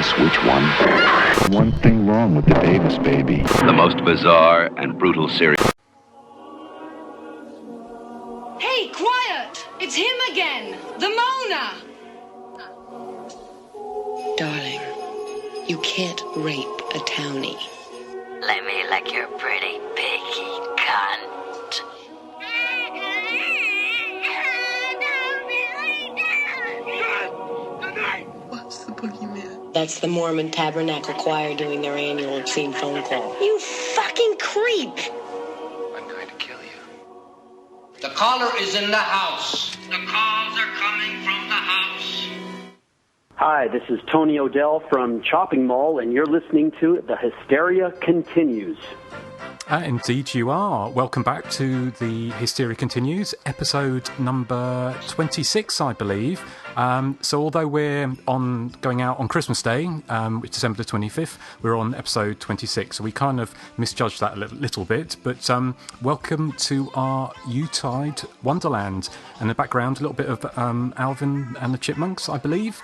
Guess which one? One thing wrong with the Davis baby. The most bizarre and brutal series. Hey, quiet! It's him again! The Mona! Darling, you can't rape a townie. Let me lick your pretty piggy cunt. What's the boogeyman? That's the Mormon Tabernacle Choir doing their annual obscene phone call. You fucking creep! I'm going to kill you. The caller is in the house. The calls are coming from the house. Hi, this is Tony O'Dell from Chopping Mall, and you're listening to The Hysteria Continues. Indeed you are. Welcome back to The Hysteria Continues, episode number 26, I believe. So although we're going out on Christmas Day, which is December the 25th, we're on episode 26, so we kind of misjudged that a little bit. But welcome to our Yuletide Wonderland. And in the background, a little bit of Alvin and the Chipmunks, I believe.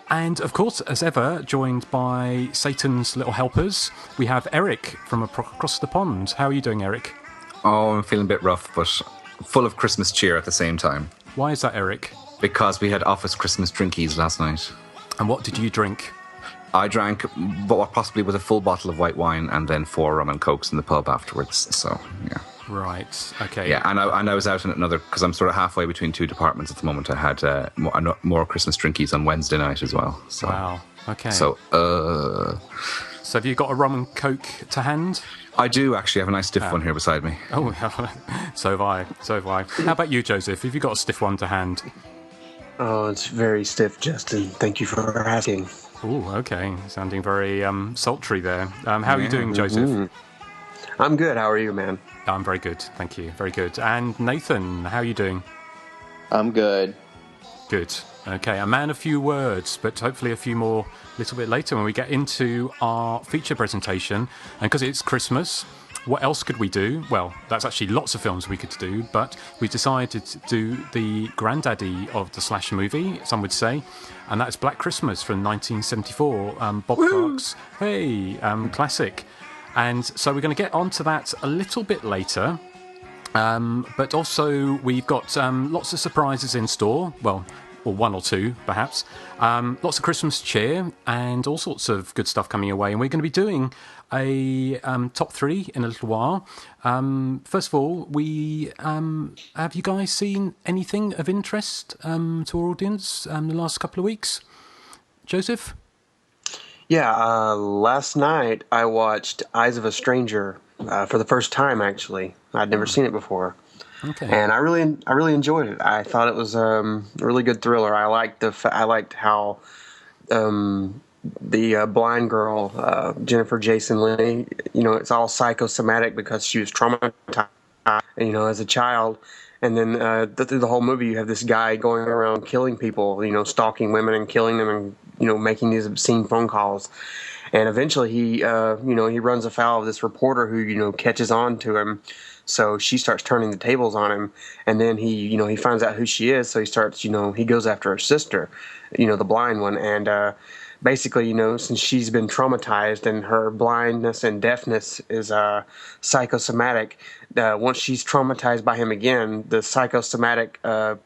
And, of course, as ever, joined by Satan's little helpers, we have Erik from across the pond. How are you doing, Erik? Oh, I'm feeling a bit rough, but full of Christmas cheer at the same time. Why is that, Erik? Because we had office Christmas drinkies last night. And what did you drink? I drank what possibly was a full bottle of white wine and then 4 rum and cokes in the pub afterwards. So, yeah. Right, okay. Yeah, and I was out in another, because I'm sort of halfway between two departments at the moment. I had more Christmas drinkies on Wednesday night as well. So, wow, okay. So have you got a rum and coke to hand? I do actually have a nice stiff one here beside me. Oh, so have I. How about you, Joseph? Have you got a stiff one to hand? Oh, it's very stiff, Justin. Thank you for asking. Oh, okay. Sounding very sultry there. How are you doing, Joseph? Mm-hmm. I'm good. How are you, man? I'm very good, thank you. Very good. And Nathan, how are you doing? I'm good. Good. Okay, a man of few words, but hopefully a few more a little bit later when we get into our feature presentation. And because it's Christmas, what else could we do? Well, that's actually lots of films we could do, but we decided to do the granddaddy of the slasher movie, some would say, and that's Black Christmas from 1974, Bob Clark's classic. And so we're going to get onto that a little bit later. But also we've got lots of surprises in store. Well, or one or two, perhaps. Lots of Christmas cheer and all sorts of good stuff coming your way. And we're going to be doing a top 3 in a little while. First of all, have you guys seen anything of interest to our audience the last couple of weeks? Joseph? Yeah, last night I watched Eyes of a Stranger for the first time. Actually, I'd never seen it before, and I really enjoyed it. I thought it was a really good thriller. I liked how the blind girl Jennifer Jason Leigh, it's all psychosomatic because she was traumatized, as a child. And then through the whole movie, you have this guy going around killing people, stalking women and killing them and, making these obscene phone calls. And eventually he runs afoul of this reporter who, catches on to him. So she starts turning the tables on him. And then he finds out who she is. So he starts, he goes after her sister, the blind one. And basically, since she's been traumatized and her blindness and deafness is psychosomatic, once she's traumatized by him again, the psychosomatic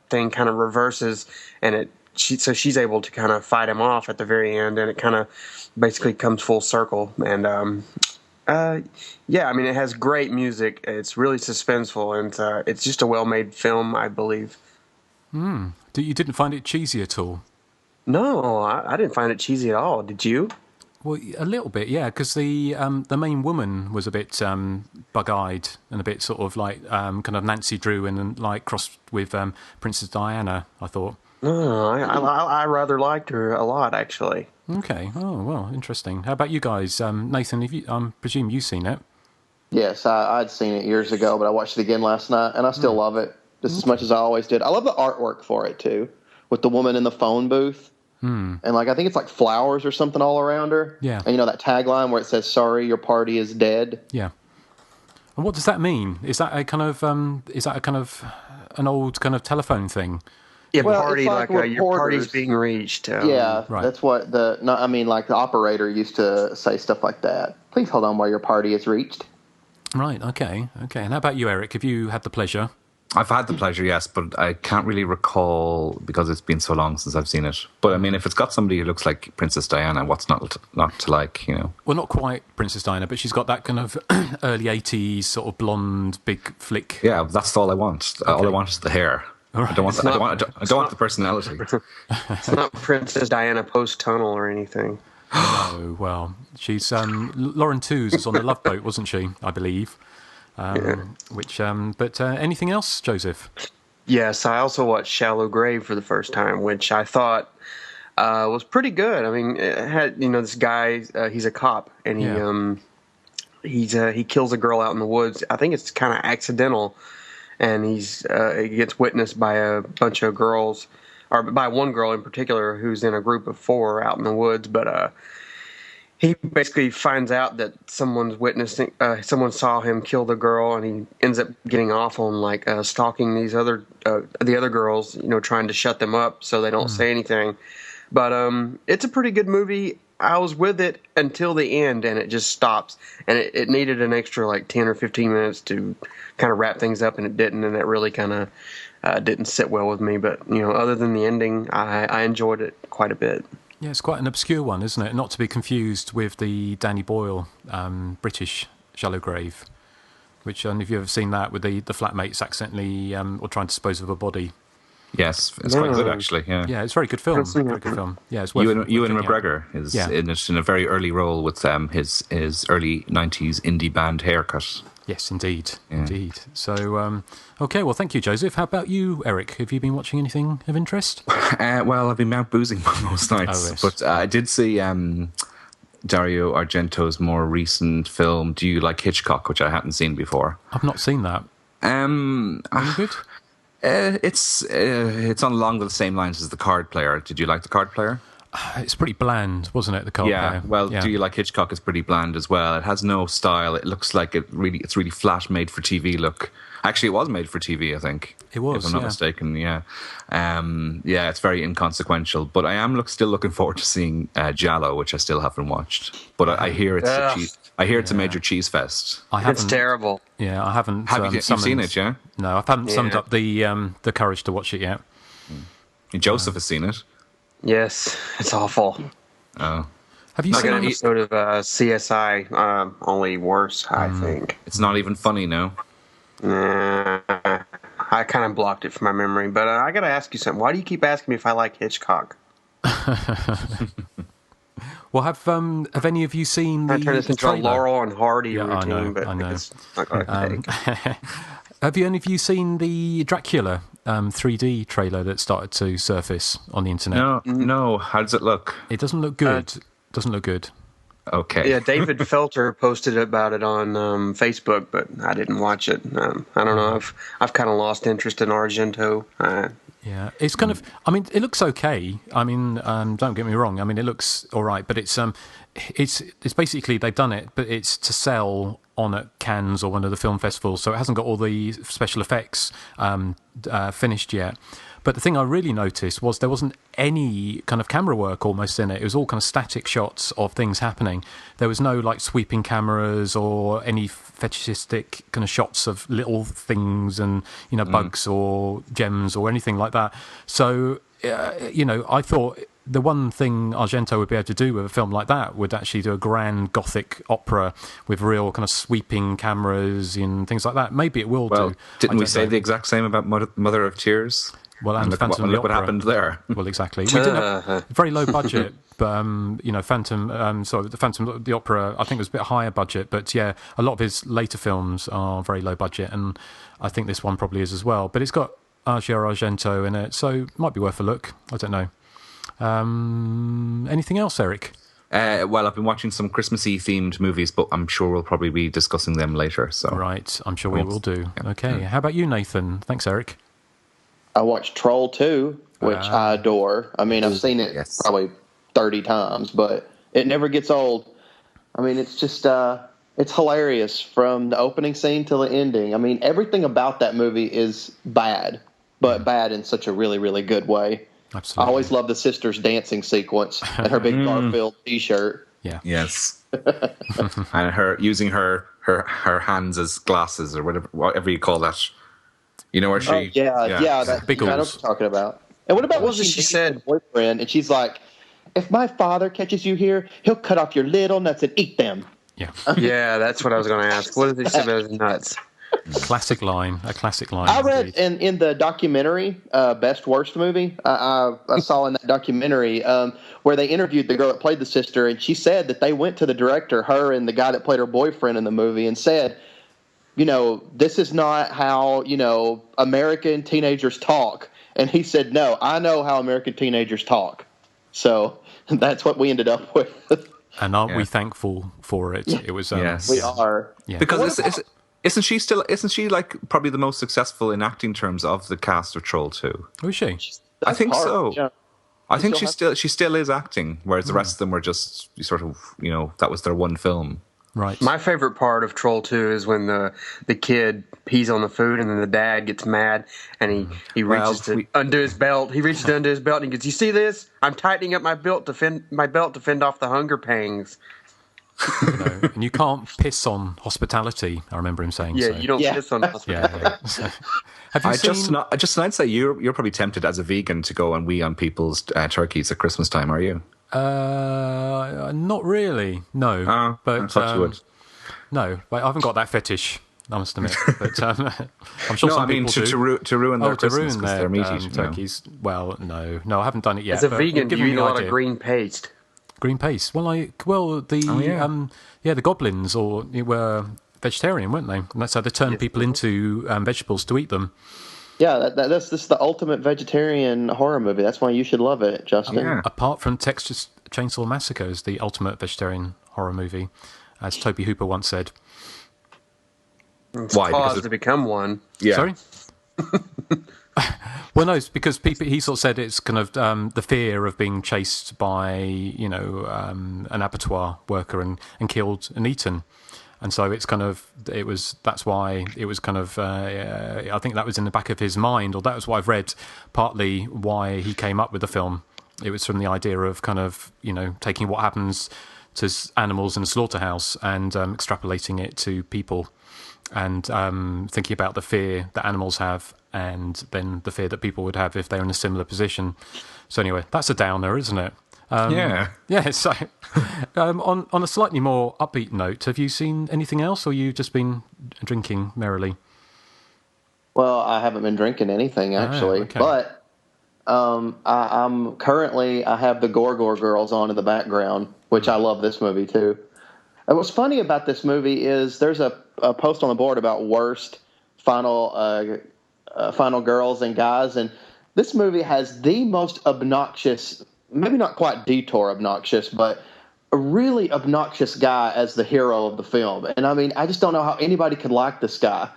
thing kind of reverses, and so she's able to kind of fight him off at the very end, and it kind of basically comes full circle. And it has great music. It's really suspenseful, and it's just a well-made film, I believe. You didn't find it cheesy at all? No, I didn't find it cheesy at all. Did you? Well, a little bit, yeah, because the main woman was a bit bug-eyed and a bit sort of like kind of Nancy Drew and like crossed with Princess Diana, I thought. No, I rather liked her a lot, actually. Okay. Oh, well, interesting. How about you guys? Nathan, I presume you've seen it. Yes, I'd seen it years ago, but I watched it again last night, and I still love it just as much as I always did. I love the artwork for it, too, with the woman in the phone booth. And I think it's like flowers or something all around her. Yeah. And that tagline where it says, "Sorry, your party is dead." Yeah. And what does that mean? Is that a kind of an old kind of telephone thing? Yeah, Well, party, it's like, like your party's reporters. being reached. Yeah, Right. that's what like the operator used to say stuff like that. Please hold on while your party is reached. Right, okay. And how about you, Eric? Have you had the pleasure? I've had the pleasure, yes, but I can't really recall because it's been so long since I've seen it. But I mean, if it's got somebody who looks like Princess Diana, what's not to like, you know? Well, not quite Princess Diana, but she's got that kind of early 80s sort of blonde, big flick. Yeah, that's all I want. Okay. All I want is the hair. All right. I don't want the personality. It's not Princess Diana post-tunnel or anything. Oh, well, she's Lauren Toos was on the Love Boat, wasn't she? I believe. But anything else, Joseph? Yes, I also watched Shallow Grave for the first time, which I thought was pretty good. I mean, it had, this guy, he's a cop, and he kills a girl out in the woods. I think it's kind of accidental, and he gets witnessed by a bunch of girls, or by one girl in particular who's in a group of 4 out in the woods, but he basically finds out that someone saw him kill the girl, and he ends up getting off on stalking the other girls, trying to shut them up so they don't say anything. But it's a pretty good movie. I was with it until the end, and it just stops. And it needed an extra 10 or 15 minutes to kind of wrap things up, and it didn't. And it really kind of didn't sit well with me. But other than the ending, I enjoyed it quite a bit. Yeah, it's quite an obscure one, isn't it? Not to be confused with the Danny Boyle British Shallow Grave, which, if you've ever seen that, with the flatmates accidentally or trying to dispose of a body. Yes, it's quite good, actually. Yeah, yeah, it's a very good film. Very good film. Yeah, it's worth Ewan checking McGregor is in it in a very early role with his early 90s indie band haircut. Yes, indeed. So, okay, well, thank you, Joseph. How about you, Eric? Have you been watching anything of interest? Well, I've been out boozing most nights, yes. but I did see Dario Argento's more recent film, Do You Like Hitchcock, which I hadn't seen before. I've not seen that. Any good? It's on along the same lines as The Card Player. Did you like The Card Player? It's pretty bland, wasn't it? The Card Player. Yeah. Well, Do You Like Hitchcock is pretty bland as well. It has no style. It looks like it's really flat, made for TV look. Actually, it was made for TV, I think. It was, if I'm not mistaken. Yeah. It's very inconsequential. But I am still looking forward to seeing Giallo, which I still haven't watched. But I hear it's it's a major cheese fest. It's terrible. Yeah, I haven't. Have you seen it? Yeah. No, I haven't summed up the courage to watch it yet. Joseph has seen it. Yes, it's awful. Oh. Have you seen an episode of CSI? Only worse, I think. It's not even funny, no. I kind of blocked it from my memory, but I got to ask you something. Why do you keep asking me if I like Hitchcock? Well, have any of you seen the? I turn this into a trailer? Laurel and Hardy routine, I know. It's not going to take. Have any of you seen the Dracula 3D trailer that started to surface on the internet? No. How does it look? It doesn't look good. Doesn't look good. Okay. Yeah, David Felter posted about it on Facebook, but I didn't watch it. I don't know. I've kind of lost interest in Argento. Yeah, it's kind of. I mean, it looks okay. I mean, don't get me wrong. I mean, it looks all right, but it's basically they've done it, but it's to sell on at Cannes or one of the film festivals, so it hasn't got all the special effects finished yet. But the thing I really noticed was there wasn't any kind of camera work almost in it. It was all kind of static shots of things happening. There was no sweeping cameras or any fetishistic kind of shots of little things and bugs or gems or anything like that. So I thought the one thing Argento would be able to do with a film like that would actually do a grand gothic opera with real kind of sweeping cameras and things like that. Maybe it will do. Didn't we say the exact same about Mother of Tears? Well, and look Phantom of the what Opera. happened there. Well, exactly. We did have very low budget, but the Phantom of the Opera, I think was a bit higher budget, but yeah, a lot of his later films are very low budget, and I think this one probably is as well. But it's got Argento in it, so it might be worth a look. I don't know. Anything else, Eric? Well, I've been watching some Christmassy themed movies, but I'm sure we'll probably be discussing them later. So right, I'm sure we will do. Okay, how about you, Nathan? Thanks, Eric. I watched Troll 2, which I adore. I mean, I've seen it probably 30 times, but it never gets old. I mean, it's just, it's hilarious from the opening scene till the ending. I mean, everything about that movie is bad. but bad in such a really, really good way. Absolutely. I always love the sister's dancing sequence and her big Garfield T-shirt. Yeah. Yes. And her using her hands as glasses or whatever you call that. You know where she? Oh, yeah. That, big I know what you're talking about. And what about what she said? Her boyfriend, and she's like, "If my father catches you here, he'll cut off your little nuts and eat them." Yeah. Yeah, that's what I was going to ask. What did they say about his nuts? A classic line. I read in the documentary, Best Worst movie, I saw in that documentary where they interviewed the girl that played the sister, and she said that they went to the director, her and the guy that played her boyfriend in the movie, and said, this is not how, American teenagers talk. And he said, no, I know how American teenagers talk. So that's what we ended up with. And aren't we thankful for it? It was. Yes, we are. Yeah. Because isn't she like probably the most successful in acting terms of the cast of Troll 2? Oh, is she? I think so. Yeah. I think she still is acting, whereas the rest of them were just sort of, that was their one film. Right. My favorite part of Troll 2 is when the kid pees on the food and then the dad gets mad and he reaches to undo his belt. He reaches to undo his belt and he goes, "You see this? I'm tightening up my belt to fend off the hunger pangs." And you can't piss on hospitality. I remember him saying. Yeah, so. you don't piss on hospitality. Yeah. So, have you seen? I'd say you're probably tempted as a vegan to go and wee on people's turkeys at Christmas time. Are you? Not really. No. But I thought you would. No, I haven't got that fetish. I must admit. But I'm sure some people do. To ruin their Christmas because they're meat eating turkeys. Well, no, I haven't done it yet. As a vegan, you eat a lot of green paste. Green paste. The goblins were vegetarian, weren't they? And that's how they turned people into vegetables to eat them. Yeah, this is the ultimate vegetarian horror movie. That's why you should love it, Justin. Yeah. Apart from Texas Chainsaw Massacre is the ultimate vegetarian horror movie, as Toby Hooper once said. Why? Because to become one. Yeah. Sorry? Well, no, it's because he sort of said it's kind of the fear of being chased by, an abattoir worker and killed and eaten. And so that's why it was kind of, I think that was in the back of his mind, or that was what I've read, partly why he came up with the film. It was from the idea of kind of, taking what happens to animals in a slaughterhouse and extrapolating it to people and thinking about the fear that animals have and then the fear that people would have if they're in a similar position. So anyway, that's a downer, isn't it? Yeah. So, on a slightly more upbeat note, have you seen anything else, or you've just been drinking merrily? Well, I haven't been drinking anything actually, but I'm currently I have the Gorgor Girls on in the background, which I love this movie too. And what's funny about this movie is there's a post on the board about worst final girls and guys, and this movie has the most obnoxious. Maybe not quite detour obnoxious, but a really obnoxious guy as the hero of the film. And I mean, I just don't know how anybody could like this guy.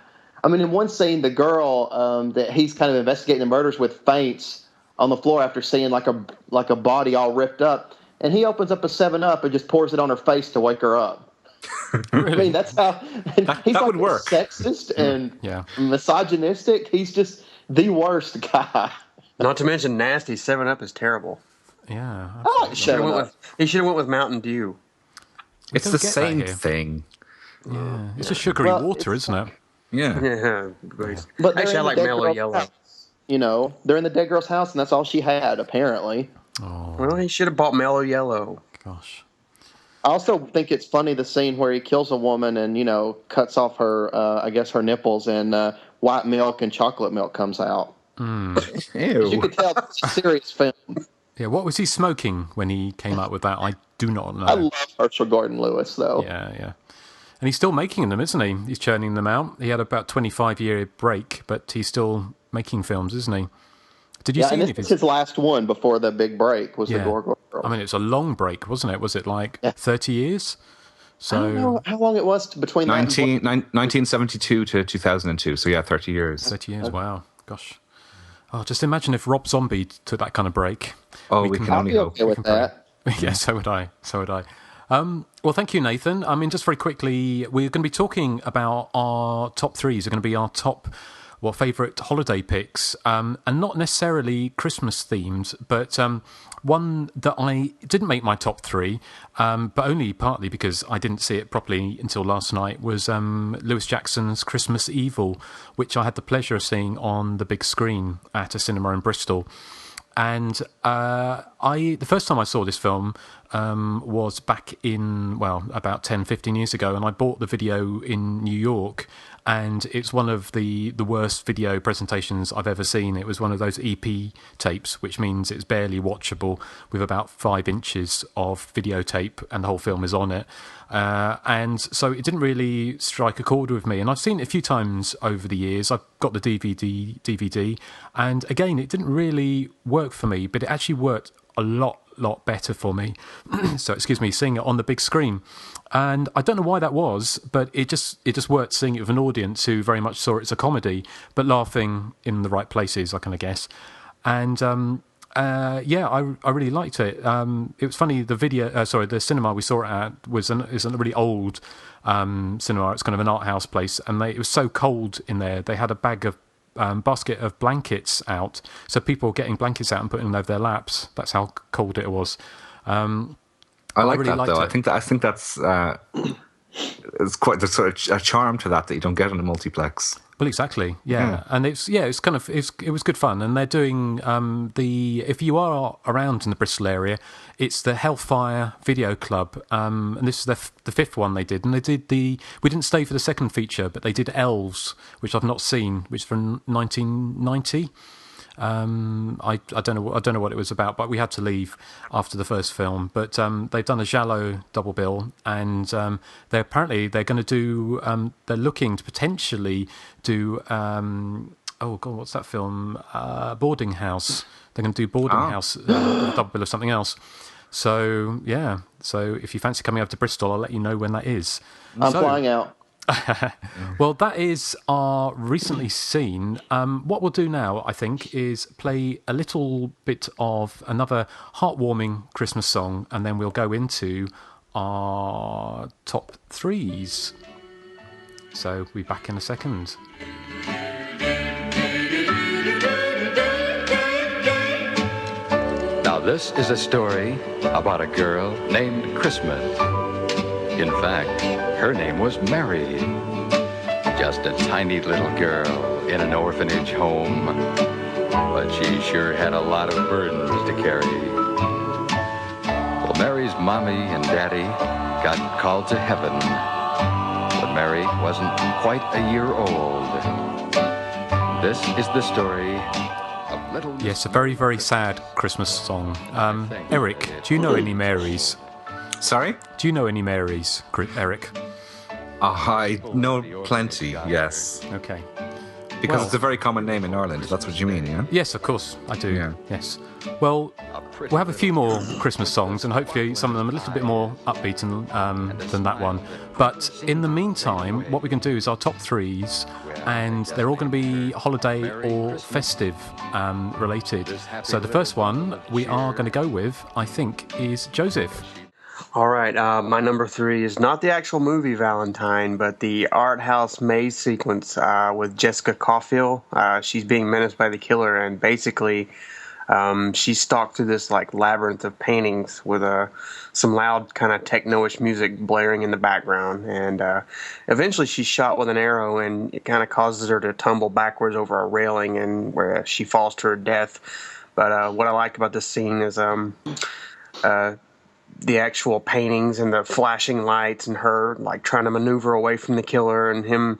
I mean, in one scene, the girl that he's kind of investigating the murders with faints on the floor after seeing like a body all ripped up. And he opens up a 7-Up and just pours it on her face to wake her up. Really? I mean, that's how he's that would work. Sexist and misogynistic. He's just the worst guy. Not to mention nasty. 7-Up is terrible. Yeah, he should have went with Mountain Dew. It's the same thing. Yeah, it's a sugary water, isn't it? Yeah. But actually, I like Mellow Yellow. House. They're in the dead girl's house, and that's all she had, apparently. Oh. Well, he should have bought Mellow Yellow. Gosh. I also think it's funny the scene where he kills a woman and cuts off her, I guess her nipples, and white milk and chocolate milk comes out. Ew. You could tell it's a serious film. Yeah, what was he smoking when he came up with that? I do not know. I love Herschel Gordon Lewis, though. Yeah. And he's still making them, isn't he? He's churning them out. He had about 25-year break, but he's still making films, isn't he? Did you see any of his? His last one before the big break was the Gorgor Girls. I mean, it was a long break, wasn't it? Was it like 30 years? So I don't know how long it was between 1972 to 2002. So 30 years. 30 years, wow. Gosh. Oh, just imagine if Rob Zombie took that kind of break. Oh, we can only hope. Okay with that. Yeah, so would I. Well, thank you, Nathan. I mean, just very quickly, we're going to be talking about our top threes. They're going to be our top favourite holiday picks, and not necessarily Christmas themed, but one that I didn't make my top 3, but only partly because I didn't see it properly until last night, was Lewis Jackson's Christmas Evil, which I had the pleasure of seeing on the big screen at a cinema in Bristol. And the first time I saw this film was back in, about 10, 15 years ago, and I bought the video in New York, and it's one of the worst video presentations I've ever seen. It was one of those EP tapes, which means it's barely watchable, with about 5 inches of videotape, and the whole film is on it. And so it didn't really strike a chord with me. And I've seen it a few times over the years. I've got the DVD, and again, it didn't really work for me, but it actually worked a lot better for me. So, excuse me, seeing it on the big screen. And I don't know why that was, but it just worked seeing it with an audience who very much saw it as a comedy, but laughing in the right places, I kind of guess. And I really liked it. It was funny. The cinema we saw it at is a really old cinema. It's kind of an art house place, and it was so cold in there. They had a basket of blankets out, so people were getting blankets out and putting them over their laps. That's how cold it was. I like really that though. It. I think that's it's quite the sort of a charm to that you don't get in a multiplex. Well, exactly, yeah. And it was good fun. And they're doing if you are around in the Bristol area, it's the Hellfire Video Club, and this is the 5th one they did. And we didn't stay for the second feature, but they did Elves, which I've not seen, which is from 1990. I don't know what it was about, but we had to leave after the first film. But they've done a giallo double bill, and they're going to do. They're looking to potentially do. What's that film? Boarding House. They're going to do Boarding House, double bill of something else. So yeah. So if you fancy coming over to Bristol, I'll let you know when that is. I'm flying out. Well, that is our recently seen. What we'll do now, I think, is play a little bit of another heartwarming Christmas song, and then we'll go into our top 3s. So we'll be back in a second. Now this is a story about a girl named Christmas. In fact, her name was Mary, just a tiny little girl in an orphanage home, but she sure had a lot of burdens to carry. Well, Mary's mommy and daddy got called to heaven, but Mary wasn't quite a year old. This is the story of little... Yes, a very, very sad Christmas song. Erik, do you know any Marys? Sorry? Do you know any Marys, Erik? I know plenty, yes. Okay. Because it's a very common name in Ireland, that's what you mean, yeah? Yes, of course, I do. Yeah. Yes. Well, we'll have a few more Christmas songs, and hopefully some of them a little bit more upbeat than that one. But in the meantime, what we can do is our top 3s, and they're all going to be holiday or festive related. So the first one we are going to go with, I think, is Joseph. All right, my number 3 is not the actual movie Valentine, but the art house maze sequence with Jessica Caulfield. She's being menaced by the killer, and basically she's stalked through this like labyrinth of paintings with some loud kind of techno-ish music blaring in the background. And eventually she's shot with an arrow, and it kind of causes her to tumble backwards over a railing, and where she falls to her death. But what I like about this scene is the actual paintings and the flashing lights, and her like trying to maneuver away from the killer, and him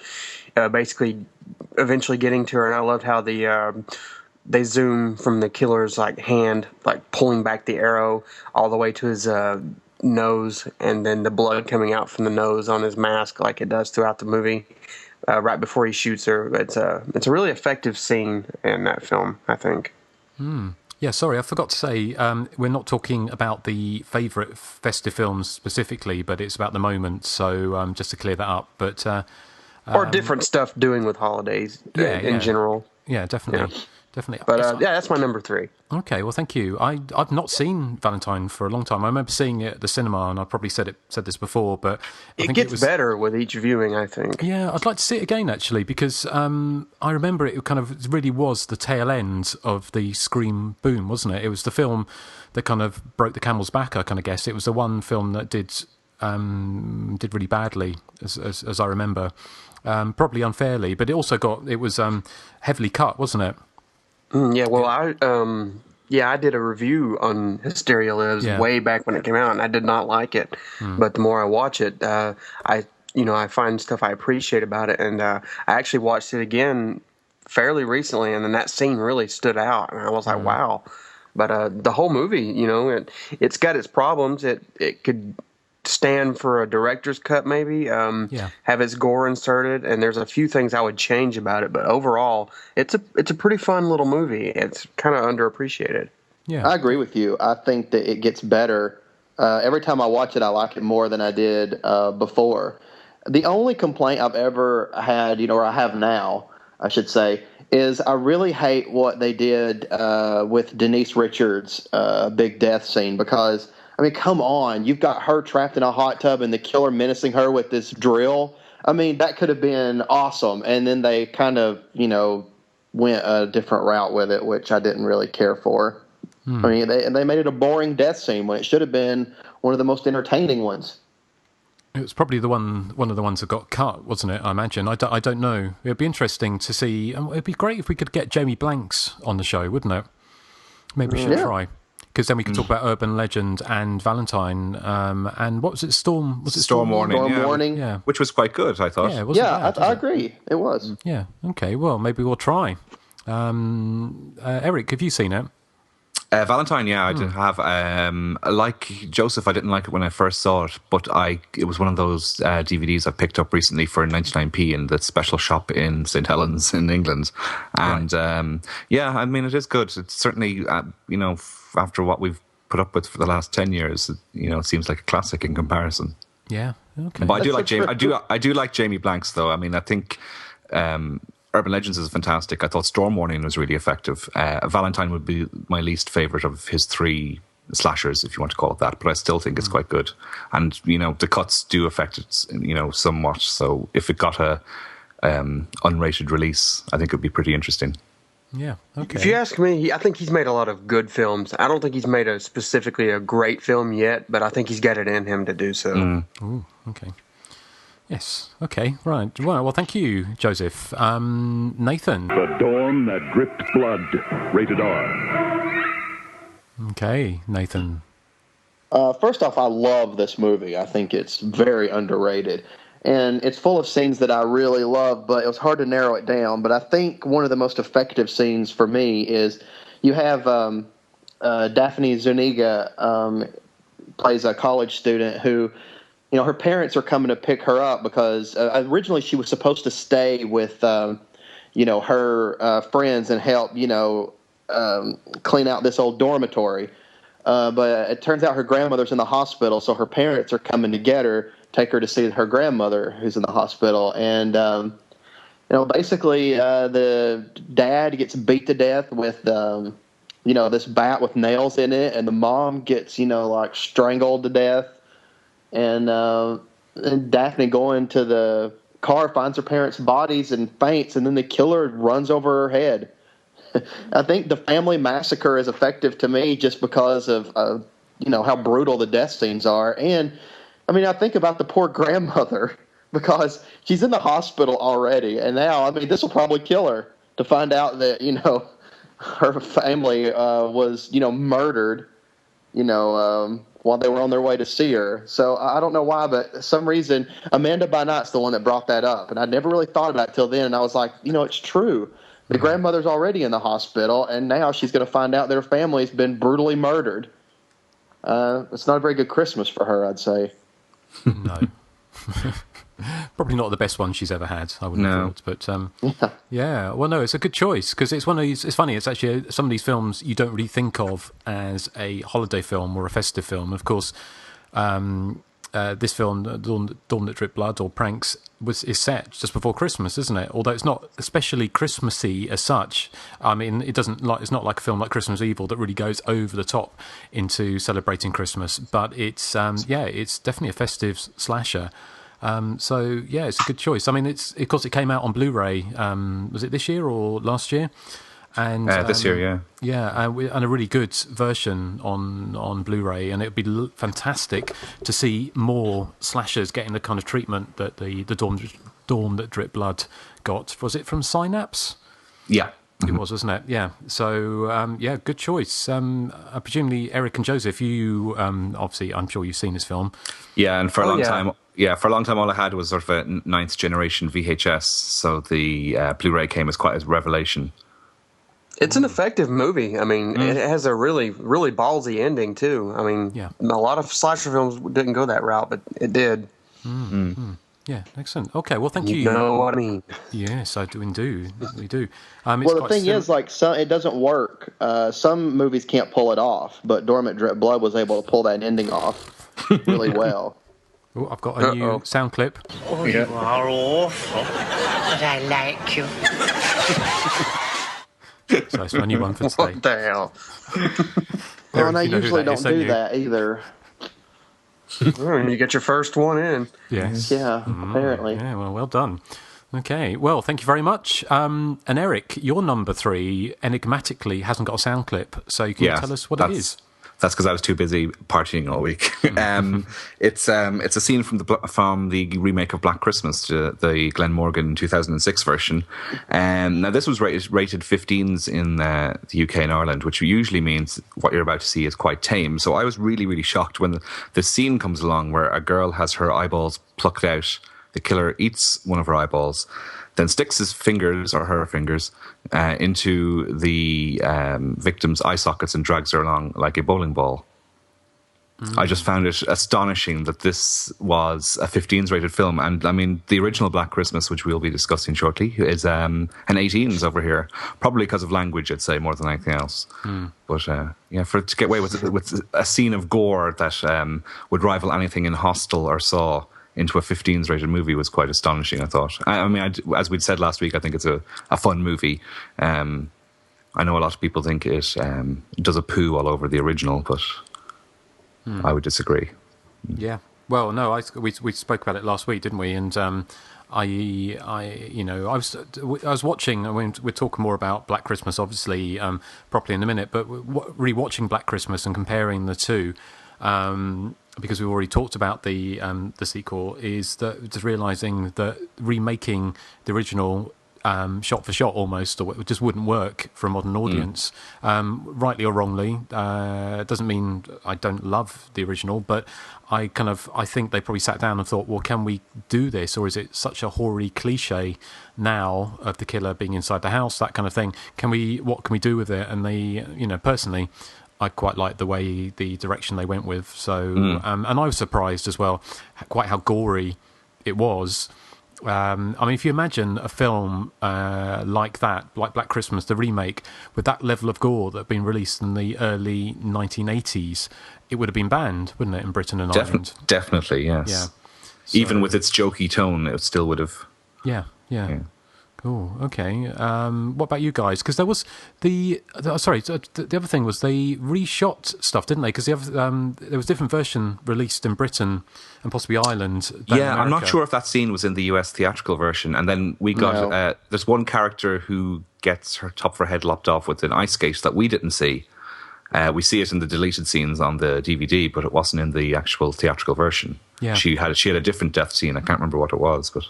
basically eventually getting to her. And I loved how they zoom from the killer's like hand, like pulling back the arrow all the way to his nose, and then the blood coming out from the nose on his mask, like it does throughout the movie. Right before he shoots her, it's a really effective scene in that film, I think. Yeah, sorry, I forgot to say, we're not talking about the favourite festive films specifically, but it's about the moment, so just to clear that up. But or different stuff doing with holidays in general. Yeah, definitely. Yeah. definitely. But that's my number 3. Okay, well, thank you. I've not seen Valentine for a long time. I remember seeing it at the cinema, and I probably said this before, but I think it gets better with each viewing, I think. Yeah, I'd like to see it again, actually, because I remember it really was the tail end of the Scream boom, wasn't it? It was the film that kind of broke the camel's back, I kind of guess. It was the one film that did really badly, as I remember. Probably unfairly, but it was heavily cut, wasn't it? Yeah, well, I did a review on Hysteria Lives way back when it came out, and I did not like it. But the more I watch it, I find stuff I appreciate about it, and I actually watched it again fairly recently, and then that scene really stood out, and I was like, wow. But the whole movie, it's got its problems. It could stand for a director's cut, maybe have its gore inserted, and there's a few things I would change about it, but overall it's a pretty fun little movie. It's kind of underappreciated. I agree with you. I think that it gets better every time I watch it. I like it more than I did before. The only complaint I've ever had, or I have now, I should say, is I really hate what they did with Denise Richards' big death scene, because I mean, come on. You've got her trapped in a hot tub and the killer menacing her with this drill. I mean, that could have been awesome. And then they kind of, went a different route with it, which I didn't really care for. I mean, they made it a boring death scene when it should have been one of the most entertaining ones. It was probably one of the ones that got cut, wasn't it? I imagine. I don't know. It'd be interesting to see. It'd be great if we could get Jamie Blanks on the show, wouldn't it? Maybe we should try. Because then we can talk about Urban Legend and Valentine, and what was it? Storm? Was it Storm Warning? Storm Warning, yeah, which was quite good, I thought. Yeah, it wasn't bad, I agree. It was. Yeah. Okay. Well, maybe we'll try. Erik, have you seen it? Valentine, I did have. Like Joseph, I didn't like it when I first saw it, but it was one of those DVDs I picked up recently for 99p in the special shop in St. Helens in England, and I mean, it is good. It's certainly after what we've put up with for the last 10 years, it seems like a classic in comparison. Yeah. Okay. But I do like Jamie. I do like Jamie Blanks, though. I mean, I think Urban Legends is fantastic. I thought Storm Warning was really effective. Valentine would be my least favorite of his 3 slashers, if you want to call it that. But I still think it's quite good. And the cuts do affect it, somewhat. So if it got a unrated release, I think it would be pretty interesting. Yeah, okay. If you ask me, I think he's made a lot of good films. I don't think he's made specifically a great film yet, but I think he's got it in him to do so. Ooh, okay. Yes, okay, right. Well, thank you, Joseph. Nathan? The Dawn That Dripped Blood, rated R. Okay, Nathan. First off, I love this movie. I think it's very underrated. And it's full of scenes that I really love, but it was hard to narrow it down. But I think one of the most effective scenes for me is you have Daphne Zuniga plays a college student who, her parents are coming to pick her up because originally she was supposed to stay with, her friends and help, clean out this old dormitory. But it turns out her grandmother's in the hospital, so her parents are coming to get her, take her to see her grandmother who's in the hospital. And, basically the dad gets beat to death with, this bat with nails in it, and the mom gets, strangled to death. And Daphne going to the car finds her parents' bodies and faints, and then the killer runs over her head. I think the family massacre is effective to me just because of, how brutal the death scenes are. And, I think about the poor grandmother because she's in the hospital already. And now, this will probably kill her to find out that, her family was, murdered, while they were on their way to see her. So I don't know why, but for some reason, Amanda Bynot's the one that brought that up. And I never really thought about it till then. And I was like, it's true. The grandmother's already in the hospital, and now she's going to find out their family's been brutally murdered. It's not a very good Christmas for her, I'd say. No. Probably not the best one she's ever had, I wouldn't have thought. But, yeah. Well, no, it's a good choice, because it's one of these... It's funny, it's actually some of these films you don't really think of as a holiday film or a festive film. Of course, this film, Dawn That Dripped Blood or Pranks, is set just before Christmas, isn't it? Although it's not especially Christmassy as such. I mean, it's not like a film like Christmas Evil that really goes over the top into celebrating Christmas. But it's it's definitely a festive slasher. So yeah, it's a good choice. I mean, of course it came out on Blu-ray. Was it this year or last year? And this year, and a really good version on Blu-ray, and it'd be fantastic to see more slashers getting the kind of treatment that the Dawn That Dripped Blood got. Was it from Synapse? Yeah. It was, wasn't it? Yeah. So, good choice. Presumably, Erik and Joseph, you obviously, I'm sure you've seen this film. Yeah, and for a long time, all I had was sort of a ninth generation VHS. So the Blu-ray came as quite a revelation. It's an effective movie. I mean, it has a really, really ballsy ending too. I mean, a lot of slasher films didn't go that route, but it did. Yeah, excellent. Okay, well, thank you. You know what I mean? Yes, I do indeed. We do. Well, the thing is, like, it doesn't work. Some movies can't pull it off, but Dawn That Dripped Blood was able to pull that ending off really well. Oh, I've got a new sound clip. Oh, you are awful, but I like you. So it's my new one for today. What the hell? Well, and I usually don't do that either. You get your first one in. Yes. Yeah, apparently. Yeah, well done. Okay, well, thank you very much. And Erik, your number 3 enigmatically hasn't got a sound clip, so you can tell us what it is. That's because I was too busy partying all week. It's a scene from the remake of Black Christmas, the Glenn Morgan 2006 version. Now this was rated 15s in the UK and Ireland, which usually means what you're about to see is quite tame. So I was really, really shocked when the scene comes along where a girl has her eyeballs plucked out. The killer eats one of her eyeballs, then sticks his fingers or her fingers into the victim's eye sockets and drags her along like a bowling ball. I just found it astonishing that this was a 15s rated film. And I mean, the original Black Christmas, which we'll be discussing shortly, is an 18s over here. Probably because of language, I'd say, more than anything else. But for it to get away with a scene of gore that would rival anything in Hostel or Saw into a 15s rated movie was quite astonishing, I thought. I mean, as we'd said last week, I think it's a fun movie. I know a lot of people think it does a poo all over the original, but I would disagree. Yeah. Well, no, we spoke about it last week, didn't we? And I was watching. I mean, we're talking more about Black Christmas, obviously, properly in a minute. But rewatching Black Christmas and comparing the two, because we've already talked about the sequel, is that just realizing that remaking the original shot for shot almost, or it just wouldn't work for a modern audience, rightly or wrongly. Doesn't mean I don't love the original, but I think they probably sat down and thought, well, can we do this, or is it such a hoary cliche now of the killer being inside the house, that kind of thing? What can we do with it? And they, personally, I quite like the direction they went with. So, and I was surprised as well, quite how gory it was. I mean, if you imagine a film like that, like Black Christmas, the remake, with that level of gore that had been released in the early 1980s, it would have been banned, wouldn't it, in Britain and Ireland? Definitely, yes. Yeah. So, even with its jokey tone, it still would have. Yeah. Cool. Okay. What about you guys? Because there was the other thing was they reshot stuff, didn't they? Because there was a different version released in Britain and possibly Ireland. Yeah, I'm not sure if that scene was in the US theatrical version. And then we got there's one character who gets her top of her head lopped off with an ice skate that we didn't see. We see it in the deleted scenes on the DVD, but it wasn't in the actual theatrical version. Yeah. She had a different death scene. I can't remember what it was, but.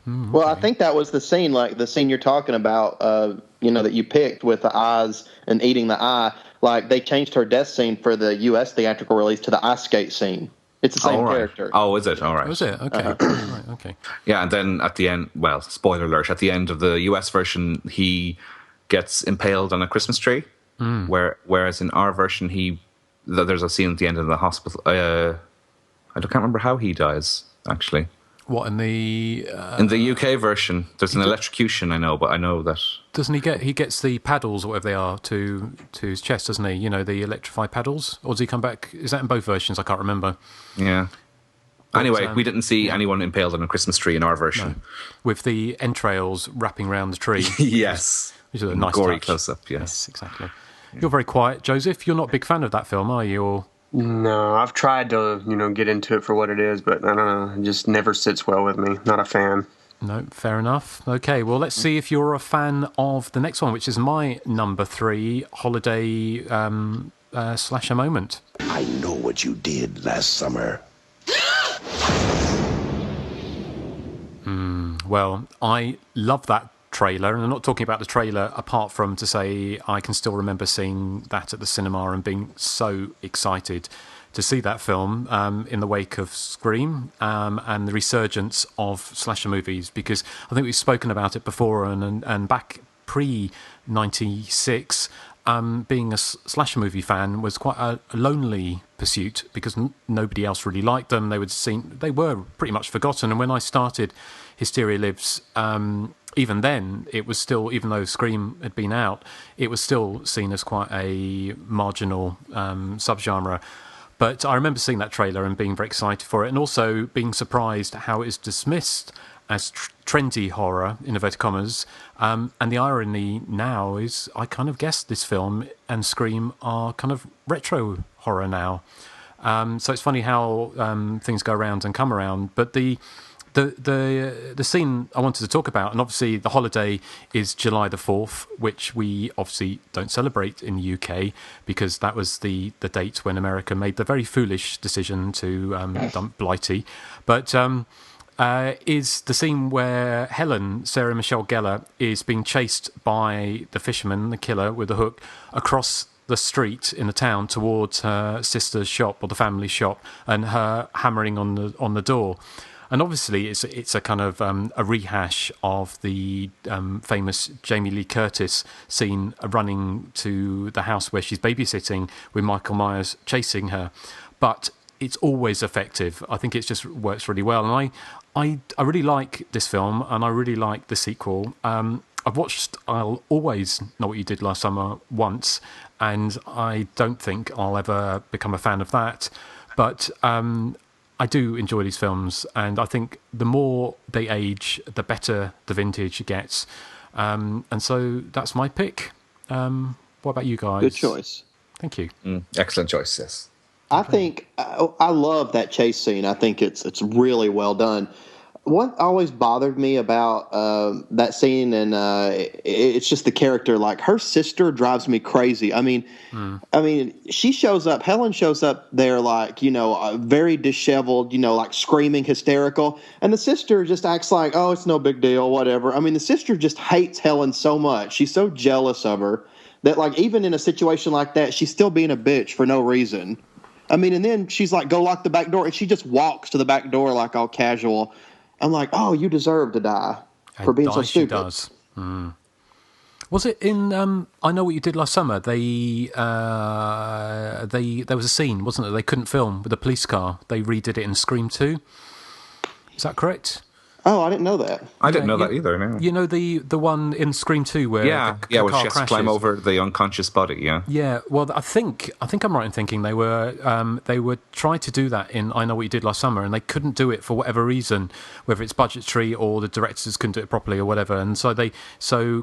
Well, I think that was the scene, like the scene you're talking about, that you picked with the eyes and eating the eye. Like, they changed her death scene for the U.S. theatrical release to the ice skate scene. It's the same character. Oh, is it? All right. Was it? Okay. Right, okay. Yeah, and then at the end, well, spoiler alert, at the end of the U.S. version, he gets impaled on a Christmas tree, whereas in our version, there's a scene at the end of the hospital. I can't remember how he dies, actually. What, in the UK version? There's an electrocution, I know, but I know that. Doesn't he gets the paddles, or whatever they are, to his chest, doesn't he? The electrified paddles? Or does he come back? Is that in both versions? I can't remember. Yeah. Anyway, we didn't see anyone impaled on a Christmas tree in our version. No. With the entrails wrapping around the tree. Yes. Which is a nice gory touch. close-up, Yes, exactly. You're very quiet, Joseph. You're not a big fan of that film, are you? Or... No, I've tried to, get into it for what it is, but I don't know. It just never sits well with me. Not a fan. No, fair enough. Okay, well, let's see if you're a fan of the next one, which is my number 3 holiday slasher moment. I know what you did last summer. Well, I love that trailer, and I'm not talking about the trailer apart from to say I can still remember seeing that at the cinema and being so excited to see that film in the wake of Scream and the resurgence of slasher movies, because I think we've spoken about it before, and back pre-96, being a slasher movie fan was quite a lonely pursuit because nobody else really liked them. They were pretty much forgotten, and when I started Hysteria Lives, even then, it was still, even though Scream had been out, it was still seen as quite a marginal subgenre. But I remember seeing that trailer and being very excited for it, and also being surprised how it's dismissed as trendy horror, in inverted commas. And the irony now is I kind of guessed this film and Scream are kind of retro horror now. So it's funny how things go around and come around. But the scene I wanted to talk about, and obviously the holiday is July the 4th, which we obviously don't celebrate in the UK because that was the date when America made the very foolish decision to dump Blighty. But is the scene where Helen, Sarah Michelle Gellar, is being chased by the fisherman, the killer, with a hook across the street in the town towards her sister's shop or the family shop, and her hammering on the door. And obviously, it's a kind of a rehash of the famous Jamie Lee Curtis scene running to the house where she's babysitting with Michael Myers chasing her. But it's always effective. I think it just works really well. And I really like this film, and I really like the sequel. I've watched I'll Always Know What You Did Last Summer once, and I don't think I'll ever become a fan of that. But I do enjoy these films, and I think the more they age, the better the vintage gets. And so that's my pick. What about you guys? Good choice. Thank you. Excellent choice, yes. I think I love that chase scene. I think it's really well done. What always bothered me about that scene, and it's just the character. Like, her sister drives me crazy. I mean, she shows up. Helen shows up there, like, very disheveled, like screaming, hysterical, and the sister just acts like, oh, it's no big deal, whatever. I mean, the sister just hates Helen so much. She's so jealous of her that, like, even in a situation like that, she's still being a bitch for no reason. I mean, and then she's like, go lock the back door, and she just walks to the back door like all casual. I'm like, oh, you deserve to die for being so stupid. She does. Was it in I Know What You Did Last Summer? There was a scene, wasn't it? They couldn't film with a police car. They redid it in Scream 2. Is that correct? Oh, I didn't know that. I didn't know that either. No. You know the one in Scream 2 where the where car she has crashes. to climb over the unconscious body. Yeah. Yeah. Well, I think I'm right in thinking they were trying to do that in I Know What You Did Last Summer, and they couldn't do it for whatever reason, whether it's budgetary or the directors couldn't do it properly or whatever, and so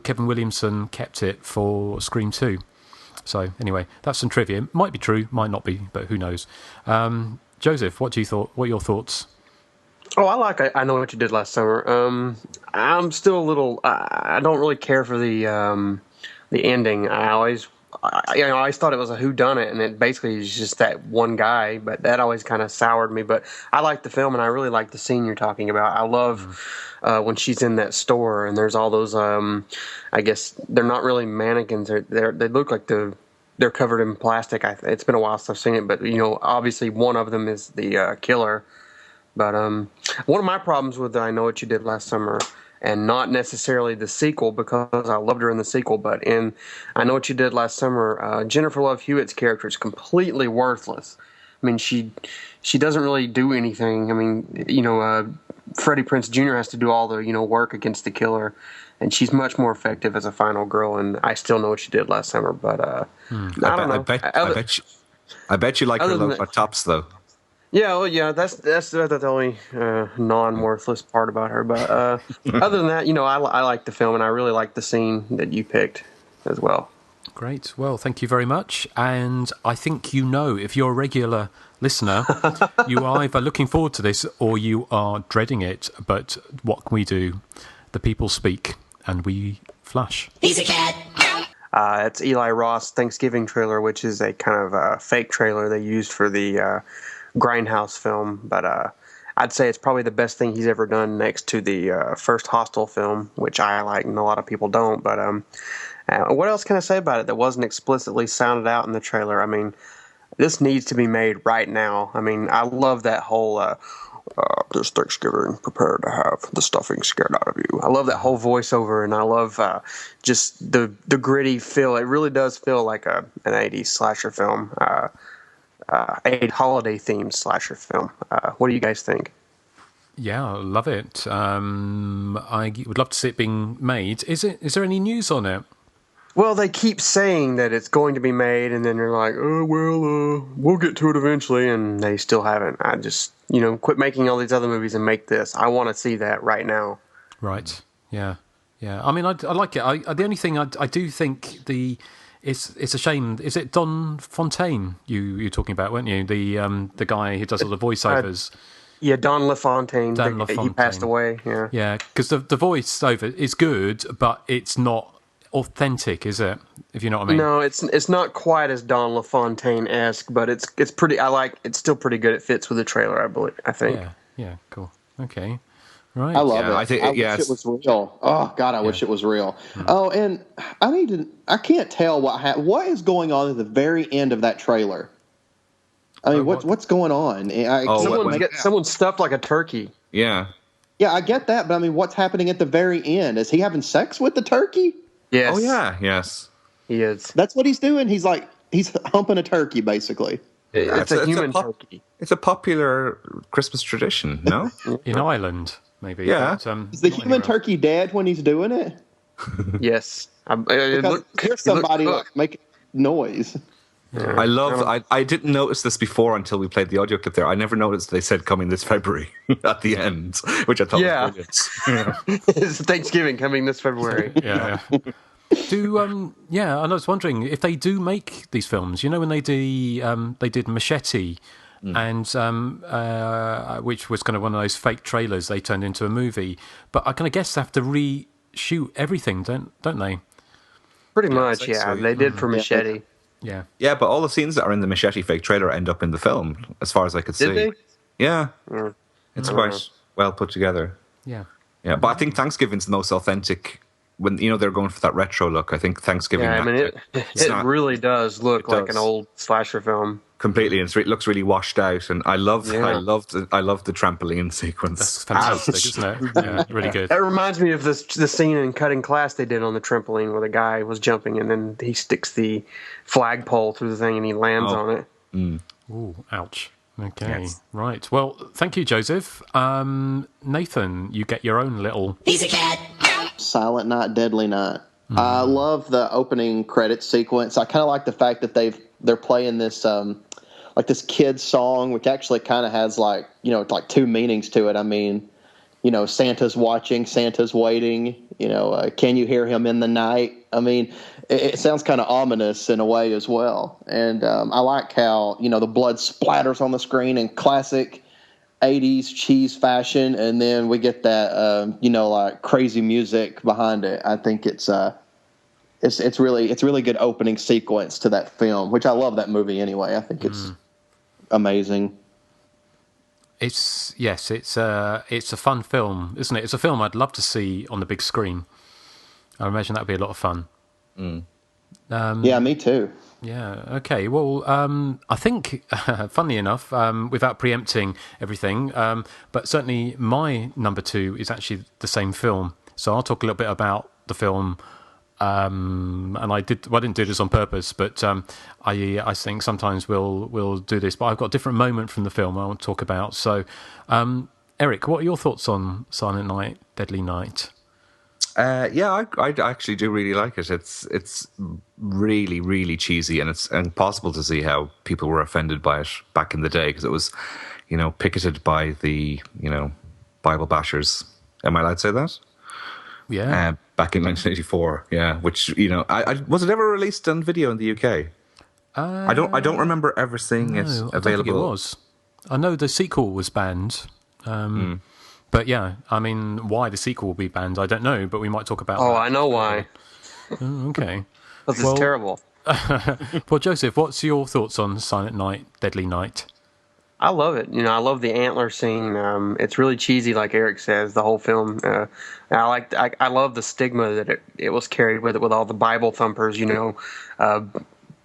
Kevin Williamson kept it for Scream 2. So anyway, that's some trivia. Might be true, might not be, but who knows? Joseph, what are your thoughts? Oh, I Know What You Did Last Summer. I'm still a little. I don't really care for the ending. I always thought it was a whodunit, and it basically is just that one guy. But that always kind of soured me. But I like the film, and I really like the scene you're talking about. I love when she's in that store, and there's all those. I guess they're not really mannequins. They look like they're covered in plastic. It's been a while since I've seen it, but obviously one of them is the killer. But one of my problems with I Know What You Did Last Summer, and not necessarily the sequel because I loved her in the sequel, but in I Know What You Did Last Summer, Jennifer Love Hewitt's character is completely worthless. I mean, she doesn't really do anything. I mean, Freddie Prinze Jr. has to do all the work against the killer, and she's much more effective as a final girl. And I still Know What You Did Last Summer, but I don't know. I bet you like her low tops though. Yeah, well, yeah, that's the only non-worthless part about her. But other than that, I like the film, and I really like the scene that you picked as well. Great. Well, thank you very much. And I think if you're a regular listener, you are either looking forward to this or you are dreading it. But what can we do? The people speak, and we flash. He's a cat. It's Eli Roth's Thanksgiving trailer, which is a kind of a fake trailer they used for the Grindhouse film. But I'd say it's probably the best thing he's ever done next to the first Hostel film, which I like and a lot of people don't. But what else can I say about it that wasn't explicitly sounded out in the trailer? I mean, this needs to be made right now. I mean, I love that whole this Thanksgiving, prepare to have the stuffing scared out of you. I love that whole voiceover, and I love just the gritty feel. It really does feel like an 80s slasher film, a holiday-themed slasher film. What do you guys think? Yeah, I love it. I would love to see it being made. Is there any news on it? Well, they keep saying that it's going to be made, and then they're like, oh, well, we'll get to it eventually, and they still haven't. I just, quit making all these other movies and make this. I want to see that right now. Right, yeah. I mean, I like it. The only thing I do think it's a shame. Is it Don Fontaine you're talking about, weren't you? The guy who does all the voiceovers. Yeah, Don LaFontaine. He passed away, yeah. Yeah, because the voiceover is good, but it's not authentic, is it? If you know what I mean. No, it's not quite as Don LaFontaine-esque, but it's pretty. It's still pretty good. It fits with the trailer, I think. Yeah, cool. Okay, right. I love it. I wish it was real. Oh God, I wish it was real. Oh, and I can't tell what is going on at the very end of that trailer. I mean, what's going on? Someone stuffed like a turkey. Yeah. Yeah, I get that, but I mean, what's happening at the very end? Is he having sex with the turkey? Yes. Oh yeah. Yes. He is. That's what he's doing. He's humping a turkey, basically. It's a human turkey. It's a popular Christmas tradition, no? In Ireland, maybe. Yeah. But, is the human turkey dead when he's doing it? Yes. Here's somebody making noise. I love. I didn't notice this before until we played the audio clip there. I never noticed they said coming this February at the end, which I thought was brilliant. It's Thanksgiving coming this February. Yeah. And I was wondering if they do make these films. When they did Machete, and which was kind of one of those fake trailers they turned into a movie. But I kind of guess they have to reshoot everything, don't they? Pretty much, yeah. They did for Machete. Yeah. Yeah, but all the scenes that are in the Machete fake trailer end up in the film, as far as I could see. Did they? Yeah. It's quite well put together. Yeah. Yeah, but I think Thanksgiving's the most authentic. When they're going for that retro look, I think Thanksgiving. Yeah, I mean it really does look like an old slasher film. Completely, and it looks really washed out. And I love the trampoline sequence. That's fantastic, isn't it? Yeah, really good. That reminds me of the scene in Cutting Class they did on the trampoline where the guy was jumping and then he sticks the flagpole through the thing and he lands on it. Mm. Ooh, ouch. Okay, right. Well, thank you, Joseph. Nathan, you get your own little. He's a cat. Silent Night, Deadly Night. I love the opening credits sequence. I kind of like the fact that they're playing this this kid's song, which actually kind of has like two meanings to it. I mean, Santa's watching, Santa's waiting. Can you hear him in the night? I mean, it sounds kind of ominous in a way as well. And I like how the blood splatters on the screen in classic 80s cheese fashion, and then we get that crazy music behind it. I think it's really good opening sequence to that film, which I love that movie anyway. I think it's amazing. It's a fun film, isn't it? It's a film I'd love to see on the big screen. I imagine that'd be a lot of fun. Yeah, me too. Yeah, okay. Well, I think, funnily enough, without preempting everything, but certainly my number 2 is actually the same film. So I'll talk a little bit about the film. And I didn't do this on purpose, but I think sometimes we'll do this. But I've got a different moment from the film I want to talk about. So, Erik, what are your thoughts on Silent Night, Deadly Night? I actually do really like it. It's really, really cheesy, and it's impossible to see how people were offended by it back in the day, because it was picketed by the, Bible bashers. Am I allowed to say that? Yeah. Back in 1984, yeah. Which, was it ever released on video in the UK? I don't remember ever seeing it available. I don't think it was. I know the sequel was banned. But yeah, I mean, why the sequel will be banned, I don't know, but we might talk about that. I know why. Okay. This is terrible. Well, Joseph, what's your thoughts on Silent Night, Deadly Night? I love it. I love the antler scene. It's really cheesy, like Erik says, the whole film. I love the stigma that it was carried with it, with all the Bible thumpers,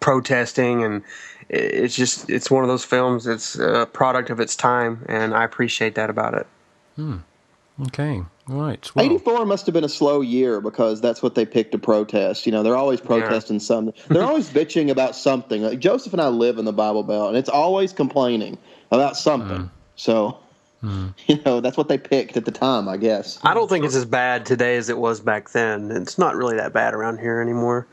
protesting, and it's one of those films. It's a product of its time, and I appreciate that about it. Okay, right. Well, 84 must have been a slow year because that's what they picked to protest. They're always protesting something. They're always bitching about something. Like Joseph and I live in the Bible Belt, and it's always complaining about something. So, that's what they picked at the time, I guess. I don't think it's as bad today as it was back then. It's not really that bad around here anymore.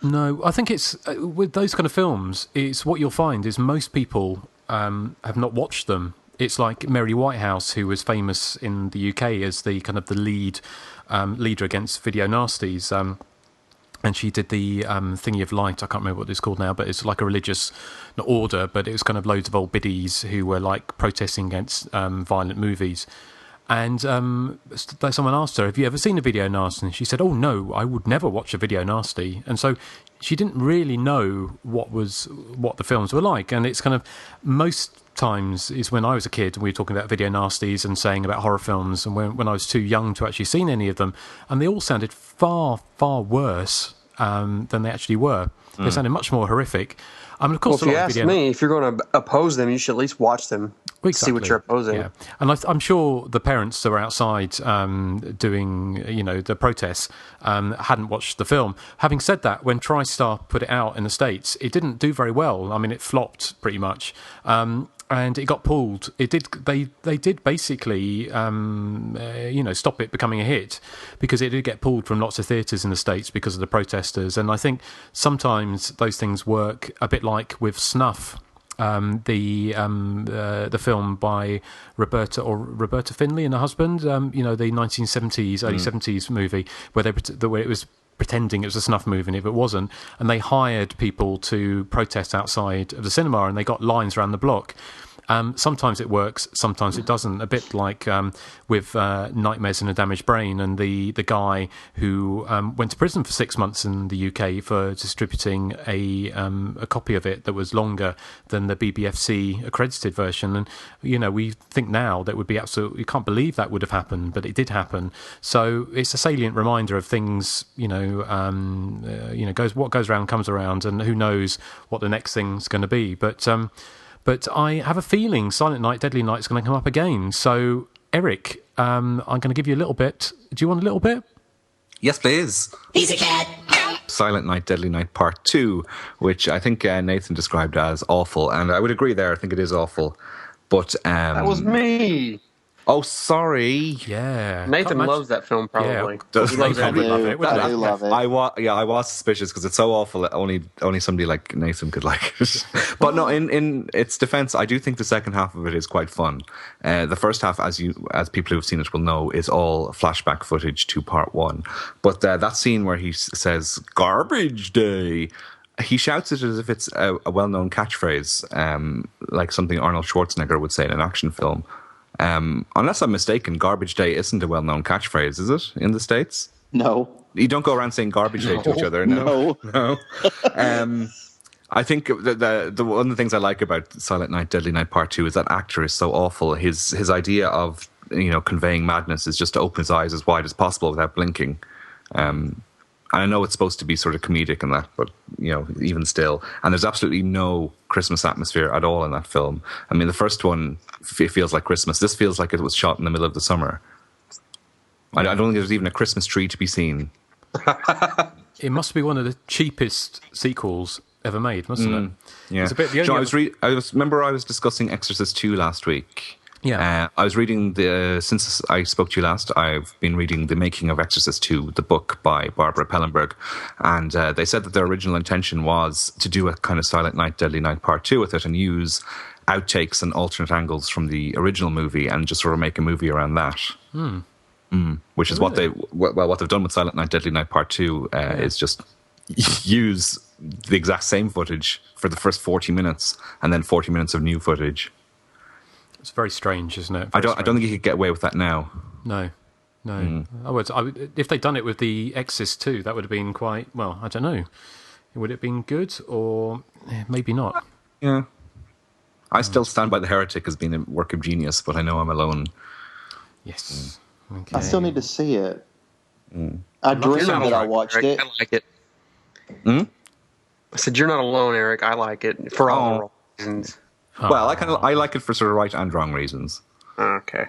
No, I think it's with those kind of films. It's what you'll find is most people have not watched them. It's like Mary Whitehouse, who was famous in the UK as the kind of the leader against video nasties, and she did the Thingy of Light. I can't remember what it's called now, but it's like a religious order, but it was kind of loads of old biddies who were like protesting against violent movies. And someone asked her, have you ever seen a video nasty? And she said, oh, no, I would never watch a video nasty. And so she didn't really know what the films were like. And it's kind of most times is when I was a kid and we were talking about video nasties and saying about horror films, and when I was too young to actually seen any of them, and they all sounded far, far worse than they actually were. They sounded much more horrific. I mean, of course, if you ask me, if you're going to oppose them, you should at least watch them. Exactly. See what you're opposing. Yeah. And I'm sure the parents that were outside doing, the protests hadn't watched the film. Having said that, when TriStar put it out in the States, it didn't do very well. I mean, it flopped pretty much. And it got pulled. It did. They did basically, stop it becoming a hit, because it did get pulled from lots of theatres in the States because of the protesters. And I think sometimes those things work a bit like with Snuff, the film by Roberta Findlay and her husband. The 1970s, early 70s movie where it was pretending it was a snuff movie, and if it wasn't, and they hired people to protest outside of the cinema, and they got lines around the block. Sometimes it works, sometimes it doesn't. A bit like with Nightmares in a Damaged Brain, and the guy who went to prison for 6 months in the UK for distributing a copy of it that was longer than the BBFC accredited version. And we think now that would be absolutely, you can't believe that would have happened, but it did happen. So it's a salient reminder of things. What goes around comes around, and who knows what the next thing's going to be. But I have a feeling Silent Night, Deadly Night is going to come up again. So, Erik, I'm going to give you a little bit. Do you want a little bit? Yes, please. He's a cat. Silent Night, Deadly Night Part 2, which I think Nathan described as awful. And I would agree there. I think it is awful. But that was me. Oh, sorry. Yeah. Nathan loves that film, probably. Yeah. He loves I love it. I was suspicious because it's so awful that only somebody like Nathan could like it. But no, in its defense, I do think the second half of it is quite fun. The first half, as people who have seen it will know, is all flashback footage to part 1. But that scene where he says "garbage day," he shouts it as if it's a well-known catchphrase, like something Arnold Schwarzenegger would say in an action film. Unless I'm mistaken, Garbage Day isn't a well-known catchphrase, is it, in the States? No. You don't go around saying Garbage Day to each other, no. I think the one of the things I like about Silent Night, Deadly Night Part 2 is that actor is so awful. His idea of conveying madness is just to open his eyes as wide as possible without blinking. And I know it's supposed to be sort of comedic and that, but, even still. And there's absolutely no Christmas atmosphere at all in that film. I mean, the first one feels like Christmas. This feels like it was shot in the middle of the summer. I don't think there's even a Christmas tree to be seen. It must be one of the cheapest sequels ever made, mustn't it? Yeah. It's a bit, remember I was discussing Exorcist 2 last week. Yeah. I was reading since I spoke to you last, I've been reading The Making of Exorcist 2, the book by Barbara Pellenberg. And they said that their original intention was to do a kind of Silent Night, Deadly Night Part 2 with it and use outtakes and alternate angles from the original movie and just sort of make a movie around that. Which is what they've done with Silent Night, Deadly Night Part 2 is just use the exact same footage for the first 40 minutes and then 40 minutes of new footage. It's very strange, isn't it? I don't think you could get away with that now. No. If they'd done it with the Exorcist too, that would have been quite, well, I don't know. Would it have been good or maybe not? Yeah. I still stand by The Heretic as being a work of genius, but I know I'm alone. Yes. Okay. I still need to see it. I dreamed that I watched it. I like it. I said, you're not alone, Eric. I like it for all the wrong reasons. Well, I like it for sort of right and wrong reasons. Okay.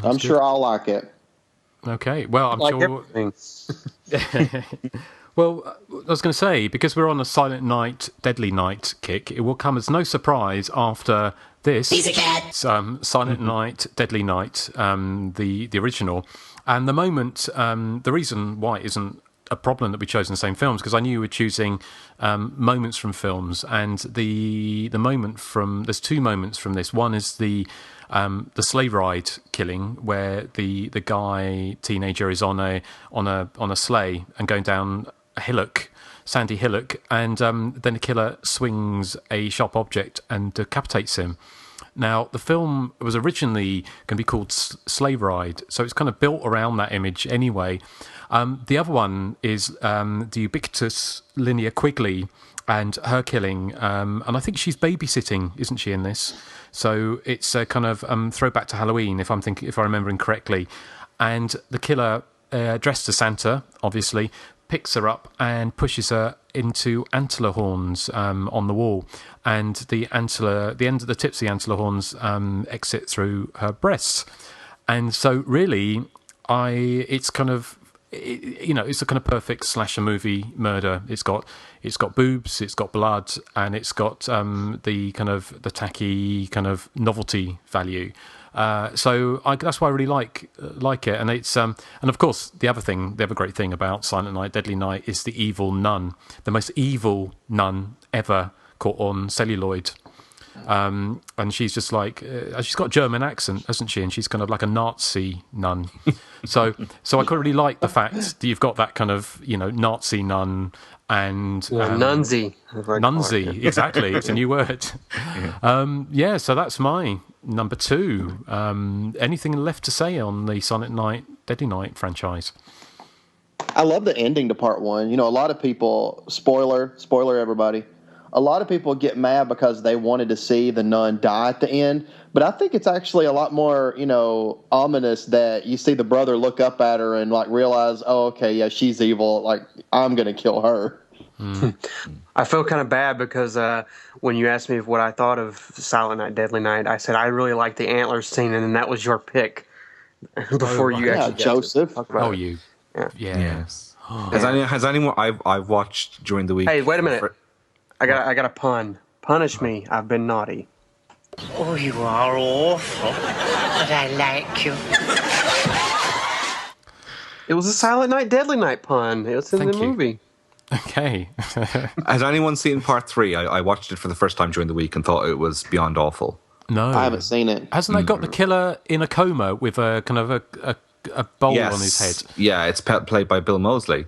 I'm sure I'll like it. Okay. Well, I'm like sure. Everything. Well, I was going to say, because we're on a Silent Night, Deadly Night kick, it will come as no surprise after this. He's a cat. Silent Night, Deadly Night, the original. And the moment, the reason why it isn't a problem that we chose in the same films, because I knew we were choosing moments from films, and the moment from, there's two moments from this. One is the sleigh ride killing, where the guy teenager is on a sleigh and going down a hillock, sandy hillock, and then the killer swings a sharp object and decapitates him. Now, the film was originally going to be called Sleigh Ride, so it's kind of built around that image anyway. The other one is the ubiquitous Linnea Quigley and her killing, and I think she's babysitting, isn't she, in this? So it's a kind of throwback to Halloween, if I'm remembering correctly. And the killer, dressed as Santa, obviously, picks her up and pushes her into antler horns on the wall, and the end of the tips of the antler horns exit through her breasts. And so, really, it's kind of. It's a kind of perfect slasher movie murder. It's got boobs, it's got blood, and it's got the tacky kind of novelty value. So that's why I really like it. And it's and of course the other great thing about Silent Night, Deadly Night is the evil nun, the most evil nun ever caught on celluloid. And she's just like she's got a German accent, hasn't she? And she's kind of like a Nazi nun. So I quite really like the fact that you've got that kind of Nazi nun and nunzi. Nunzi, exactly. It's a new word. So that's my number 2. Anything left to say on the Silent Night, Deadly Night franchise? I love the ending to part 1. A lot of people, spoiler everybody, a lot of people get mad because they wanted to see the nun die at the end. But I think it's actually a lot more, ominous that you see the brother look up at her and realize, oh, okay, yeah, she's evil. I'm going to kill her. I feel kind of bad because when you asked me what I thought of Silent Night, Deadly Night, I said I really liked the antlers scene, and then that was your pick before you actually Joseph. Talk about it. You. Yeah. Yes. Has anyone I've watched during the week? Hey, wait a minute. I got a pun. Punish me. I've been naughty. Oh, you are awful, but I like you. It was a Silent Night, Deadly Night pun. It was in the movie. Okay. Has anyone seen part 3? I watched it for the first time during the week and thought it was beyond awful. No. I haven't seen it. Hasn't that got the killer in a coma with a kind of a bowl on his head? Yeah, it's played by Bill Moseley.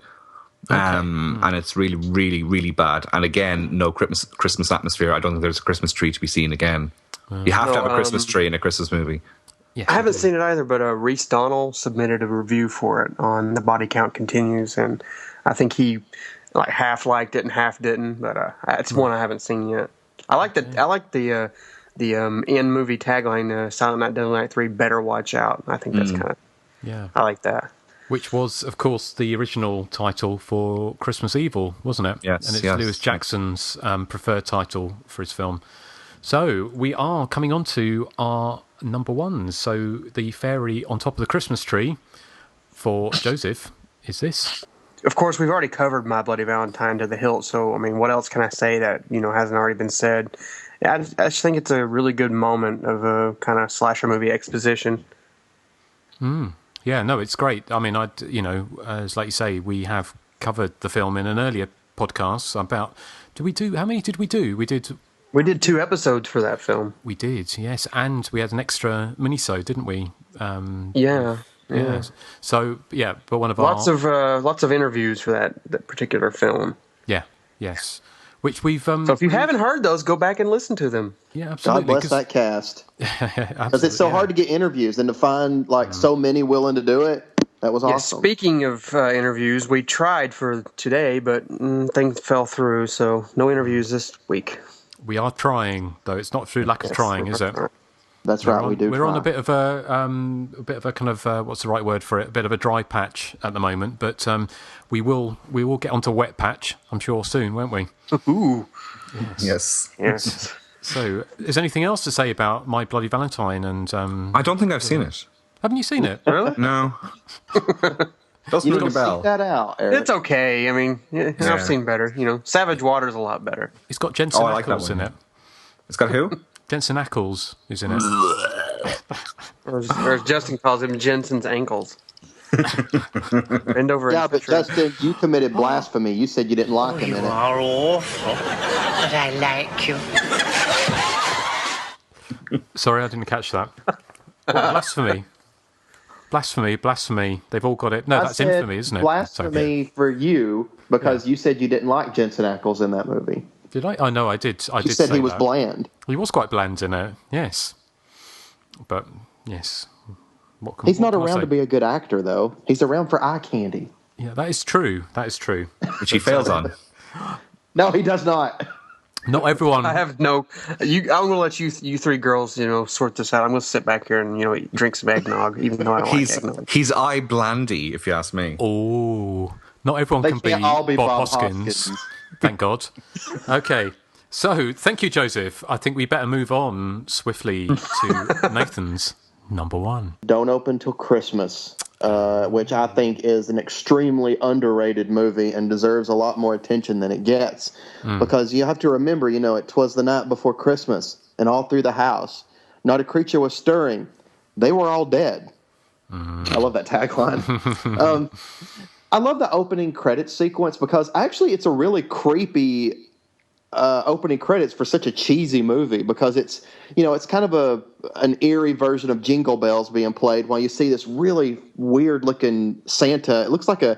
Okay. And it's really, really, really bad. And again, no Christmas atmosphere. I don't think there's a Christmas tree to be seen again. You have to have a Christmas tree in a Christmas movie. Yes, I haven't seen it either, but Reese Donnell submitted a review for it on The Body Count Continues, and I think he half liked it and half didn't. But it's one I haven't seen yet. I like the end movie tagline, Silent Night, Deadly Night 3, Better Watch Out. I think that's kind of I like that. Which was, of course, the original title for Christmas Evil, wasn't it? Yes. And it's Lewis Jackson's preferred title for his film. So we are coming on to our number 1. So the fairy on top of the Christmas tree for Joseph is this. Of course, we've already covered My Bloody Valentine to the hilt. So, I mean, what else can I say that hasn't already been said? I just think it's a really good moment of a kind of slasher movie exposition. Yeah, no, it's great. I mean, as like you say, we have covered the film in an earlier podcast about. How many did we do? We did We did 2 episodes for that film. We did, yes, and we had an extra mini-sode, didn't we? Yeah. So but one of lots of interviews for that particular film. Yeah. Yes. Which we've. So if you haven't heard those, go back and listen to them. Yeah, absolutely. God bless that cast. Because it's so hard to get interviews and to find so many willing to do it. That was awesome. Speaking of interviews, we tried for today, but things fell through, so no interviews this week. We are trying, though. It's not through lack of trying, is it? That's right. We do. We're on a bit of a kind of what's the right word for it? A bit of a dry patch at the moment, but we will get onto a wet patch, I'm sure, soon, won't we? Ooh. Yes. So, is there anything else to say about My Bloody Valentine? And I don't think I've seen it. Haven't you seen it? Really? No. Doesn't ring a bell. Seek that out, Eric. It's okay. I mean, I've seen better. Savage Water's a lot better. It's got Jensen Ackles in it. It's got who? Jensen Ackles is in it. or as Justin calls him, Jensen's ankles. Bend over. Yeah, but Justin, you committed blasphemy. You said you didn't like him in it. You are awful, but I like you. Sorry, I didn't catch that. What, blasphemy? Blasphemy. They've all got it. No, that's infamy, isn't it? Blasphemy for you because you said you didn't like Jensen Ackles in that movie. Did I? Oh, no, I did. You said he was bland. He was quite bland in it, yes. But, yes. He's not around to be a good actor, though. He's around for eye candy. Yeah, that is true. Which he fails on. No, he does not. Not everyone. I have no. I'm going to let you 3 girls, sort this out. I'm going to sit back here and drink some eggnog, even though I don't like eggnog. He's eye blandy, if you ask me. Oh, not everyone They can can't be all be Bob Bob Hoskins. Hoskins. Thank God. Okay. So, thank you, Joseph. I think we better move on swiftly to Nathan's number 1. Don't Open Till Christmas, which I think is an extremely underrated movie and deserves a lot more attention than it gets. Because you have to remember, it 'twas the night before Christmas, and all through the house, not a creature was stirring. They were all dead. I love that tagline. I love the opening credits sequence because actually it's a really creepy opening credits for such a cheesy movie because it's kind of an eerie version of Jingle Bells being played while you see this really weird looking Santa. It looks like a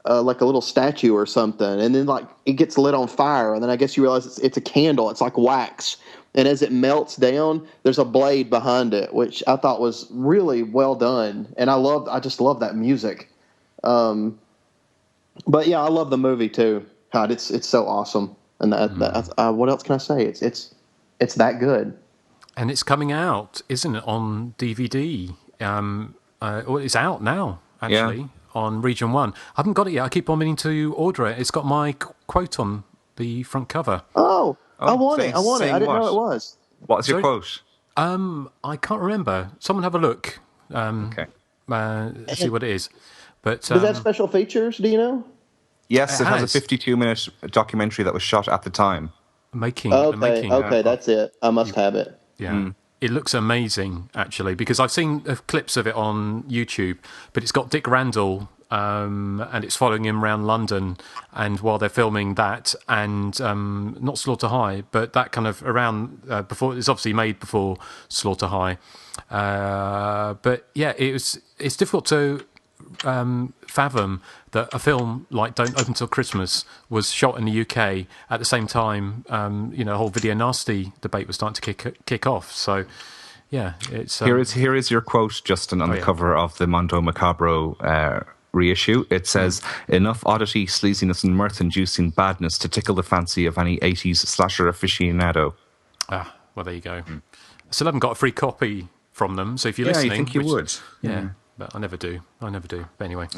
little statue or something, and then it gets lit on fire, and then I guess you realize it's a candle. It's like wax, and as it melts down, there's a blade behind it, which I thought was really well done, and I just love that music. But yeah, I love the movie too. God, it's so awesome. And what else can I say? It's that good. And it's coming out, isn't it, on DVD? It's out now, actually, on Region 1. I haven't got it yet. I keep on meaning to order it. It's got my quote on the front cover. Oh, I want it. I didn't know it was. What's your quote? I can't remember. Someone have a look. Okay. See what it is. But does that have special features? Do you know? Yes, it has a 52-minute documentary that was shot at the time. Okay, that's it. I must have it. Yeah. It looks amazing, actually, because I've seen clips of it on YouTube, but it's got Dick Randall, and it's following him around London, and while they're filming that, and not Slaughter High, but that kind of around before. It's obviously made before Slaughter High, but yeah, it's difficult to fathom that a film like Don't Open Till Christmas was shot in the UK at the same time. The whole video nasty debate was starting to kick off. So, yeah, it's here is your quote, Justin, on the cover of the Mondo Macabro reissue. It says, "Enough oddity, sleaziness, and mirth-inducing badness to tickle the fancy of any 80s slasher aficionado." Well, there you go. I still haven't got a free copy from them, so if you're listening, you think you would? Yeah. But I never do. But anyway.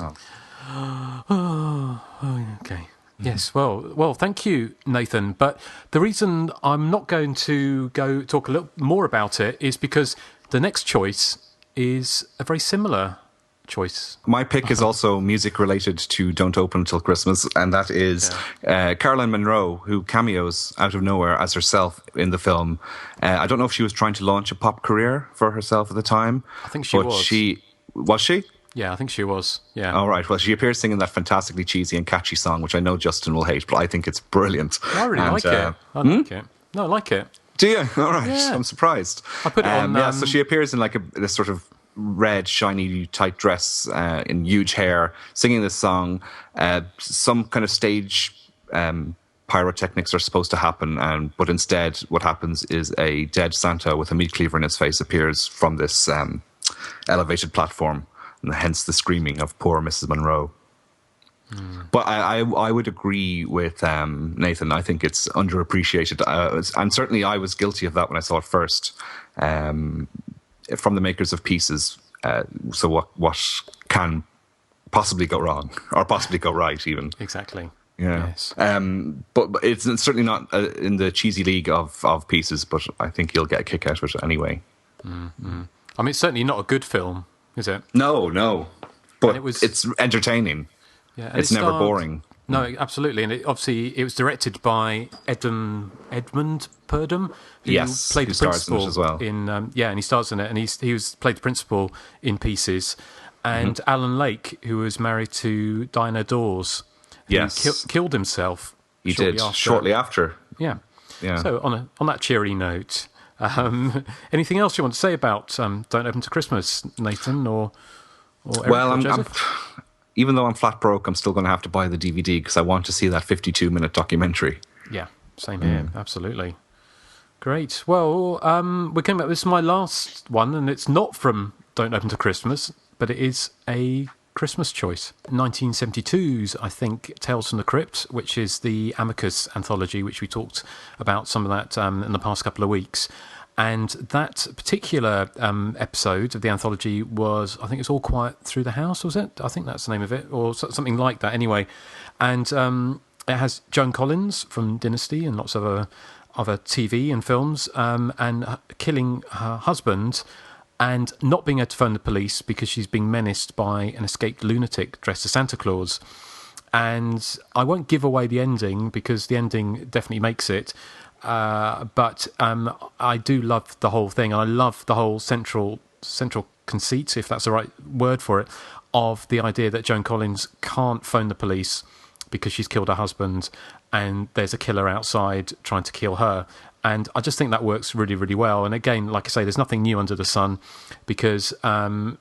Okay. Yes. Well. Thank you, Nathan. But the reason I'm not going to go talk a little more about it is because the next choice is a very similar choice. My pick is also music related to Don't Open Till Christmas, and that is Caroline Munro, who cameos out of nowhere as herself in the film. I don't know if she was trying to launch a pop career for herself at the time. I think she was. Was she? Yeah, I think she was. Yeah. All right. Well, she appears singing that fantastically cheesy and catchy song, which I know Justin will hate, but I think it's brilliant. I really like it. I like it. No, I like it. Do you? All right. Yeah. I'm surprised. I put it on. So she appears in like this sort of red, shiny, tight dress in huge hair, singing this song. Some kind of stage pyrotechnics are supposed to happen, but instead what happens is a dead Santa with a meat cleaver in his face appears from this elevated platform, and hence the screaming of poor Mrs. Monroe. But I would agree with Nathan. I think it's underappreciated. And certainly I was guilty of that when I saw it first. From the makers of Pieces. So what can possibly go wrong? Or possibly go right, even. Exactly. Yeah. Yes. But it's certainly not in the cheesy league of Pieces, but I think you'll get a kick out of it anyway. Mm-hmm. I mean, it's certainly not a good film, is it? No. But it's entertaining. Yeah, and it's never boring. No, absolutely. And it was directed by Edmund Purdom, who played the principal in it as well. And he stars in it, and he played the principal in Pieces. And Alan Lake, who was married to Diana Dawes, who killed himself. He did shortly after. Yeah. So on that cheery note, anything else you want to say about Don't Open to Christmas, Nathan or Erik or Joseph? Even though I'm flat broke, I'm still going to have to buy the DVD because I want to see that 52-minute documentary. Yeah, same here. Absolutely. Great. Well, we're coming back. This is my last one, and it's not from Don't Open to Christmas, but it is a Christmas choice. 1972's, I think, Tales from the Crypt, which is the Amicus anthology, which we talked about some of that in the past couple of weeks. And that particular episode of the anthology was, I think it's All Quiet Through the House, was it? I think that's the name of it, or something like that anyway. And it has Joan Collins from Dynasty and lots of other TV and films, and killing her husband and not being able to phone the police because she's being menaced by an escaped lunatic dressed as Santa Claus. And I won't give away the ending because the ending definitely makes it. But I do love the whole thing. I love the whole central conceit, if that's the right word for it, of the idea that Joan Collins can't phone the police because she's killed her husband and there's a killer outside trying to kill her. And I just think that works really, really well. And again, like I say, there's nothing new under the sun because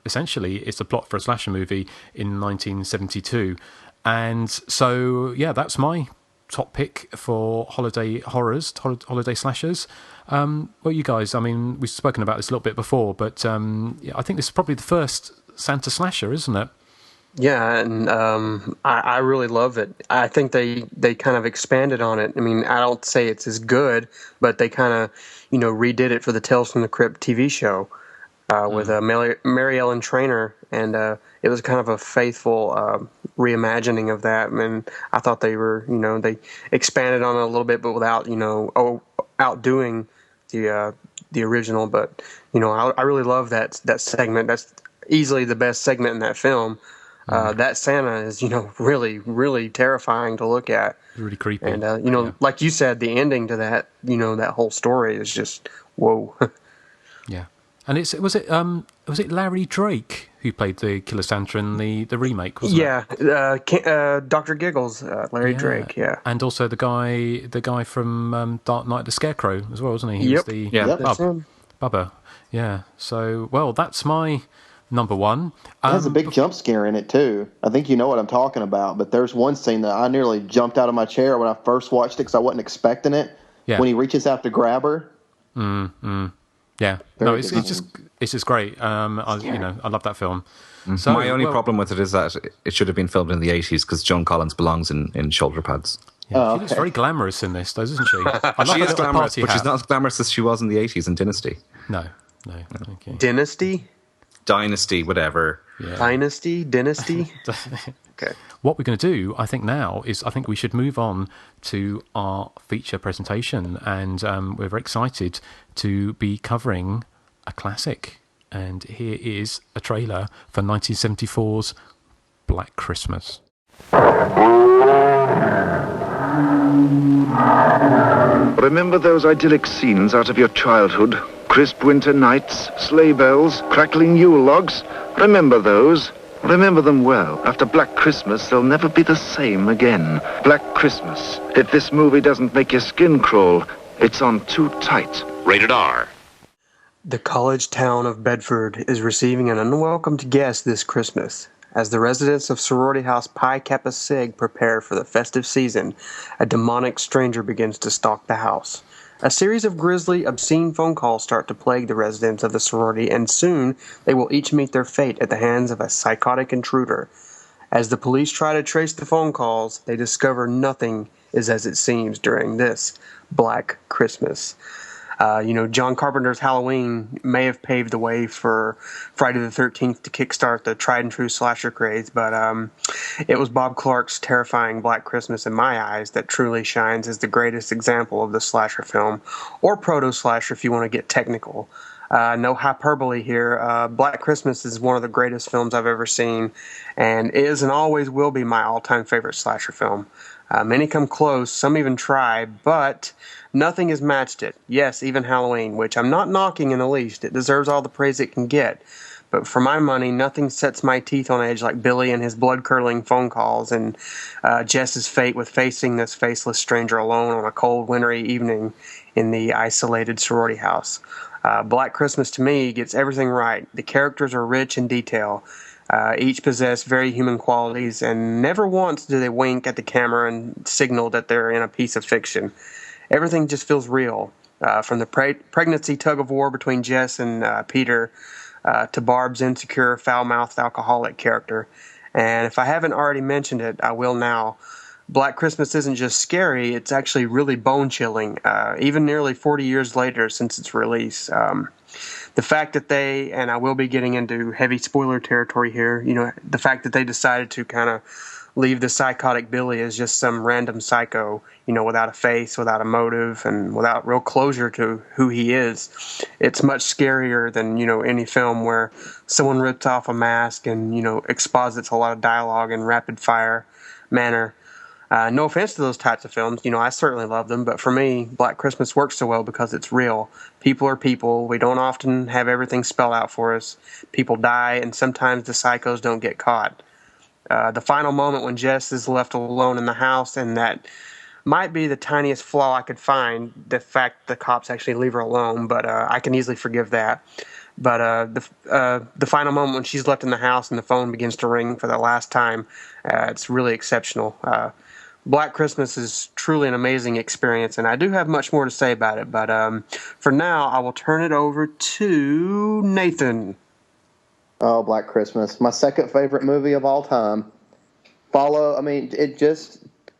essentially it's a plot for a slasher movie in 1972. And so, yeah, that's my top pick for holiday horrors, holiday slashers. Well, you guys, I mean, we've spoken about this a little bit before, but I think this is probably the first Santa slasher, isn't it? Yeah, and I really love it. I think they kind of expanded on it. I mean, I don't say it's as good, but they kind of, redid it for the Tales from the Crypt TV show with Mary Ellen Trainor, and it was kind of a faithful reimagining of that. And I thought they were, they expanded on it a little bit, but without, outdoing the original. But I really love that segment. That's easily the best segment in that film. That Santa is, really, really terrifying to look at. Really creepy. And, like you said, the ending to that, that whole story is just, whoa. Yeah. And was it Larry Drake who played the Killer Santa in the remake, wasn't it? Dr. Giggles, Larry Drake, yeah. And also the guy from Dark Knight the Scarecrow as well, wasn't he? He was the Bubba. Yeah. So, well, that's my number one. It has a big jump scare in it, too. I think you know what I'm talking about, but there's one scene that I nearly jumped out of my chair when I first watched it because I wasn't expecting it. Yeah. When he reaches out to grab her. Yeah. It's just great. I love that film. So, my only problem with it is that it should have been filmed in the 80s because Joan Collins belongs in shoulder pads. Yeah, she looks very glamorous in this, though, doesn't she? She is glamorous, but she's not as glamorous as she was in the 80s in Dynasty. No. Okay. Dynasty, whatever. Yeah. Dynasty. Okay. What we're going to do, I think now, is I think we should move on to our feature presentation, and we're very excited to be covering a classic. And here is a trailer for 1974's Black Christmas. Remember those idyllic scenes out of your childhood? Crisp winter nights, sleigh bells, crackling Yule logs. Remember those. Remember them well. After Black Christmas, they'll never be the same again. Black Christmas. If this movie doesn't make your skin crawl, It's on too tight. Rated R. The college town of Bedford is receiving an unwelcomed guest this Christmas. As the residents of sorority house Pi Kappa Sig prepare for the festive season, a demonic stranger begins to stalk the house. A series of grisly, obscene phone calls start to plague the residents of the sorority, and soon they will each meet their fate at the hands of a psychotic intruder. As the police try to trace the phone calls, they discover nothing is as it seems during this Black Christmas. John Carpenter's Halloween may have paved the way for Friday the 13th to kickstart the tried and true slasher craze, but it was Bob Clark's terrifying Black Christmas in my eyes that truly shines as the greatest example of the slasher film, or proto-slasher if you want to get technical. No hyperbole here. Black Christmas is one of the greatest films I've ever seen, and is and always will be my all-time favorite slasher film. Many come close, some even try, but nothing has matched it. Yes, even Halloween, which I'm not knocking in the least. It deserves all the praise it can get. But for my money, nothing sets my teeth on edge like Billy and his blood-curdling phone calls, and Jess's fate with facing this faceless stranger alone on a cold, wintry evening in the isolated sorority house. Black Christmas, to me, gets everything right. The characters are rich in detail. Each possess very human qualities, and never once do they wink at the camera and signal that they're in a piece of fiction. Everything just feels real, from the pregnancy tug-of-war between Jess and Peter to Barb's insecure, foul-mouthed alcoholic character. And if I haven't already mentioned it, I will now. Black Christmas isn't just scary, it's actually really bone-chilling, even nearly 40 years later since its release. The fact that they, and I will be getting into heavy spoiler territory here, the fact that they decided to kind of leave the psychotic Billy as just some random psycho, without a face, without a motive, and without real closure to who he is, it's much scarier than, any film where someone rips off a mask and, exposits a lot of dialogue in rapid-fire manner. No offense to those types of films, I certainly love them, but for me, Black Christmas works so well because it's real. People are people. We don't often have everything spelled out for us. People die, and sometimes the psychos don't get caught. The final moment when Jess is left alone in the house, and that might be the tiniest flaw I could find, the fact the cops actually leave her alone, but I can easily forgive that. But the final moment when she's left in the house and the phone begins to ring for the last time, it's really exceptional. Black Christmas is truly an amazing experience, and I do have much more to say about it, but for now, I will turn it over to Nathan. Oh, Black Christmas. My second favorite movie of all time. It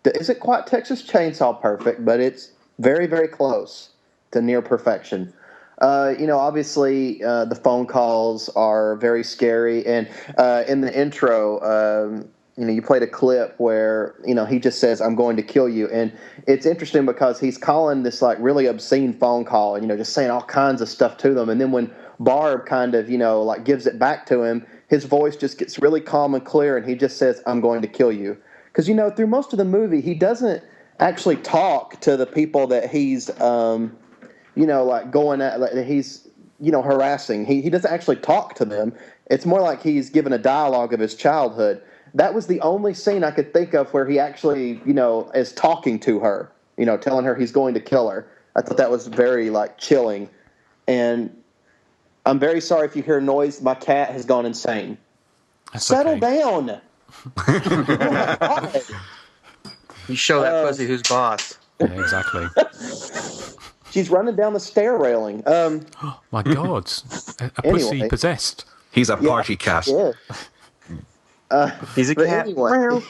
isn't quite Texas Chainsaw perfect, but it's very, very close to near perfection. Obviously, the phone calls are very scary, and in the intro, you played a clip where, he just says, "I'm going to kill you." And it's interesting because he's calling this like really obscene phone call and, just saying all kinds of stuff to them. And then when Barb kind of, gives it back to him, his voice just gets really calm and clear. And he just says, "I'm going to kill you." Because, through most of the movie, he doesn't actually talk to the people that he's, going at, that he's, harassing. He doesn't actually talk to them. It's more like he's given a dialogue of his childhood. That was the only scene I could think of where he actually, is talking to her, telling her he's going to kill her. I thought that was very, chilling. And I'm very sorry if you hear noise. My cat has gone insane. Settle down. You show that pussy who's boss. Yeah, exactly. She's running down the stair railing. My God. A pussy possessed. He's a party cat. Yeah. He's a cat. Anyway.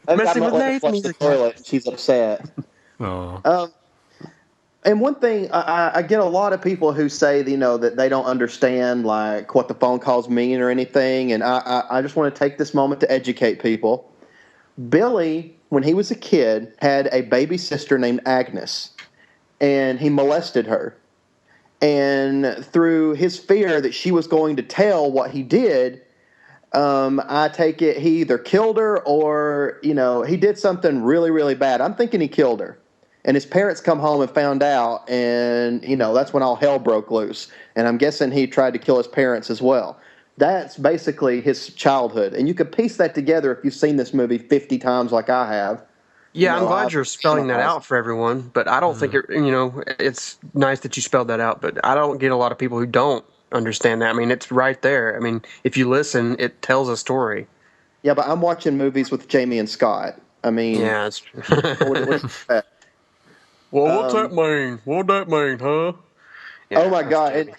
Messing with Nathan, he's a cat. She's upset. Oh. And one thing, I get a lot of people who say, that they don't understand, what the phone calls mean or anything, and I just want to take this moment to educate people. Billy, when he was a kid, had a baby sister named Agnes, and he molested her. And through his fear that she was going to tell what he did, I take it he either killed her or, he did something really, really bad. I'm thinking he killed her. And his parents come home and found out, and, that's when all hell broke loose. And I'm guessing he tried to kill his parents as well. That's basically his childhood. And you could piece that together if you've seen this movie 50 times like I have. Yeah, I'm glad you're spelling that out for everyone, but I don't think it's nice that you spelled that out, but I don't get a lot of people who don't understand that. I mean, it's right there. I mean, if you listen, it tells a story. Yeah, but I'm watching movies with Jamie and Scott. I mean, yeah, that's true. what's that? Well, what's that mean? What'd that mean, huh? Yeah, oh my God!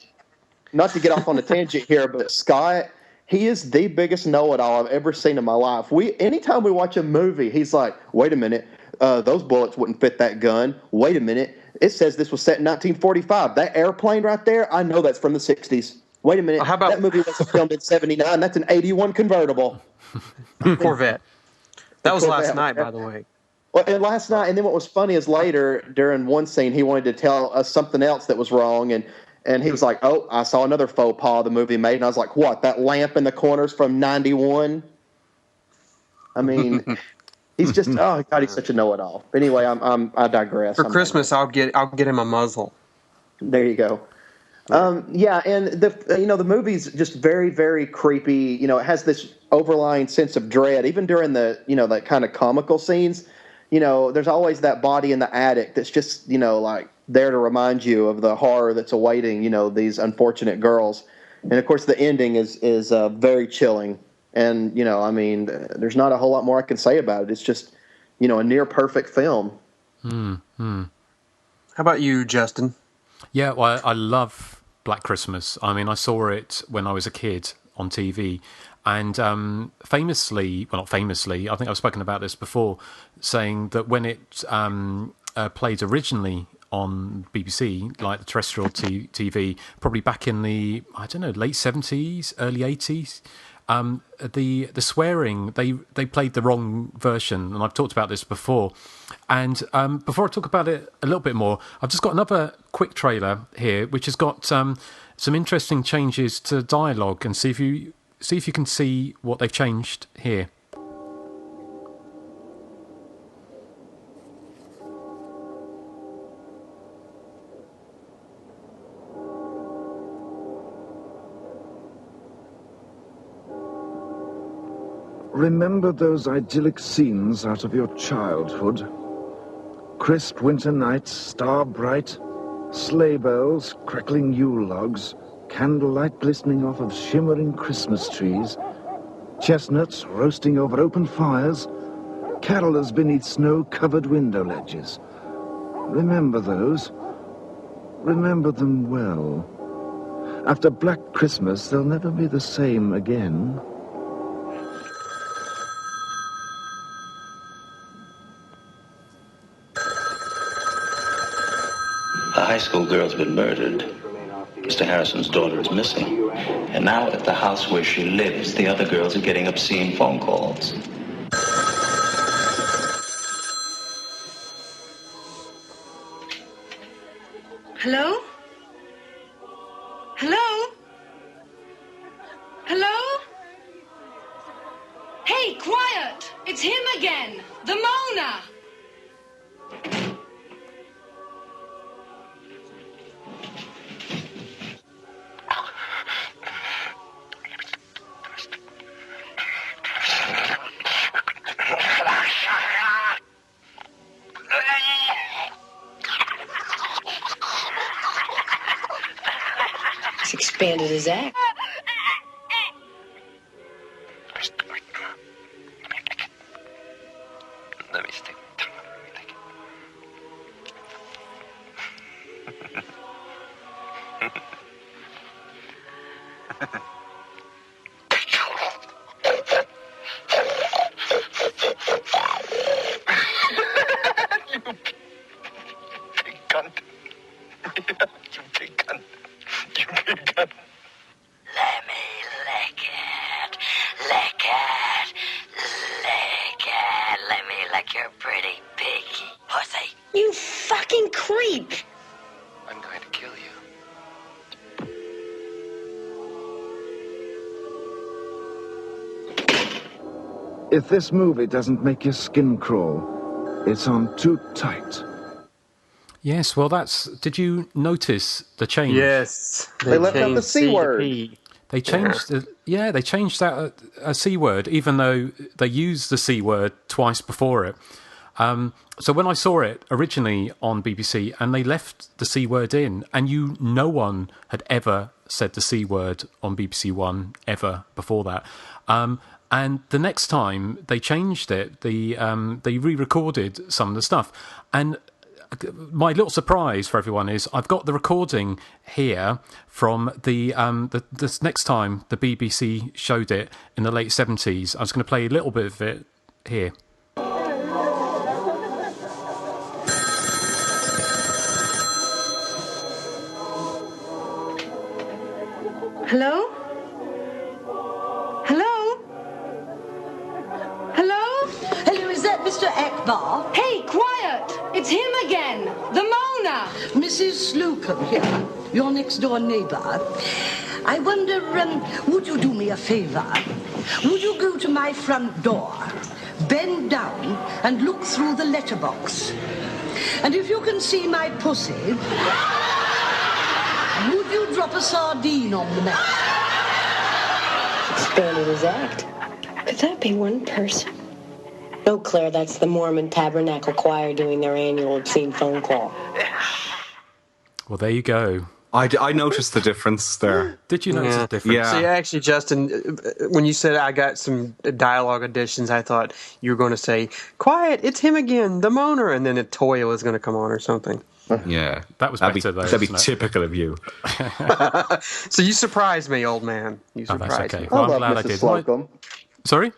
Not to get off on a tangent here, but Scott, he is the biggest know-it-all I've ever seen in my life. Anytime we watch a movie, he's like, "Wait a minute, those bullets wouldn't fit that gun. Wait a minute, it says this was set in 1945. That airplane right there, I know that's from the 60s. Wait a minute, how about that movie was filmed in 79. That's an 81 convertible." Corvette. That was last night, by the way. Well, and last night, and then what was funny is later, during one scene, he wanted to tell us something else that was wrong, and he was like, "Oh, I saw another faux pas the movie made," and I was like, "What? That lamp in the corner's from 91?" I mean, he's just oh God, he's such a know-it-all. Anyway, I digress. For Christmas, I'll get him a muzzle. There you go. Yeah, and the movie's just very, very creepy. You know, it has this overlying sense of dread, even during the that kind of comical scenes. You know, there's always that body in the attic that's just like there to remind you of the horror that's awaiting these unfortunate girls. And of course, the ending is very chilling. And I mean, there's not a whole lot more I can say about it. It's just a near perfect film. How about you, Justin? Yeah, well, I love Black Christmas. I mean, I saw it when I was a kid on TV. And famously, well, not famously, I think I've spoken about this before, saying that when it played originally on BBC, like the terrestrial TV, probably back in the, late 70s, early 80s, the swearing, they played the wrong version, and I've talked about this before. And before I talk about it a little bit more, I've just got another quick trailer here, which has got some interesting changes to dialogue, and see if you can see what they've changed here. Remember those idyllic scenes out of your childhood? Crisp winter nights, star bright, sleigh bells, crackling Yule logs, candlelight glistening off of shimmering Christmas trees, chestnuts roasting over open fires, carolers beneath snow-covered window ledges. Remember those. Remember them well. After Black Christmas, they'll never be the same again. A high school girl's been murdered. Mr. Harrison's daughter is missing. And now at the house where she lives, the other girls are getting obscene phone calls. Hello? Hello? Hello? Hey, quiet! It's him again! The Mona! He's expanded his act. Let me stick. You fucking creep! I'm going to kill you. If this movie doesn't make your skin crawl, it's on too tight. Yes, well, did you notice the change? Yes. They left out the C word. They changed they changed that a C word, even though they used the C word twice before it. So when I saw it originally on BBC, and they left the C word in, and no one had ever said the C word on BBC One ever before that. And the next time they changed it, they re-recorded some of the stuff. And my little surprise for everyone is I've got the recording here from this next time the BBC showed it in the late 70s. I was going to play a little bit of it here. Hello? Hello? Hello? Hello, is that Mr. Akbar? Hey, quiet! It's him again, the Mona! Mrs. Slocum here, your next-door neighbour. I wonder, would you do me a favour? Would you go to my front door, bend down, and look through the letterbox? And if you can see my pussy, would you drop a sardine on the mat? Expanded his act. Could that be one person? No, Claire, that's the Mormon Tabernacle Choir doing their annual obscene phone call. Well, there you go. I noticed the difference there. Did you notice the difference? Yeah. See, actually, Justin, when you said I got some dialogue additions, I thought you were going to say, "Quiet, it's him again, the moaner," and then a toy was going to come on or something. Yeah, that'd better, though. That'd be typical of you. So you surprised me, old man. You surprised me. Well, I'm glad Mrs. I did. Slocum. Sorry?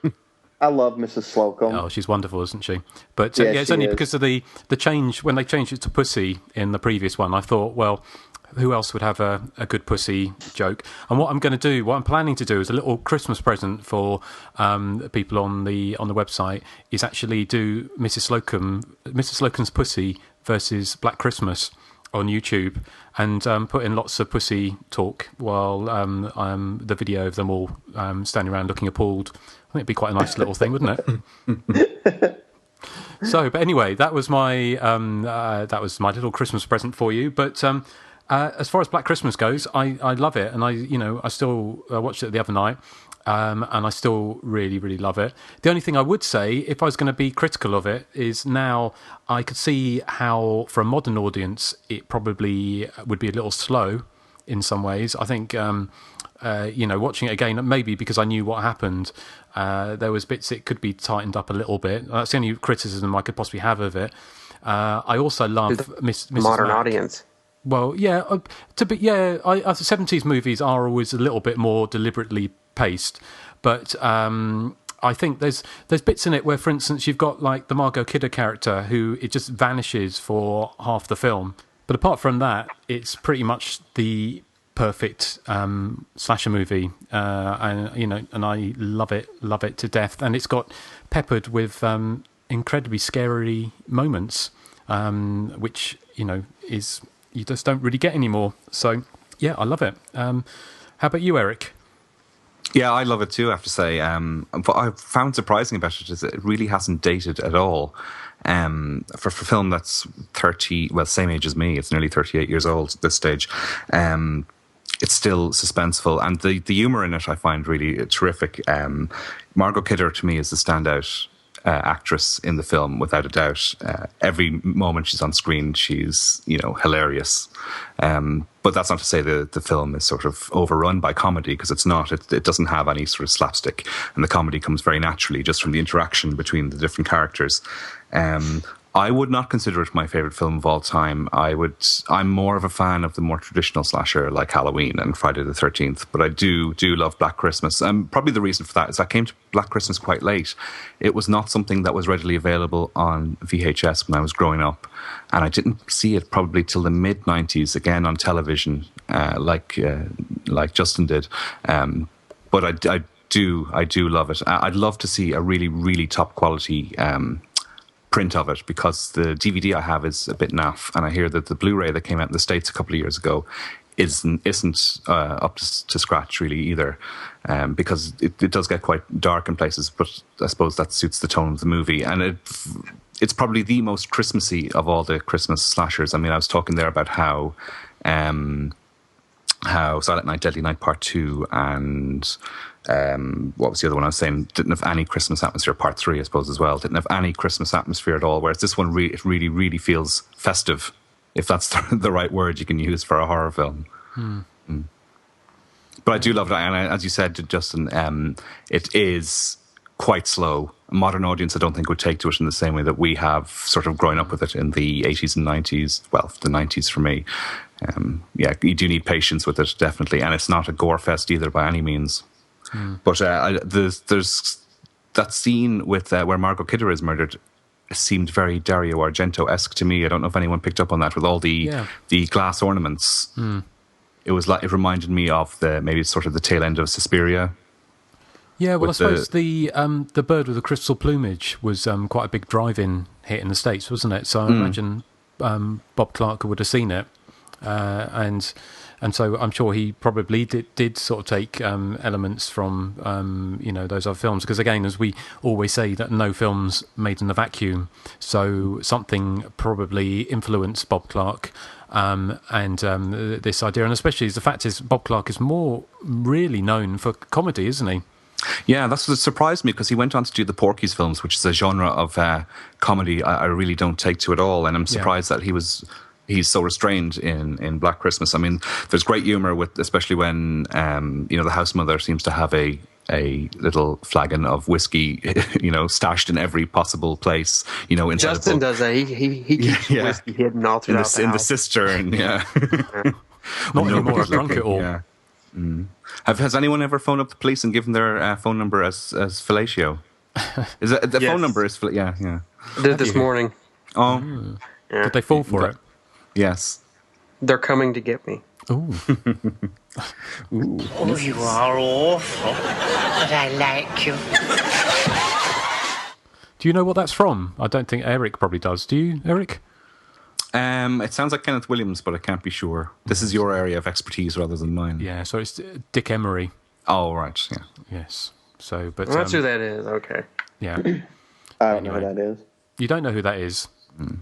I love Mrs. Slocum. Oh, she's wonderful, isn't she? But Yeah, it's she only is. because of the change, when they changed it to pussy in the previous one, I thought, well, who else would have a good pussy joke? And what I'm planning to do is a little Christmas present for people on the website is actually do Mrs. Slocum's pussy versus Black Christmas on YouTube, and put in lots of pussy talk while the video of them all standing around looking appalled. I think it'd be quite a nice little thing, wouldn't it? So, but anyway, that was my little Christmas present for you. But as far as Black Christmas goes, I love it, and I still watched it the other night, and I still really, really love it. The only thing I would say, if I was going to be critical of it, is now I could see how, for a modern audience, it probably would be a little slow in some ways. I think, watching it again, maybe because I knew what happened, there was bits it could be tightened up a little bit. That's the only criticism I could possibly have of it. I also love Mrs. Modern Mac. audience. Well, yeah, I 70s movies are always a little bit more deliberately paced, but I think there's bits in it where, for instance, you've got like the Margot Kidder character who it just vanishes for half the film. But apart from that, it's pretty much the perfect slasher movie, and I love it to death. And it's got peppered with incredibly scary moments, which is you just don't really get anymore. So yeah, I love it. How about you, Erik? Yeah, I love it too, I have to say. What I found surprising about it is it really hasn't dated at all. For a film that's 30, well, same age as me, it's nearly 38 years old at this stage. It's still suspenseful, and the humour in it I find really terrific. Margot Kidder to me is the standout actress in the film, without a doubt. Every moment she's on screen, she's hilarious. But that's not to say the film is sort of overrun by comedy, because it's not. It doesn't have any sort of slapstick, and the comedy comes very naturally just from the interaction between the different characters. I would not consider it my favourite film of all time. I'm more of a fan of the more traditional slasher like Halloween and Friday the 13th, but I do love Black Christmas. Probably the reason for that is I came to Black Christmas quite late. It was not something that was readily available on VHS when I was growing up, and I didn't see it probably till the mid-90s, again on television, like Justin did. But I do love it. I'd love to see a really, really top quality print of it, because the DVD I have is a bit naff, and I hear that the Blu-ray that came out in the States a couple of years ago isn't up to scratch really either, because it does get quite dark in places, but I suppose that suits the tone of the movie, and it's probably the most Christmassy of all the Christmas slashers. I mean, I was talking there about how how Silent Night, Deadly Night Part 2 and what was the other one I was saying? Didn't have any Christmas atmosphere. Part 3, I suppose, as well. Didn't have any Christmas atmosphere at all, whereas this one it really, really feels festive, if that's the right word you can use for a horror film. But I do love it. And as you said, Justin, it is quite slow. A modern audience, I don't think, would take to it in the same way that we have sort of grown up with it in the 80s and 90s. Well, the 90s for me. You do need patience with it, definitely. And it's not a gore fest either by any means. But there's that scene with where Margot Kidder is murdered. It seemed very Dario Argento-esque to me. I don't know if anyone picked up on that with all the glass ornaments. It was like, it reminded me of maybe sort of the tail end of Suspiria. Yeah, well, I suppose the bird with the crystal plumage was quite a big drive-in hit in the States, wasn't it? So I imagine Bob Clark would have seen it, and so I'm sure he probably did sort of take elements from those other films, because again, as we always say, that no film's made in a vacuum, so something probably influenced Bob Clark. This idea, and especially the fact is Bob Clark is more really known for comedy, isn't he? Yeah, that's what surprised me, because he went on to do the Porky's films, which is a genre of comedy I really don't take to at all, and I'm surprised that he's so restrained in Black Christmas. I mean, there's great humour with, especially when the house mother seems to have a little flagon of whiskey, stashed in every possible place. Inside Justin does that. He keeps whiskey hidden all throughout the house. In the cistern. Yeah. Not anymore. I've drunk it all. Yeah. Has anyone ever phoned up the police and given their phone number as fellatio? Is that the phone number? Is yeah. Did this morning. Oh, yeah. Did they fall for it? Yes. They're coming to get me. Ooh. Ooh. Oh, you are awful, but I like you. Do you know what that's from? I don't think Erik probably does. Do you, Erik? It sounds like Kenneth Williams, but I can't be sure. This is your area of expertise rather than mine. Yeah, so it's Dick Emery. Oh, right, yeah. Yes. So, but that's who that is. Okay. Yeah. I don't know who that is. You don't know who that is?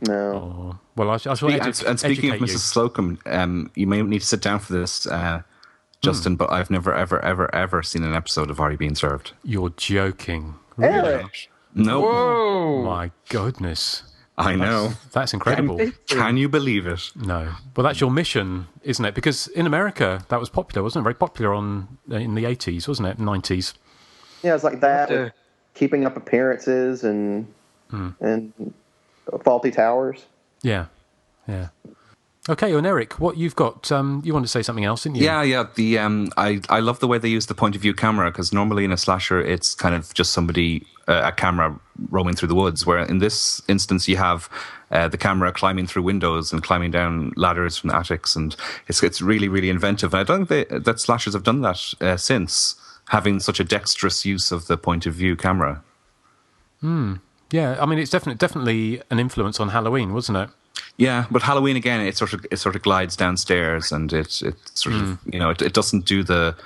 No. Oh. Well, I shall and speaking of Mrs. Slocum, you may need to sit down for this, Justin, but I've never, ever, ever, ever seen an episode of Are You Being Served? You're joking. Eric. No. Whoa. My goodness. I know. That's incredible. Can you believe it? No. Well, that's your mission, isn't it? Because in America, that was popular, wasn't it? Very popular in the 80s, wasn't it? 90s. Yeah, it's like that. Keeping up appearances and Faulty Towers. Yeah. Okay, and Erik, what you've got? You want to say something else, didn't you? Yeah. I love the way they use the point of view camera, because normally in a slasher it's kind of just somebody, a camera roaming through the woods. Where in this instance you have the camera climbing through windows and climbing down ladders from attics, and it's really, really inventive. And I don't think that slashers have done that since, having such a dexterous use of the point of view camera. Yeah, I mean, it's definitely an influence on Halloween, wasn't it? Yeah, but Halloween again, it sort of glides downstairs, and it sort of it doesn't do the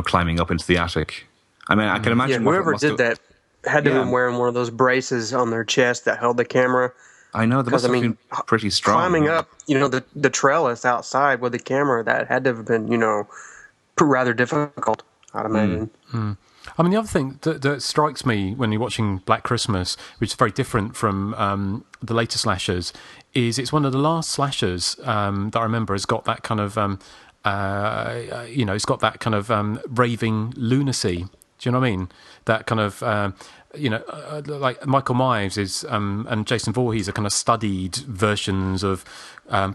climbing up into the attic. I mean, I can imagine whoever did that had to have been wearing one of those braces on their chest that held the camera. I know, they must have been pretty strong. Climbing up, the trellis outside with the camera, that had to have been rather difficult, I'd imagine. I mean, the other thing that strikes me when you're watching Black Christmas, which is very different from the later slashers, is it's one of the last slashers that I remember has got that kind of, it's got that kind of raving lunacy. Do you know what I mean? That kind of, like Michael Myers is, and Jason Voorhees are kind of studied versions of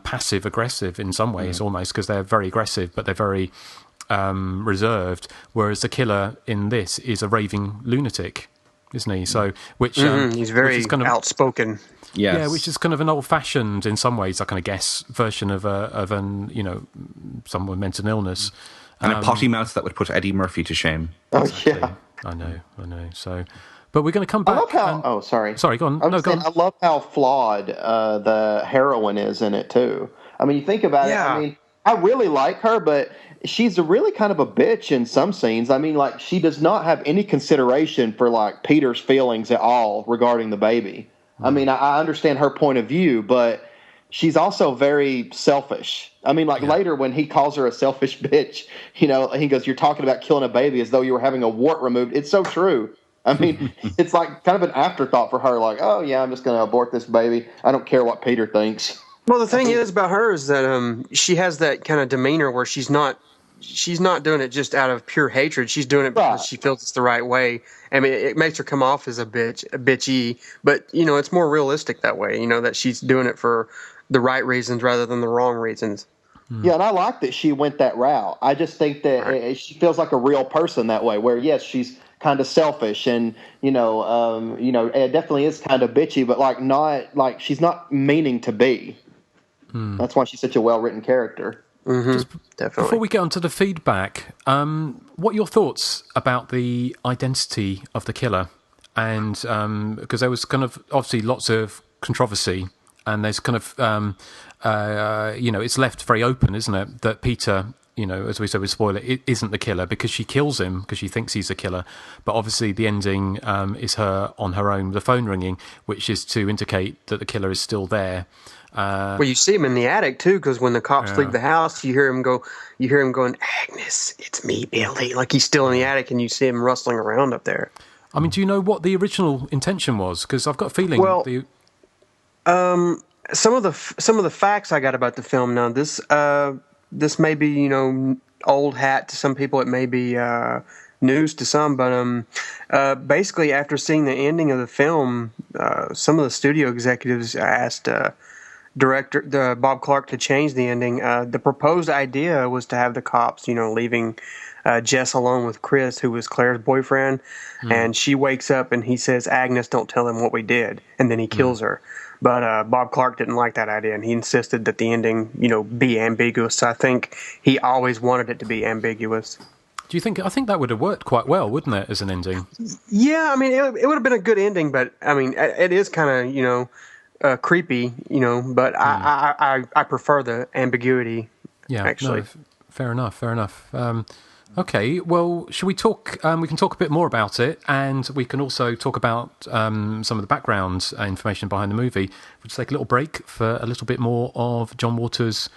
passive aggressive in some ways, almost, because they're very aggressive, but they're very reserved, whereas the killer in this is a raving lunatic, isn't he? So, he's very which is kind of outspoken. Yes. Yeah, which is kind of an old-fashioned, in some ways, I kind of guess, version of an someone with mental illness, and a potty mouth that would put Eddie Murphy to shame. Oh yeah, I know. So, but we're going to come back. I love how. Sorry, go on. Go on. I love how flawed the heroine is in it too. I mean, you think about it. I mean, I really like her, but she's really kind of a bitch in some scenes. I mean, like, she does not have any consideration for, like, Peter's feelings at all regarding the baby. I mean, I understand her point of view, but she's also very selfish. I mean, like later when he calls her a selfish bitch, you know, he goes, "You're talking about killing a baby as though you were having a wart removed." It's so true. I mean, it's like kind of an afterthought for her. Like, oh yeah, I'm just going to abort this baby. I don't care what Peter thinks. Well, the thing is about her is that she has that kind of demeanor where she's not doing it just out of pure hatred. She's doing it because she feels it's the right way. I mean, it makes her come off as a bitchy, but you know, it's more realistic that way. You know, that she's doing it for the right reasons rather than the wrong reasons. Yeah, and I like that she went that route. I just think that she feels like a real person that way. Where yes, she's kind of selfish, and it definitely is kind of bitchy, but like not like she's not meaning to be. That's why she's such a well-written character. Mm-hmm. Definitely. Before we get onto the feedback, what are your thoughts about the identity of the killer? And because there was kind of obviously lots of controversy, and there's kind of it's left very open, isn't it? That Peter, you know, as we said with spoiler, it isn't the killer because she kills him because she thinks he's a killer. But obviously the ending is her on her own, the phone ringing, which is to indicate that the killer is still there. Well, you see him in the attic too, because when the cops leave the house, you hear him going, "Agnes, it's me, Billy." Like he's still in the attic, and you see him rustling around up there. I mean, do you know what the original intention was? Because I've got a feeling. Well, some of the facts I got about the film. Now, this may be, you know, old hat to some people. It may be news to some, but basically, after seeing the ending of the film, some of the studio executives asked director Bob Clark to change the ending. The proposed idea was to have the cops, you know, leaving Jess alone with Chris, who was Claire's boyfriend, and she wakes up and he says, "Agnes, don't tell them what we did," and then he kills her. But Bob Clark didn't like that idea, and he insisted that the ending, you know, be ambiguous. So I think he always wanted it to be ambiguous. Do you think? I think that would have worked quite well, wouldn't it, as an ending? Yeah, I mean, it would have been a good ending, but I mean, it is kind of, you know, creepy, you know. But I prefer the ambiguity. Yeah, actually. No, fair enough. Okay, well, should we talk? We can talk a bit more about it, and we can also talk about some of the background information behind the movie. We'll just take a little break for a little bit more of John Waters'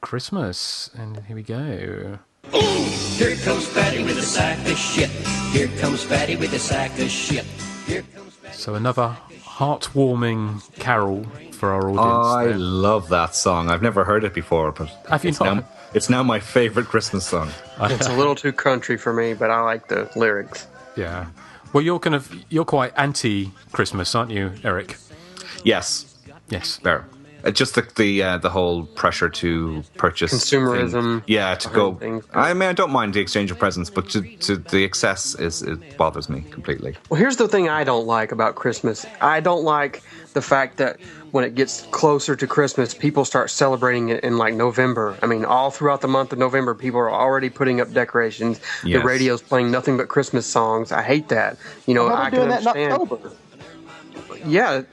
Christmas, and here we go. Ooh, here comes Fatty with a sack of shit. Here comes Fatty with a sack of shit. Here comes Fatty. So another heartwarming carol for our audience. I love that song. I've never heard it before, but it's now my favorite Christmas song. It's a little too country for me, but I like the lyrics. Yeah. Well, you're quite anti-Christmas, aren't you, Erik? Yes. There. Just the whole pressure to purchase consumerism. Yeah, to go. Things. I mean, I don't mind the exchange of presents, but to the excess it bothers me completely. Well, here's the thing I don't like about Christmas. I don't like the fact that when it gets closer to Christmas, people start celebrating it in like November. I mean, all throughout the month of November, people are already putting up decorations. Yes. The radio's playing nothing but Christmas songs. I hate that. You know, I can understand. That in October. Yeah,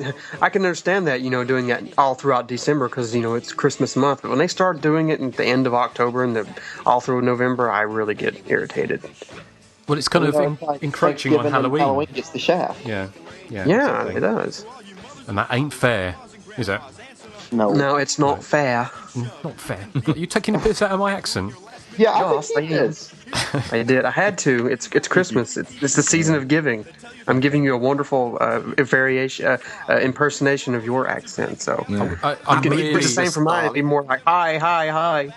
I can understand that, you know, doing that all throughout December because, you know, it's Christmas month. But when they start doing it at the end of October and all through November, I really get irritated. Well, it's kind of encroaching on Halloween. Halloween gets the shaft. Yeah, exactly. It does. And that ain't fair, is it? No, it's not fair. Not fair. Are you taking a piss out of my accent? Yeah, I think it is. I did. I had to. It's Christmas. It's the season of giving. I'm giving you a wonderful impersonation of your accent. So I'm going to do the same for mine. It'd be more like hi.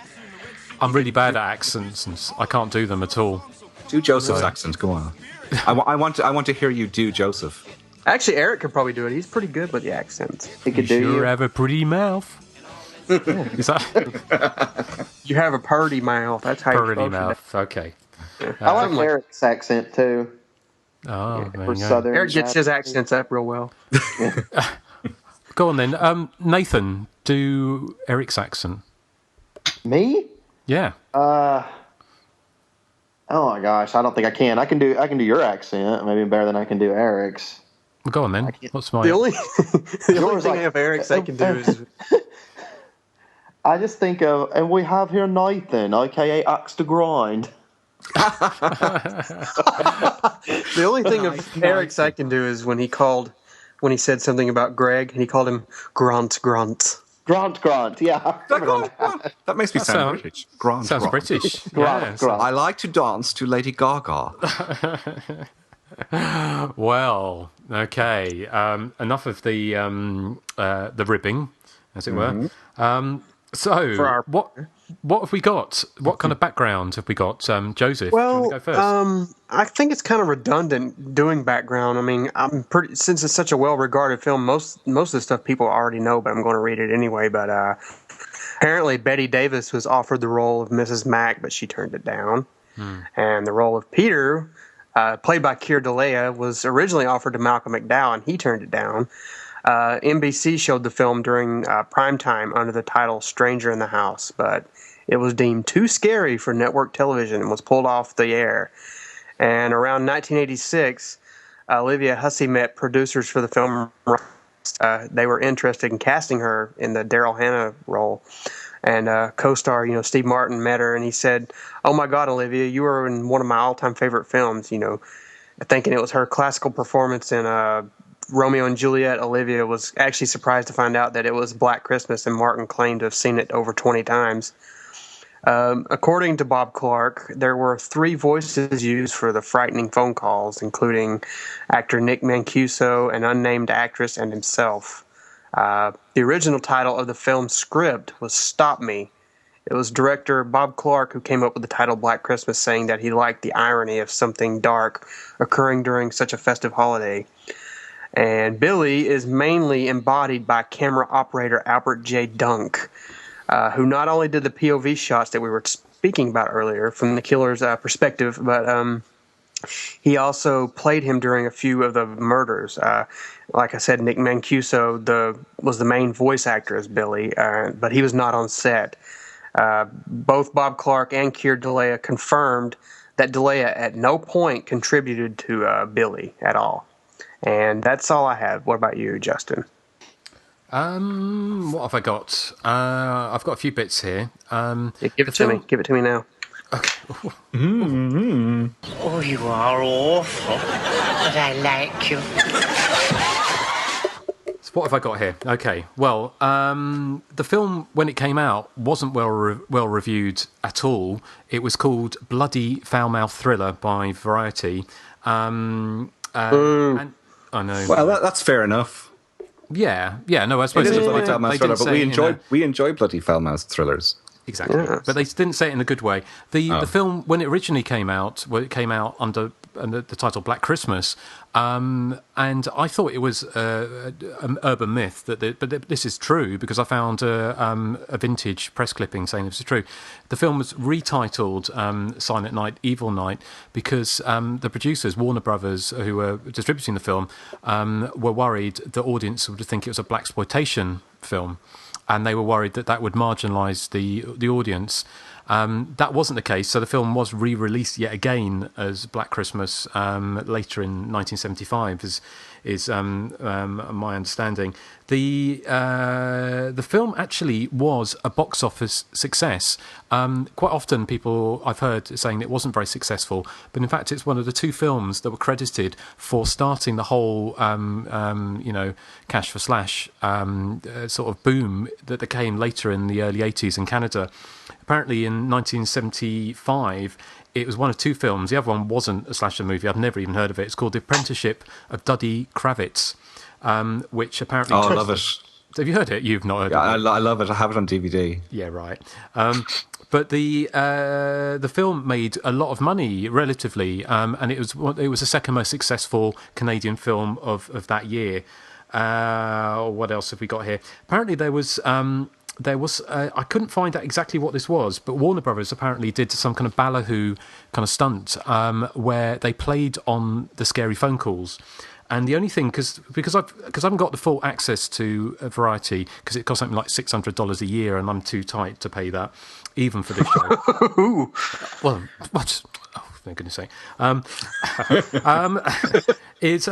I'm really bad at accents, and I can't do them at all. Do Joseph's accent. Go on. I want to hear you do Joseph. Actually, Erik could probably do it. He's pretty good with the accents. He could do. You have a pretty mouth. Is that? You have a purty mouth. That's how purty you mouth. Okay. I like Eric's accent too. Oh, Erik gets his accents up real well. Go on then, Nathan. Do Erik's accent. Me? Yeah. Oh my gosh, I don't think I can. I can do your accent maybe better than I can do Erik's. Well, go on then. What's my the only thing of Erik's I can do is. I just think of, and we have here Nathan, aka Axe to Grind. The only thing of Erik's I can do is when he called when he said something about Greg, and he called him Grant. Grant, yeah. That makes me sound British. Grant. Sounds British. Grant. I like to dance to Lady Gaga. Well, okay. Enough of the ribbing, as it were. So, what have we got? What kind of background have we got? Joseph, do you want to go first? I think it's kind of redundant doing background. I mean, since it's such a well-regarded film, most of the stuff people already know, but I'm going to read it anyway. But apparently, Betty Davis was offered the role of Mrs. Mack, but she turned it down. And the role of Peter, played by Keir Dullea, was originally offered to Malcolm McDowell, and he turned it down. NBC showed the film during prime time under the title Stranger in the House, but it was deemed too scary for network television and was pulled off the air. And around 1986, Olivia Hussey met producers for the film. They were interested in casting her in the Daryl Hannah role. And co-star, Steve Martin met her, and he said, "Oh my God, Olivia, you were in one of my all-time favorite films." Thinking it was her classical performance in Romeo and Juliet. Olivia was actually surprised to find out that it was Black Christmas, and Martin claimed to have seen it over 20 times. According to Bob Clark, there were 3 voices used for the frightening phone calls, including actor Nick Mancuso, an unnamed actress, and himself. The original title of the film's script was Stop Me. It was director Bob Clark who came up with the title Black Christmas, saying that he liked the irony of something dark occurring during such a festive holiday. And Billy is mainly embodied by camera operator Albert J. Dunk, who not only did the POV shots that we were speaking about earlier from the killer's perspective, but he also played him during a few of the murders. Like I said, Nick Mancuso was the main voice actor as Billy, but he was not on set. Both Bob Clark and Keir Dullea confirmed that Dullea at no point contributed to Billy at all. And that's all I have. What about you, Justin? What have I got? I've got a few bits here. Give it to me. Give it to me now. Okay. Oh, you are awful, but I like you. So what have I got here? Okay, well, the film, when it came out, wasn't well reviewed at all. It was called Bloody Foul-Mouthed Thriller by Variety. And I know. Well, that's fair enough. Yeah, no, I suppose it is a bloody foul-mouthed thriller, but we enjoy bloody foul-mouthed thrillers. Exactly, but they didn't say it in a good way. The film, when it originally came out, it came out under the title Black Christmas, and I thought it was an urban myth. But this is true because I found a vintage press clipping saying this is true. The film was retitled Silent Night, Evil Night because the producers, Warner Brothers, who were distributing the film, were worried the audience would think it was a blaxploitation film. And they were worried that would marginalise the audience. That wasn't the case, so the film was re-released yet again as Black Christmas later in 1975, is my understanding. The film actually was a box office success. Quite often people I've heard saying it wasn't very successful, but in fact it's one of the 2 films that were credited for starting the whole cash for slash sort of boom that came later in the early 80s in Canada. Apparently in 1975 it was one of 2 films. The other one wasn't a slasher movie. I've never even heard of it. It's called The Apprenticeship of Duddy Kravitz, which apparently... Oh, I love it. Have you heard it? You've not heard it? I love it. I have it on DVD. Yeah, right. But the film made a lot of money relatively, and it was the second most successful Canadian film of that year. What else have we got here? Apparently there was I couldn't find out exactly what this was, but Warner Brothers apparently did some kind of ballyhoo kind of stunt where they played on the scary phone calls. And the only thing, because I haven't got the full access to Variety, because it costs something like $600 a year, and I'm too tight to pay that, even for this show. Well, what? Oh, for goodness sake! It's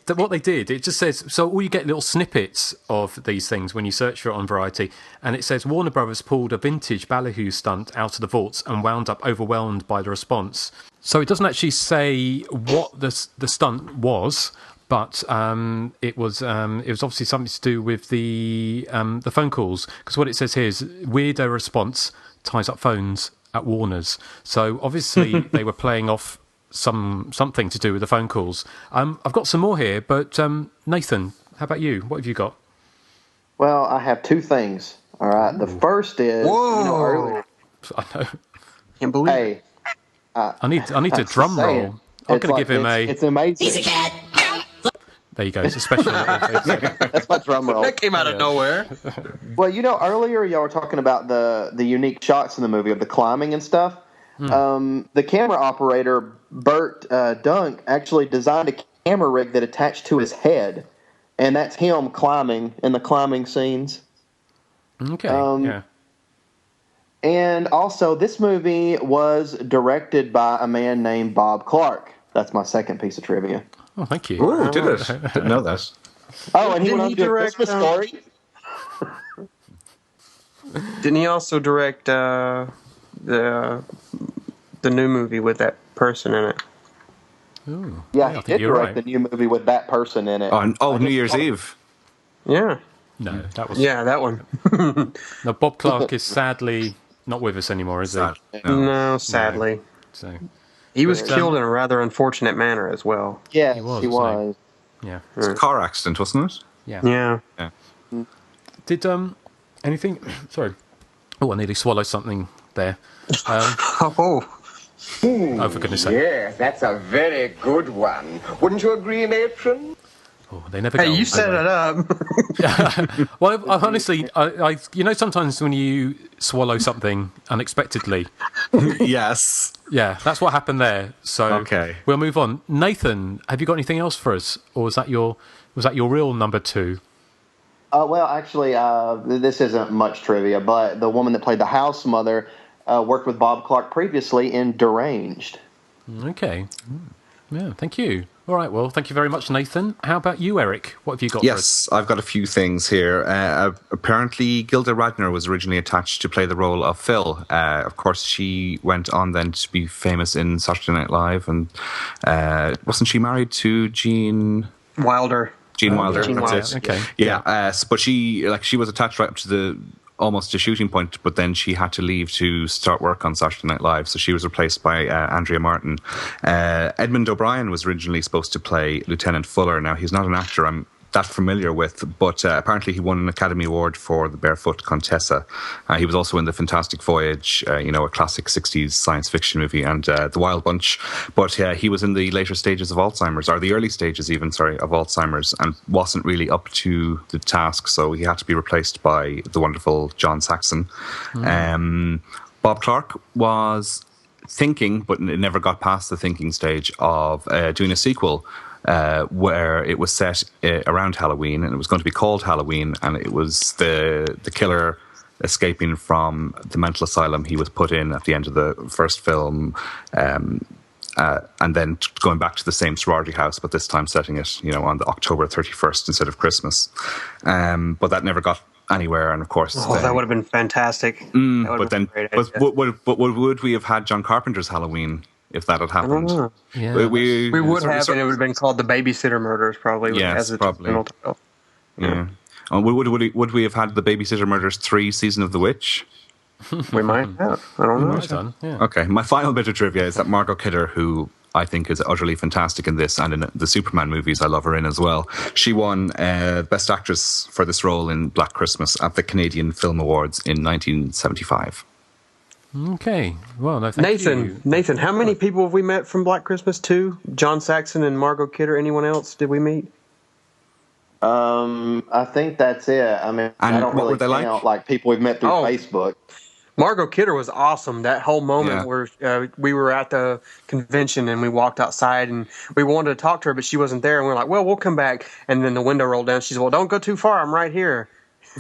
what they did. It just says, so all you get little snippets of these things when you search for it on Variety, and it says Warner Brothers pulled a vintage ballyhoo stunt out of the vaults and wound up overwhelmed by the response. So it doesn't actually say what the stunt was, But it was obviously something to do with the phone calls, because what it says here is weirdo response ties up phones at Warner's. So obviously they were playing off something to do with the phone calls. I've got some more here, but Nathan, how about you? What have you got? Well, I have two things. All right. The first is, earlier. I know. Can't believe. Hey, I need a drum roll. I'm going to give him a. It's amazing. He's a cat. There you go. It's a special. That's my drum roll. That came out of nowhere. Well, earlier y'all were talking about the unique shots in the movie of the climbing and stuff. The camera operator, Burt Dunk, actually designed a camera rig that attached to his head, and that's him climbing in the climbing scenes. Okay, yeah. And also, this movie was directed by a man named Bob Clark. That's my second piece of trivia. Oh, thank you. Oh, did it? Didn't know that. Oh, and he went on to do a Christmas Story? Didn't he also direct the new movie with that person in it? Ooh, yeah, he did direct the new movie with that person in it. New Year's Eve. Yeah. No, that was... Yeah, that one. No, Bob Clark is sadly not with us anymore, is he? No, sadly. No. So he was killed in a rather unfortunate manner as well. Yeah, he was. Yeah. It's a car accident, wasn't it? Yeah. Did anything... Sorry. Oh, I nearly swallowed something there. Oh, for goodness sake. Yes, that's a very good one. Wouldn't you agree, matron? Oh, they never hey, go you set it up. Well, I honestly, I sometimes when you swallow something unexpectedly. Yes. Yeah, that's what happened there. So okay, we'll move on. Nathan, have you got anything else for us, or was that your real number two? Well, actually, this isn't much trivia, but the woman that played the house mother worked with Bob Clark previously in Deranged. Okay. Yeah, thank you. All right, well, thank you very much, Nathan. How about you, Erik? What have you got for us? Yes, I've got a few things here. Apparently, Gilda Radner was originally attached to play the role of Phil. Of course, she went on then to be famous in Saturday Night Live, and wasn't she married to Gene Wilder? Gene Wilder, Gene that's Wilder. it. Okay. Yeah, but she was attached right up to almost a shooting point, but then she had to leave to start work on Saturday Night Live, so she was replaced by Andrea Martin. Edmund O'Brien was originally supposed to play Lieutenant Fuller. Now, he's not an actor I'm that familiar with, but apparently he won an Academy Award for The Barefoot Contessa. He was also in The Fantastic Voyage, a classic 60s science fiction movie, and The Wild Bunch. But he was in the later stages of Alzheimer's, or the early stages even, of Alzheimer's, and wasn't really up to the task, so he had to be replaced by the wonderful John Saxon. Bob Clark was thinking, but it never got past the thinking stage, of doing a sequel where it was set around Halloween, and it was going to be called Halloween, and it was the killer escaping from the mental asylum he was put in at the end of the first film, and then going back to the same sorority house, but this time setting it, on the October 31st instead of Christmas. But that never got anywhere, and of course, that would have been fantastic. Would we have had John Carpenter's Halloween if that had happened? Yeah. We would have, and it would have been called The Babysitter Murders, probably. Yes, probably. Title. Yeah. Would we have had The Babysitter Murders 3 Season of the Witch? We might have. I don't know. Might have done, yeah. Okay, my final bit of trivia is that Margot Kidder, who I think is utterly fantastic in this, and in the Superman movies I love her in as well, she won Best Actress for this role in Black Christmas at the Canadian Film Awards in 1975. Okay. Well, no, thank you. Nathan, how many people have we met from Black Christmas 2? John Saxon and Margot Kidder. Anyone else did we meet? I think that's it. I mean, I don't really count like people we've met through Facebook. Margot Kidder was awesome. That whole moment where we were at the convention and we walked outside and we wanted to talk to her, but she wasn't there. And we were like, well, we'll come back. And then the window rolled down. She said, well, don't go too far. I'm right here.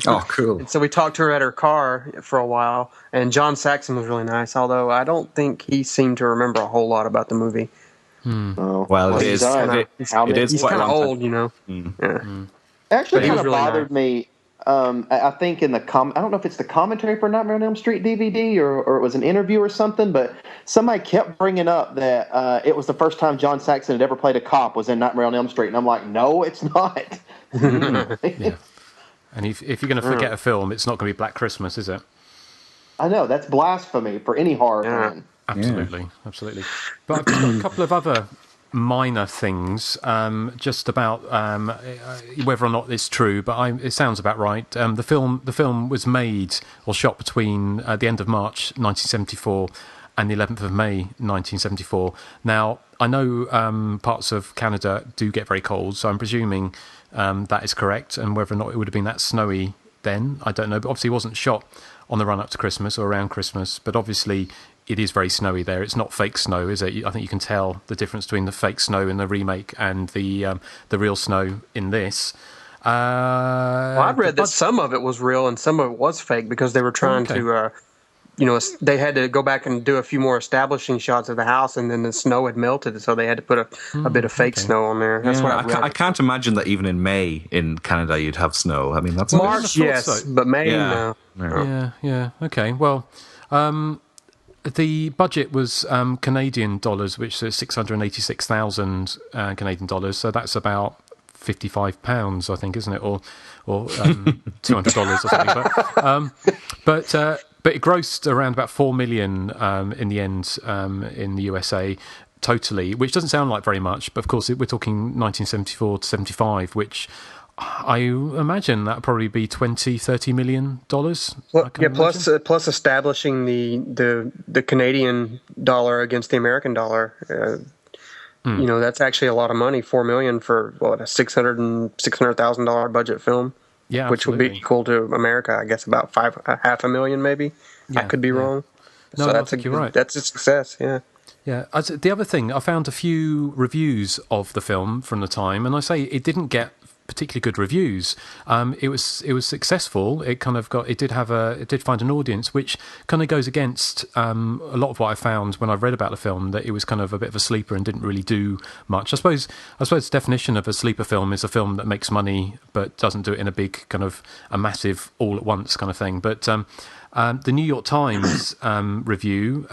Oh, cool. And so we talked to her at her car for a while. And John Saxon was really nice, although I don't think he seemed to remember a whole lot about the movie. Well, it is. He's kind of old, It actually kind of bothered me. I think in the I don't know if it's the commentary for Nightmare on Elm Street DVD or it was an interview or something, but somebody kept bringing up that it was the first time John Saxon had ever played a cop was in Nightmare on Elm Street, and I'm like, no, it's not. Yeah. And if you're going to forget a film, it's not going to be Black Christmas, is it? I know, that's blasphemy for any horror fan. Absolutely. But I've just got a couple of other minor things, just about whether or not it's true, but it sounds about right. The film was made or shot between the end of March 1974 and the 11th of May 1974. Now, I know parts of Canada do get very cold, so I'm presuming that is correct, and whether or not it would have been that snowy then, I don't know. But obviously it wasn't shot on the run-up to Christmas or around Christmas, but obviously it is very snowy there. It's not fake snow, is it? I think you can tell the difference between the fake snow in the remake and the real snow in this. Well, I've read that some of it was real and some of it was fake because they were trying to, they had to go back and do a few more establishing shots of the house, and then the snow had melted, so they had to put a bit of fake snow on there. That's what I can't imagine that even in May in Canada you'd have snow. I mean, that's March, yes, but May, no. Yeah. Okay. Well, the budget was Canadian dollars, which is 686,000 Canadian dollars. So that's about £55, I think, isn't it, or $200 or something. But it grossed around about 4 million in the end in the USA totally, which doesn't sound like very much. But of course, we're talking 1974 to 75, which I imagine that would probably be $20-30 million. Well, yeah, plus establishing the Canadian dollar against the American dollar. That's actually a lot of money. $4 million for a $600,000 budget film. Yeah, which would be equal to America, I guess, about $500,000 maybe. Yeah, I could be wrong. No, I think you're right. That's a success. Yeah. Yeah. The other thing, I found a few reviews of the film from the time, and I say it didn't get particularly good reviews. It was successful. It did find an audience, which kind of goes against a lot of what I found when I read about the film, that it was kind of a bit of a sleeper and didn't really do much. I suppose the definition of a sleeper film is a film that makes money but doesn't do it in a big kind of a massive all at once kind of thing. But the New York Times review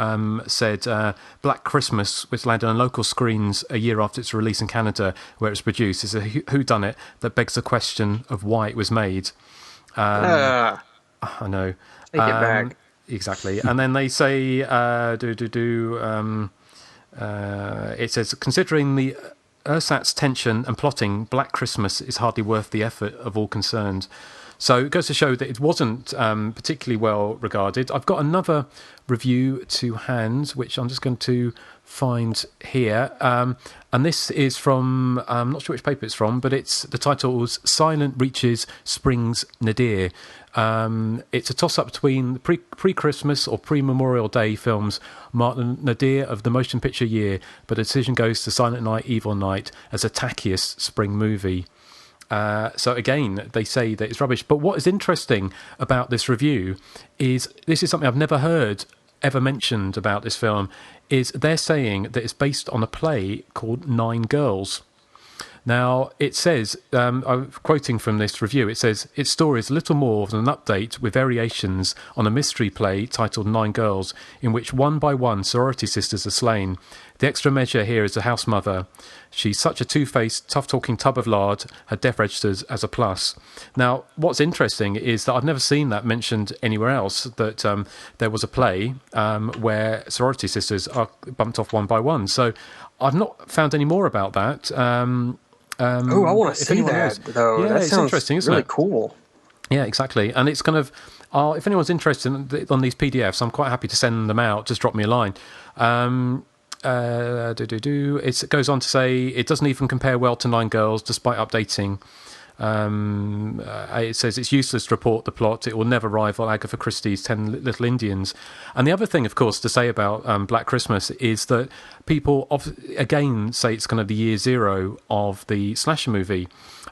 said Black Christmas, which landed on local screens a year after its release in Canada, where it was produced, is a whodunit that begs the question of why it was made. I know. Take it back. Exactly. And then they say, it says, considering the ersatz tension and plotting, Black Christmas is hardly worth the effort of all concerned. So it goes to show that it wasn't particularly well regarded. I've got another review to hand, which I'm just going to find here. And this is from, I'm not sure which paper it's from, but the title was Silent Reaches Springs Nadir. It's a toss-up between pre-Christmas or pre-Memorial Day films mark the nadir of the motion picture year, but the decision goes to Silent Night, Evil Night as a tackiest spring movie. So again, they say that it's rubbish. But what is interesting about this review is, this is something I've never heard ever mentioned about this film, is they're saying that it's based on a play called Nine Girls. Now, it says, I'm quoting from this review, it says, its story is little more than an update with variations on a mystery play titled Nine Girls, in which one by one sorority sisters are slain. The extra measure here is the house mother. She's such a two-faced, tough-talking tub of lard, her death registers as a plus. Now, what's interesting is that I've never seen that mentioned anywhere else, that there was a play where sorority sisters are bumped off one by one. So I've not found any more about that. I want to see that, though. Yeah, that it's sounds interesting, isn't really it? Cool. Yeah, exactly. And it's kind of, if anyone's interested on these PDFs, I'm quite happy to send them out. Just drop me a line. It goes on to say it doesn't even compare well to Nine Girls, despite updating. It says it's useless to report the plot. It will never rival Agatha Christie's 10 Little Indians. And the other thing, of course, to say about Black Christmas is that people, again, say it's kind of the year zero of the slasher movie.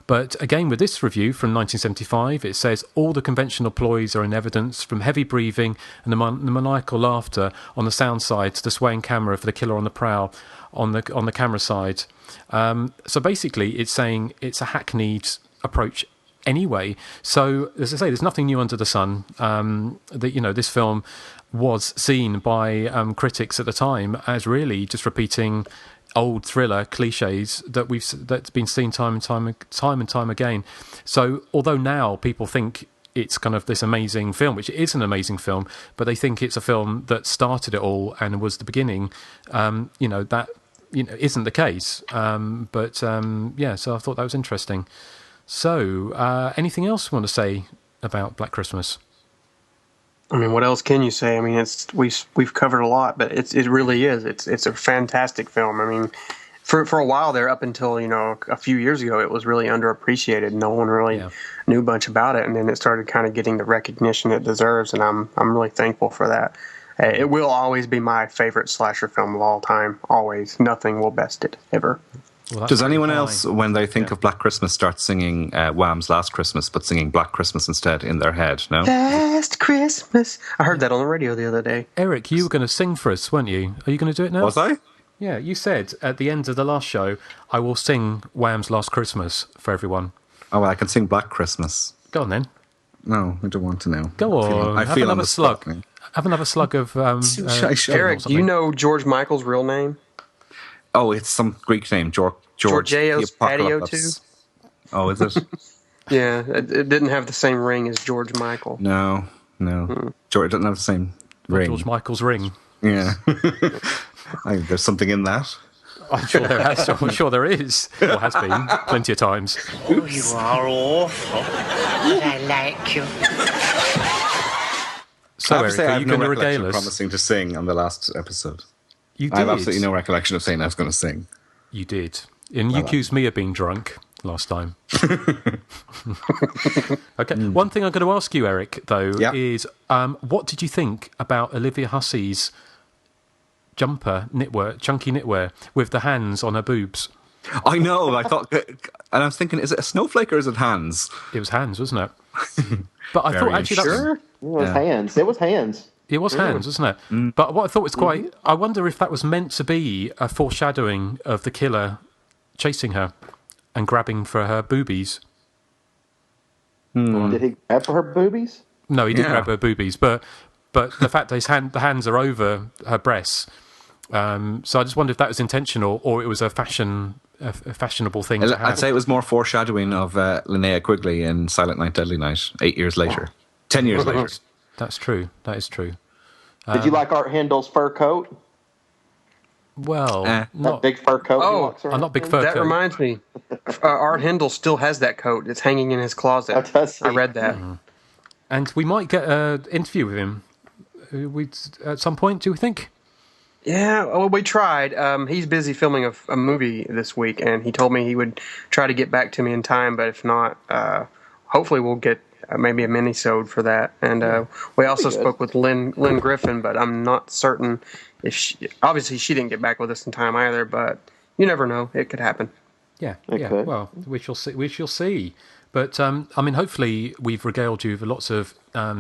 But again, with this review from 1975, it says all the conventional ploys are in evidence, from heavy breathing and the maniacal laughter on the sound side to the swaying camera for the killer on the prowl on the camera side. So basically, it's saying it's a hackneyed approach anyway. So, as I say, there's nothing new under the sun. This film was seen by critics at the time as really just repeating old thriller cliches that's been seen time and time again. So, although now people think it's kind of this amazing film, which is an amazing film, but they think it's a film that started it all and was the beginning. That isn't the case. So I thought that was interesting. So, anything else you want to say about Black Christmas? I mean, what else can you say? I mean, we've covered a lot, but it really is. It's a fantastic film. I mean, for a while there, up until a few years ago, it was really underappreciated. No one really knew much about it, and then it started kind of getting the recognition it deserves, and I'm really thankful for that. It will always be my favorite slasher film of all time. Always, nothing will best it ever. Well, does anyone else, when they think of Black Christmas, start singing Wham's Last Christmas, but singing Black Christmas instead in their head? No. Last Christmas. I heard that on the radio the other day. Eric, you were going to sing for us, weren't you? Are you going to do it now? Was I? Yeah, you said at the end of the last show, I will sing Wham's Last Christmas for everyone. Oh, well, I can sing Black Christmas. Go on then. No, I don't want to know. Go on. I feel another slug. Have another slug of... Eric, do you know George Michael's real name? Oh, it's some Greek name. Georgios Patio 2? Oh, is it? Yeah, it didn't have the same ring as George Michael. No. George doesn't have the same ring. George Michael's ring. Yeah. There's something in that. I'm sure there is. Or has been plenty of times. Oh, you are awful, but I like you. So, Eric, are you going to regale us? Promising to sing on the last episode. You did. I have absolutely no recollection of saying I was going to sing. You did. And you accused me of being drunk last time. Okay. One thing I'm going to ask you, Eric, though, is what did you think about Olivia Hussey's jumper knitwear, chunky knitwear, with the hands on her boobs? I know. I thought, and I was thinking, is it a snowflake or is it hands? It was hands, wasn't it? But I thought actually it was hands. It was hands. It was hands, wasn't it? But what I thought was quite... I wonder if that was meant to be a foreshadowing of the killer chasing her and grabbing for her boobies. Did he grab for her boobies? No, he didn't grab her boobies, but the fact that the hands are over her breasts. So I just wondered if that was intentional or it was a fashionable thing to have. I'd say it was more foreshadowing of Linnea Quigley in Silent Night, Deadly Night 8 years later. 10 years later. That's true. That is true. Did you like Art Handel's fur coat? Well, that big fur coat. Oh, I'm not big fur coat. That reminds me. Art Handel still has that coat. It's hanging in his closet. I read that. And we might get an interview with him at some point, do we think? Yeah, well, we tried. He's busy filming a movie this week, and he told me he would try to get back to me in time, but if not, hopefully we'll get maybe a mini-sode for that. And we also spoke with Lynn Griffin, but I'm not certain if obviously she didn't get back with us in time either, but you never know. It could happen. Yeah. Well, we shall see. But, I mean, hopefully we've regaled you with lots of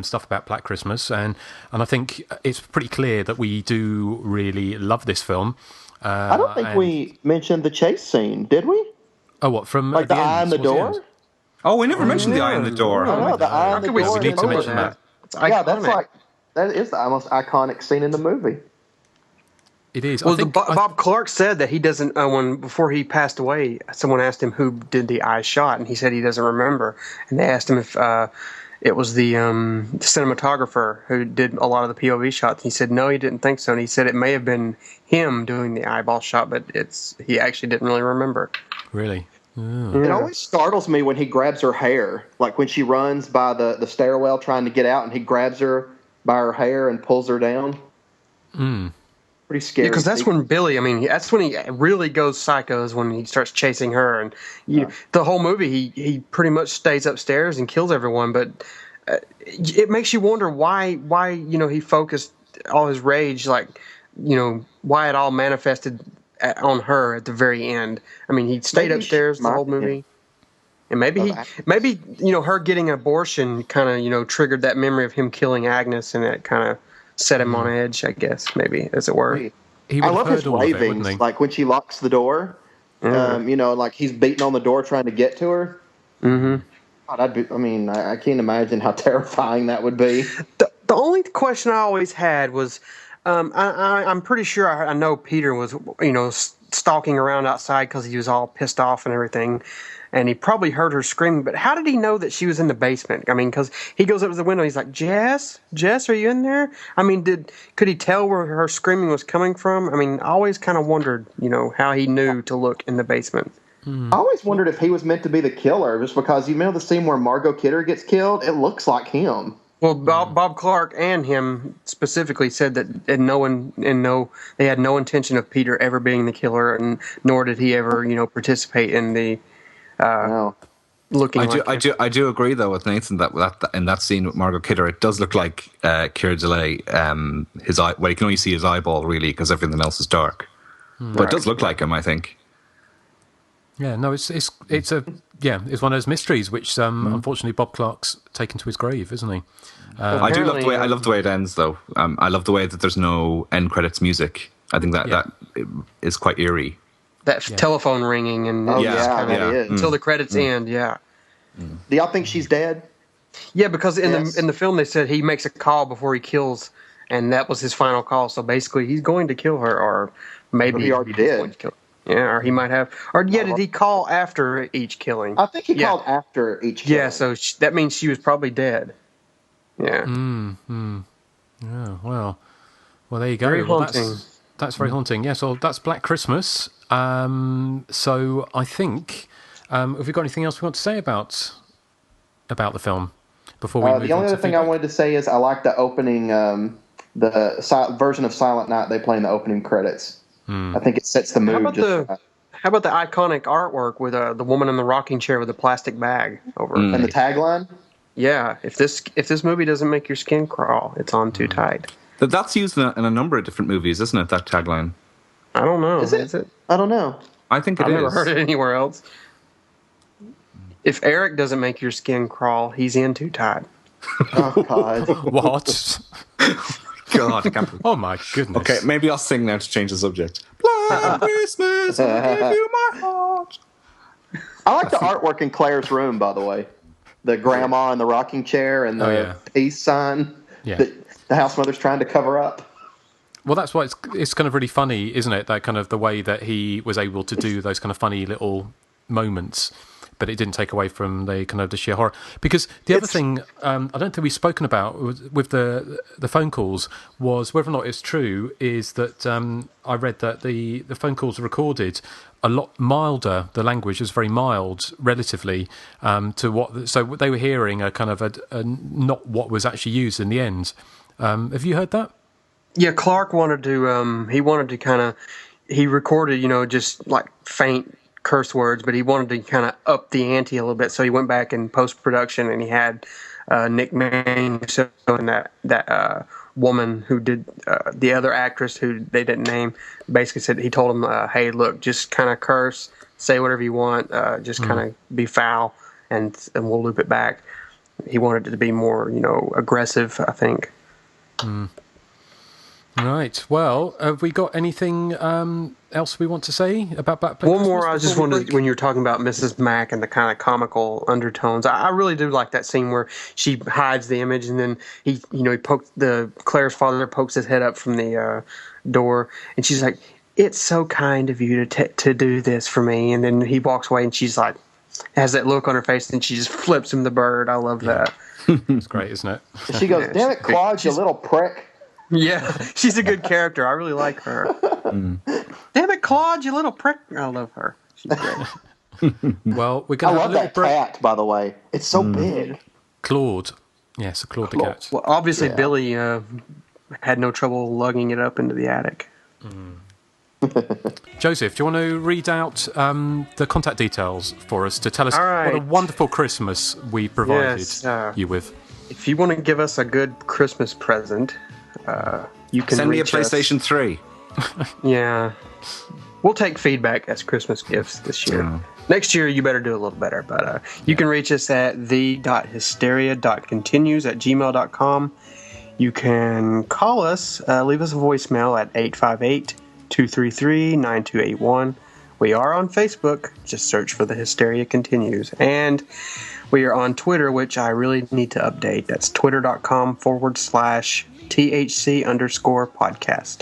stuff about Black Christmas, and I think it's pretty clear that we do really love this film. I don't think we mentioned the chase scene, did we? Oh, what, from the eye in the door? Oh, we never mentioned the eye in the door. No, the eye in the door. We need to mention that. Yeah, that is the most iconic scene in the movie. It is. Well, Bob Clark said that he doesn't. Before he passed away, someone asked him who did the eye shot, and he said he doesn't remember. And they asked him if it was the cinematographer who did a lot of the POV shots. He said no, he didn't think so, and he said it may have been him doing the eyeball shot, but he actually didn't really remember. Really? Oh. It always startles me when he grabs her hair, like when she runs by the stairwell trying to get out, and he grabs her by her hair and pulls her down. Pretty scary. Yeah, because that's when that's when he really goes psycho, is when he starts chasing her. And the whole movie, he pretty much stays upstairs and kills everyone. But it makes you wonder why he focused all his rage, why it all manifested on her at the very end. I mean, he stayed upstairs the whole movie. And maybe her getting an abortion kind of, triggered that memory of him killing Agnes, and it kind of set him on edge, I guess, maybe, as it were. I love his ravings, like when she locks the door, like he's beating on the door trying to get to her. Mm-hmm. God, I can't imagine how terrifying that would be. The only question I always had was, I'm pretty sure I know Peter was, stalking around outside because he was all pissed off and everything, and he probably heard her screaming. But how did he know that she was in the basement? I mean, because he goes up to the window, he's like, Jess, are you in there? I mean, could he tell where her screaming was coming from? I mean, I always kind of wondered, how he knew to look in the basement. I always wondered if he was meant to be the killer, just because the scene where Margot Kidder gets killed? It looks like him. Well, Bob Clark and him specifically said that they had no intention of Peter ever being the killer, and nor did he ever, participate in the looking. I do agree though with Nathan that in that scene with Margot Kidder, it does look like Keira Delay. His eye, well, you can only see his eyeball really because everything else is dark, but it does look like him, I think. Yeah, no, it's one of those mysteries which unfortunately Bob Clark's taken to his grave, isn't he? I love the way it ends though. I love the way that there's no end credits music. I think that is quite eerie. That telephone ringing and until the credits end. Yeah. Do y'all think she's dead? Yeah, because in the film they said he makes a call before he kills, and that was his final call. So basically, he's going to kill her, or maybe he already did. Yeah, or he might have. Or did he call after each killing? I think he called after each killing. Yeah, so that means she was probably dead. Yeah. Yeah. Well, there you go. Very haunting. That's very haunting. Yeah. So that's Black Christmas. So I think, have we got anything else we want to say about the film before we move on? The only other thing I wanted to say is I like the opening, the version of Silent Night they play in the opening credits. I think it sets the mood. How about the iconic artwork with the woman in the rocking chair with a plastic bag over her? And the tagline? Yeah, if this movie doesn't make your skin crawl, it's on too tight. That's used in a number of different movies, isn't it, that tagline? I don't know. Is it? I don't know. I think I've never heard it anywhere else. If Erik doesn't make your skin crawl, he's in too tight. Oh, God. What? God, I can't. Oh my goodness. Okay, maybe I'll sing now to change the subject. Black Christmas, I give you my heart. I like the artwork in Claire's room, by the way. The grandma in the rocking chair and the peace sign that the house mother's trying to cover up. Well, that's why it's kind of really funny, isn't it? That kind of the way that he was able to do those kind of funny little moments. But it didn't take away from the sheer horror. Because the other thing I don't think we've spoken about with the phone calls was whether or not it's true is that I read that the phone calls recorded a lot milder. The language was very mild relatively to what. So what they were hearing a kind of a not what was actually used in the end. Have you heard that? Yeah, Clark wanted to. He recorded just like faint curse words, but he wanted to kind of up the ante a little bit, so he went back in post-production and he had Nick Main and that woman who did the other actress who they didn't name basically said he told him, hey, look, just kind of curse, say whatever you want, just kind of be foul, and we'll loop it back. He wanted it to be more aggressive, I think. Right. Well, have we got anything else we want to say about Black Christmas? One more. I just wanted, when you were talking about Mrs. Mack and the kind of comical undertones, I really do like that scene where she hides the image and then he Claire's father pokes his head up from the door and she's like, "It's so kind of you to do this for me." And then he walks away and she's like, has that look on her face and she just flips him the bird. I love that. It's great, isn't it? She goes, "Damn it, Claude, you little prick." Yeah, she's a good character. I really like her. Damn it, Claude, you little prick. I love her. She's great. Well, we're going to have a little that cat, by the way. It's so big. Claude. Yes, Claude the cat. Well, obviously, Billy had no trouble lugging it up into the attic. Joseph, do you want to read out the contact details for us to tell us what a wonderful Christmas we provided you with? If you want to give us a good Christmas present, you can send me a PlayStation 3. Yeah. We'll take feedback as Christmas gifts this year. Yeah. Next year, you better do a little better. But you can reach us at the.hysteria.continues@gmail.com. You can call us, leave us a voicemail at 858-233-9281. We are on Facebook. Just search for The Hysteria Continues. And We are on Twitter, which I really need to update. That's twitter.com/THC_podcast.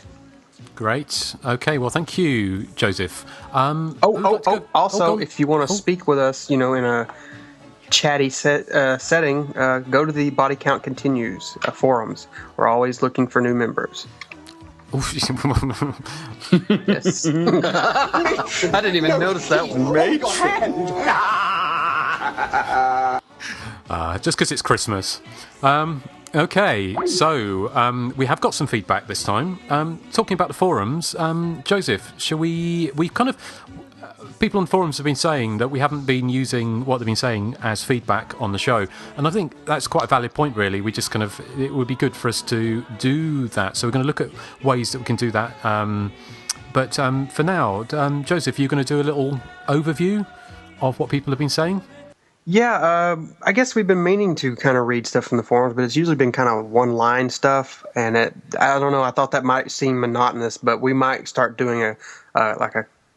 Great. Okay. Well, thank you, Joseph. Also, if you want to speak with us, in a chatty setting, go to the Body Count Continues forums. We're always looking for new members. Yes. I didn't even notice that one. Just because it's Christmas. Okay, so we have got some feedback this time. Talking about the forums, Joseph, shall we kind of... people on forums have been saying that we haven't been using what they've been saying as feedback on the show. And I think that's quite a valid point, really. We just it would be good for us to do that. So we're going to look at ways that we can do that. But for now, Joseph, you're going to do a little overview of what people have been saying? Yeah, I guess we've been meaning to kind of read stuff from the forums, but it's usually been kind of one-line stuff. And I don't know, I thought that might seem monotonous, but we might start doing a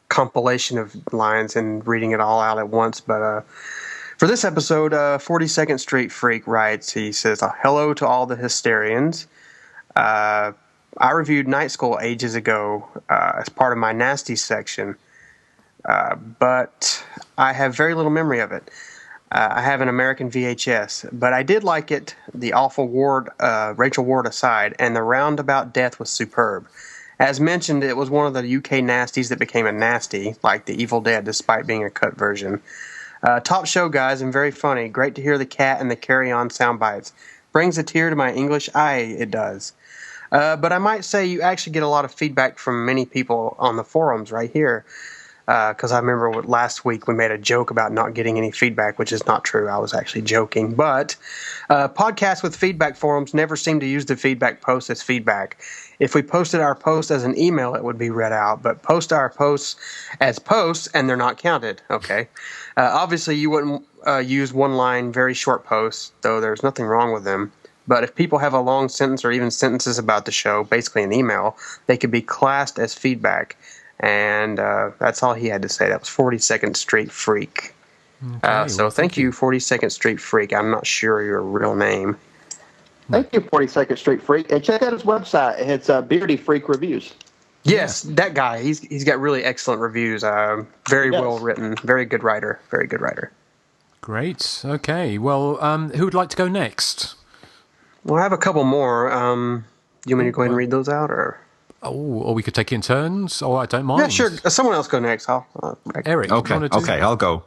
compilation of lines and reading it all out at once. But for this episode, 42nd Street Freak writes, he says, hello to all the Hysterians. I reviewed Night School ages ago as part of my nasty section, but I have very little memory of it. I have an American VHS, but I did like it, the awful Rachel Ward aside, and the roundabout death was superb. As mentioned, it was one of the UK nasties that became a nasty, like The Evil Dead, despite being a cut version. Top show, guys, and very funny. Great to hear the cat and the carry-on sound bites. Brings a tear to my English eye, it does. But I might say you actually get a lot of feedback from many people on the forums right here. Because I remember last week we made a joke about not getting any feedback, which is not true. I was actually joking. But podcasts with feedback forums never seem to use the feedback post as feedback. If we posted our post as an email, it would be read out. But post our posts as posts, and they're not counted. Okay. Obviously, you wouldn't use one-line, very short posts, though there's nothing wrong with them. But if people have a long sentence or even sentences about the show, basically an email, they could be classed as feedback. And that's all he had to say. That was 42nd Street Freak. Okay, so thank you, 42nd Street Freak. I'm not sure your real name. Thank you, 42nd Street Freak. And check out his website. It's Beardy Freak Reviews. Yes, that guy. He's got really excellent reviews. Very well written. Very good writer. Very good writer. Great. Okay. Well, who would like to go next? Well, I have a couple more. You want me to go ahead and read those out, or? Oh, or we could take it in turns. Oh, I don't mind. Yeah, sure. Someone else go next. Eric. Okay, I'll go.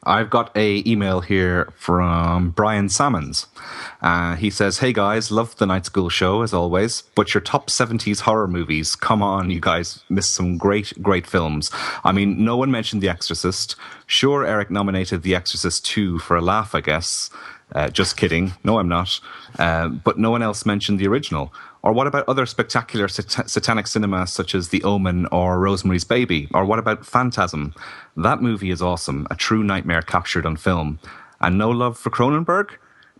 I've got a email here from Brian Sammons. He says, "Hey guys, love the Night School show as always, but your top 70s horror movies. Come on, you guys missed some great films. I mean, no one mentioned The Exorcist. Sure, Erik nominated The Exorcist 2 for a laugh, I guess. Just kidding. No, I'm not. But no one else mentioned the original. Or what about other spectacular satanic cinema such as The Omen or Rosemary's Baby? Or what about Phantasm? That movie is awesome, a true nightmare captured on film. And no love for Cronenberg?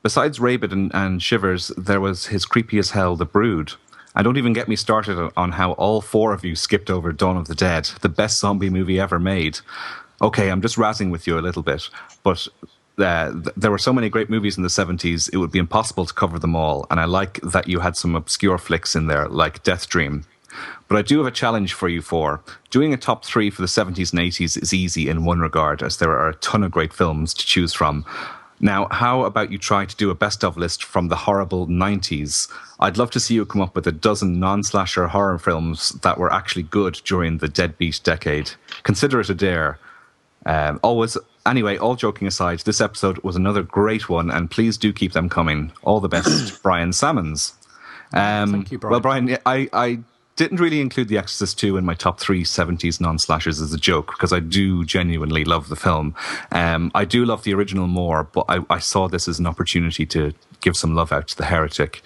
Besides Rabid and Shivers, there was his creepy as hell The Brood. And don't even get me started on how all four of you skipped over Dawn of the Dead, the best zombie movie ever made. Okay, I'm just razzing with you a little bit, but... there were so many great movies in the 70s, it would be impossible to cover them all, and I like that you had some obscure flicks in there, like Death Dream. But I do have a challenge for you four. Doing a top 3 for the 70s and 80s is easy in one regard, as there are a ton of great films to choose from. Now, how about you try to do a best-of list from the horrible 90s? I'd love to see you come up with a dozen non-slasher horror films that were actually good during the deadbeat decade. Consider it a dare. Anyway, all joking aside, this episode was another great one, and please do keep them coming. All the best, Brian Sammons. Thank you, Brian. Well, Brian, I didn't really include The Exorcist 2 in my top 3 70s non-slashers as a joke, because I do genuinely love the film. I do love the original more, but I saw this as an opportunity to give some love out to The Heretic.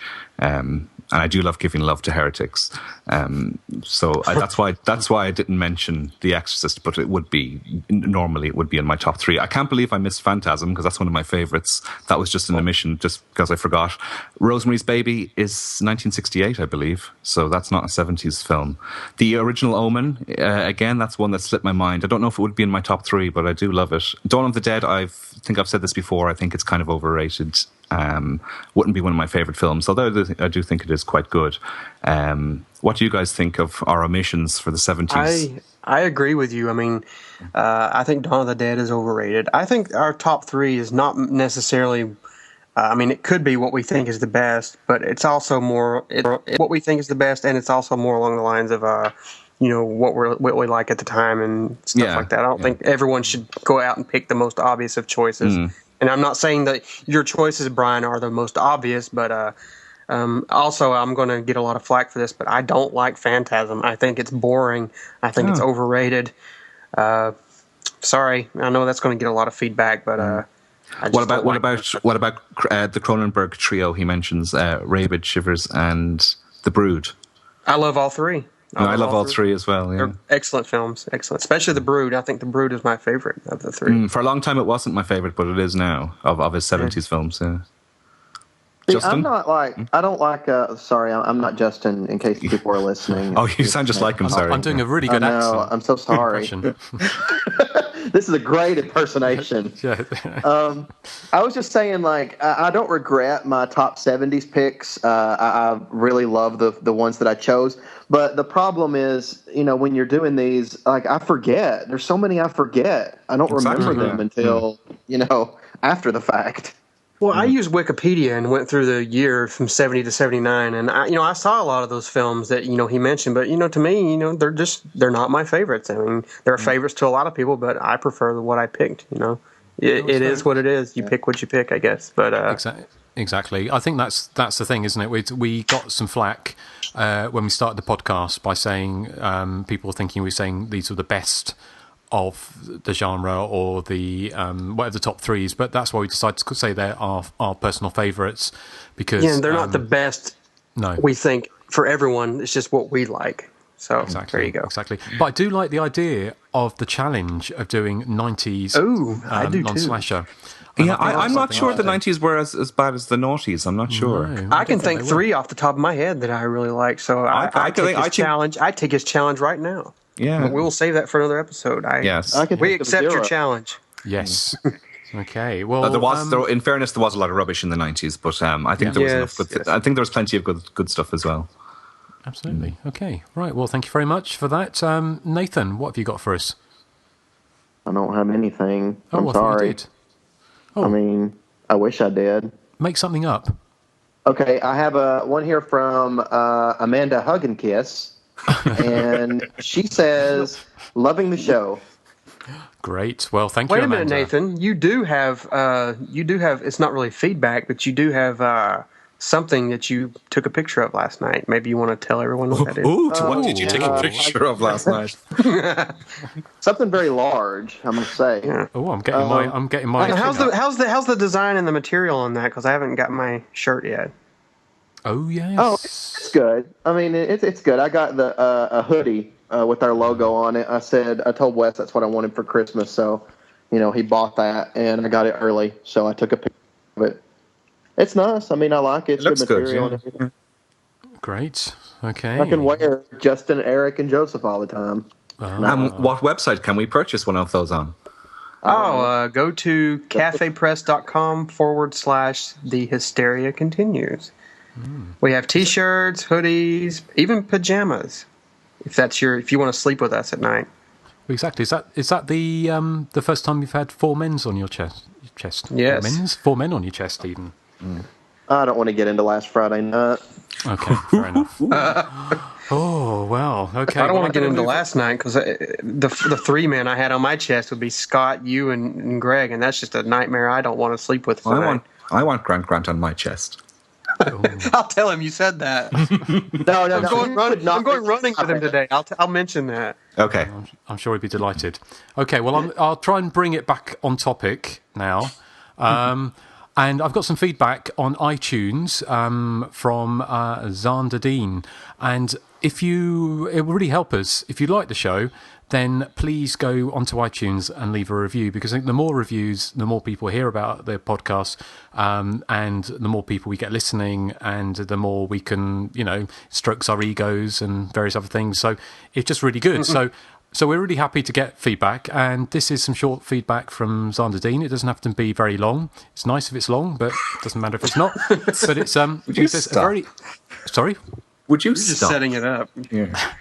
I do love giving love to heretics. That's why I didn't mention The Exorcist, but it would be normally in my top 3. I can't believe I missed Phantasm because that's one of my favorites. That was just an omission, just because I forgot. Rosemary's Baby is 1968, I believe, so that's not a 70s film. The original Omen, again, that's one that slipped my mind. I don't know if it would be in my top 3, but I do love it. Dawn of the Dead, I think I've said this before. I think it's kind of overrated. Wouldn't be one of my favorite films, although I do think it is quite good. What do you guys think of our omissions for the 70s? I agree with you. I mean, I think Dawn of the Dead is overrated. I think our top 3 is not necessarily. I mean, it could be what we think is the best, but it's also more what we think is the best, and it's also more along the lines of what we like at the time and stuff like that. I don't think everyone should go out and pick the most obvious of choices. And I'm not saying that your choices, Brian, are the most obvious, but also I'm going to get a lot of flack for this, but I don't like Phantasm. I think it's boring. I think it's overrated. Sorry, I know that's going to get a lot of feedback, but what about the Cronenberg trio he mentions? Rabid, Shivers, and The Brood. I love all 3. I love all 3 as well. Yeah. They're excellent films, excellent. Especially The Brood. I think The Brood is my favorite of the 3. For a long time, it wasn't my favorite, but it is now of his 70s films. Yeah. See, Justin? I'm not like, I don't like, sorry, I'm not Justin, in case people are listening. Oh, you sound just like him, sorry. I'm doing a really good accent. I'm so sorry. This is a great impersonation. I was just saying, like, I don't regret my top 70s picks. I really love the ones that I chose. But the problem is, when you're doing these, like, I forget. There's so many I forget. I don't remember them until, after the fact. Well, I used Wikipedia and went through the year from 70 to 79, and I saw a lot of those films that he mentioned, but to me, they're not my favorites. I mean, they're favorites to a lot of people, but I prefer what I picked. It is what it is. You pick what you pick, I guess. But exactly. I think that's the thing, isn't it? We got some flack when we started the podcast by saying people thinking we were saying these were the best of the genre or the whatever the top 3s, but that's why we decided to say they're our personal favourites because they're not the best. No, we think for everyone, it's just what we like. So there you go. Exactly. But I do like the idea of the challenge of doing 90s non-slasher. Yeah, I'm not sure the 90s were as bad as the noughties. I'm not sure. No, I can think 3 off the top of my head that I really like. So I take his challenge right now. Yeah, but we will save that for another episode. We accept your challenge. Yes. Okay. Well, in fairness, there was a lot of rubbish in the 90s, but I think there was enough. I think there was plenty of good stuff as well. Absolutely. Okay. Right. Well, thank you very much for that, Nathan. What have you got for us? I don't have anything. Oh, I'm sorry. I mean, I wish I did. Make something up. Okay, I have one here from Amanda Hug and Kiss. And she says, loving the show. Great. Well, thank you, Amanda. Wait a minute, Nathan. You do have, it's not really feedback, but you do have something that you took a picture of last night. Maybe you want to tell everyone what that is. What did you take a picture of last night? Something very large, I must say. Yeah. Oh, I'm getting my. How's the design and the material on that? Because I haven't got my shirt yet. Oh yes. Oh, it's good. I mean, it's good. I got a hoodie with our logo on it. I told Wes that's what I wanted for Christmas, so he bought that, and I got it early, so I took a picture of it. It's nice. I mean, I like it. It's good material. Good, Great. Okay. I can wear Justin, Erik, and Joseph all the time. What website can we purchase one of those on? Go to cafepress.com/The Hysteria Continues. We have T-shirts, hoodies, even pajamas. If you want to sleep with us at night. Exactly. Is that the first time you've had 4 men's on your chest? Yes. 4 men on your chest, even. I don't want to get into last Friday night. Okay, fair enough. Oh well. Okay. I don't want to get into last night because the 3 men I had on my chest would be Scott, you, and Greg, and that's just a nightmare. I don't want to sleep with. I want Grant on my chest. I'll tell him you said that. No. I'm going running with him today. I'll mention that. Okay. I'm sure he'd be delighted. Okay, well, I'll try and bring it back on topic now. And I've got some feedback on iTunes from Zander Dean. And it will really help us. If you like the show, then please go onto iTunes and leave a review, because I think the more reviews, the more people hear about the podcast, and the more people we get listening, and the more we can, strokes our egos and various other things. So it's just really good. So we're really happy to get feedback, and this is some short feedback from Zander Dean. It doesn't have to be very long. It's nice if it's long, but it doesn't matter if it's not. But it's Sorry? Would you You're just setting it up. Yeah.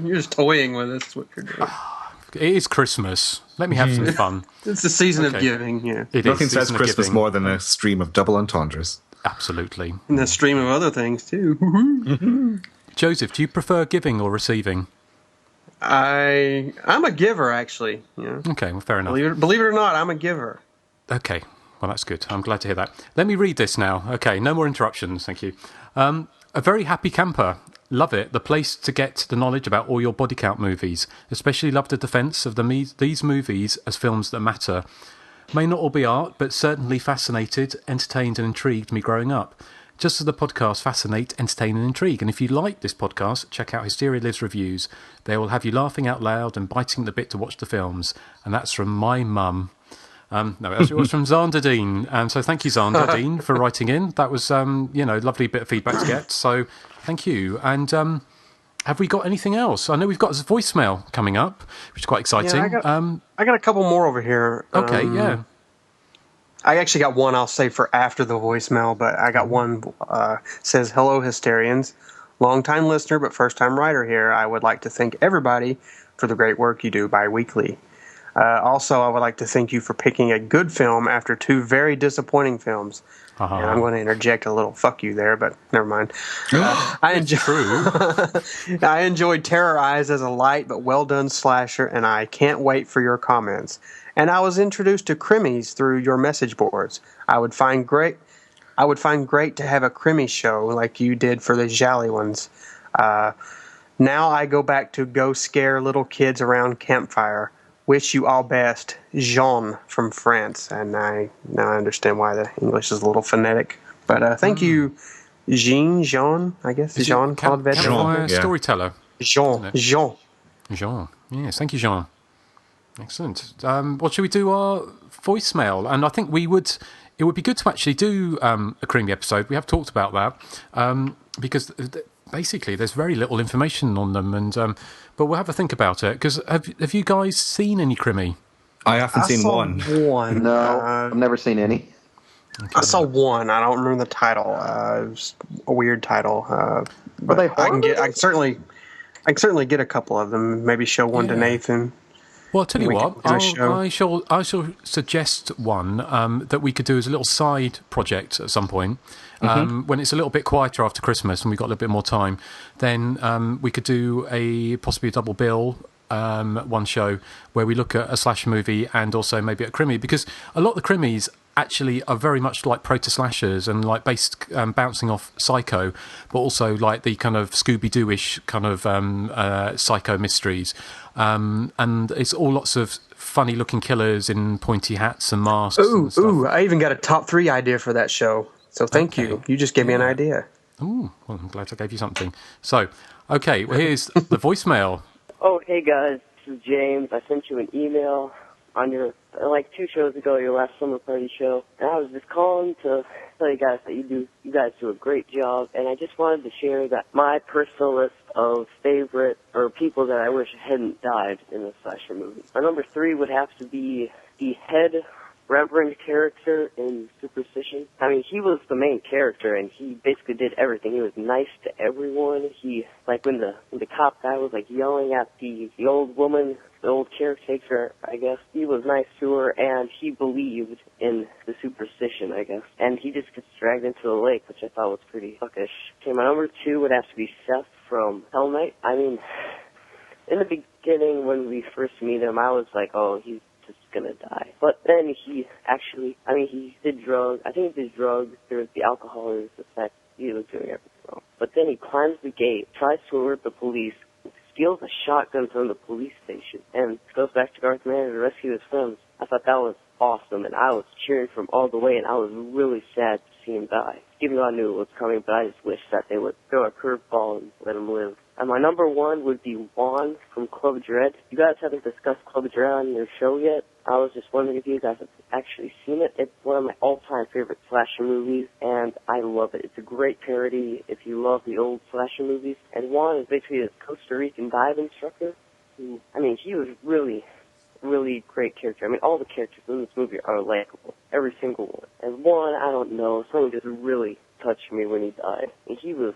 You're just toying with us. What you're doing. It is Christmas. Let me have some fun. It's the season of giving. Yeah. Nothing says Christmas more than a stream of double entendres. Absolutely. And a stream of other things too. Joseph, do you prefer giving or receiving? I'm a giver, actually. Yeah. Okay, well, fair enough. Believe it or not, I'm a giver. Okay, well, that's good. I'm glad to hear that. Let me read this now. Okay, no more interruptions. Thank you. A very happy camper. Love it. The place to get the knowledge about all your body count movies. Especially love the defence of these movies as films that matter. May not all be art, but certainly fascinated, entertained and intrigued me growing up. Just as the podcast fascinate, entertain and intrigue. And if you like this podcast, check out Hysteria Lives Reviews. They will have you laughing out loud and biting the bit to watch the films. And that's from my mum. No, it was from Zander Dean. So thank you, Zander Dean, for writing in. That was, lovely bit of feedback to get. So thank you. And have we got anything else? I know we've got a voicemail coming up, which is quite exciting. Yeah, I got a couple more over here. Okay, yeah. I actually got one I'll save for after the voicemail, but I got one says, "Hello, Hysterians. Long-time listener, but first-time writer here. I would like to thank everybody for the great work you do bi-weekly. Also, I would like to thank you for picking a good film after two very disappointing films." And I'm going to interject a little fuck you there, but never mind. I enjoyed Terror Eyes as a light but well-done slasher, and I can't wait for your comments. And I was introduced to Krimis through your message boards. I would find great to have a Krimi show like you did for the Jolly ones. Now I go back to go scare little kids around campfire. Wish you all best, Jean from France. And now I understand why the English is a little phonetic. But thank you, Jean, I guess. Jean, Claude Campfire storyteller. Jean. Yes, thank you, Jean. Excellent. What should we do? Our voicemail, and I think it would be good to actually do a Krimi episode. We have talked about that because basically there's very little information on them, and but we'll have a think about it. Because have you guys seen any Krimi? I haven't seen one. No, I've never seen any. Okay. I saw one. I don't remember the title. It was a weird title. Are they horror? I can certainly get a couple of them. Maybe show one to Nathan. Well, I'll tell you what, I shall suggest one that we could do as a little side project at some point. When it's a little bit quieter after Christmas and we've got a little bit more time, then we could do possibly a double bill, one show where we look at a slasher movie and also maybe a Krimi, because a lot of the Krimis actually are very much like proto-slashers and like based bouncing off Psycho, but also like the kind of Scooby-Doo-ish kind of Psycho mysteries. And it's all lots of funny-looking killers in pointy hats and masks. Ooh! I even got a top 3 idea for that show. So thank you. You just gave me an idea. Ooh, well, I'm glad I gave you something. So, okay, well, here's the voicemail. Oh, hey guys, this is James. I sent you an email on your 2 shows ago, your last summer party show, and I was just calling to tell you guys that you guys do a great job, and I just wanted to share that my personal list of favorite or people that I wish hadn't died in a slasher movie. My number 3 would have to be the head Reverend character in Superstition. I mean, he was the main character, and he basically did everything. He was nice to everyone. He, when the cop guy was yelling at the old woman, the old caretaker, I guess, he was nice to her, and he believed in the superstition, I guess. And he just gets dragged into the lake, which I thought was pretty fuckish. Okay, my number 2 would have to be Seth from Hell Night. I mean, in the beginning, when we first meet him, I was like, oh, he's just gonna die. But then he did drugs. I think he did drugs. There was the alcohol, there was the sex. He was doing everything wrong. But then he climbs the gate, tries to alert the police, steals a shotgun from the police station, and goes back to Garth Manor to rescue his friends. I thought that was awesome, and I was cheering for him all the way, and I was really sad to see him die. Even though I knew it was coming, but I just wish that they would throw a curveball and let him live. And my number one would be Juan from Club Dread. You guys haven't discussed Club Dread on your show yet. I was just wondering if you guys have actually seen it. It's one of my all-time favorite slasher movies, and I love it. It's a great parody if you love the old slasher movies. And Juan is basically a Costa Rican dive instructor. He was really great character. All the characters in this movie are likable. Every single one. And Juan, I don't know, something just really touched me when he died. And he was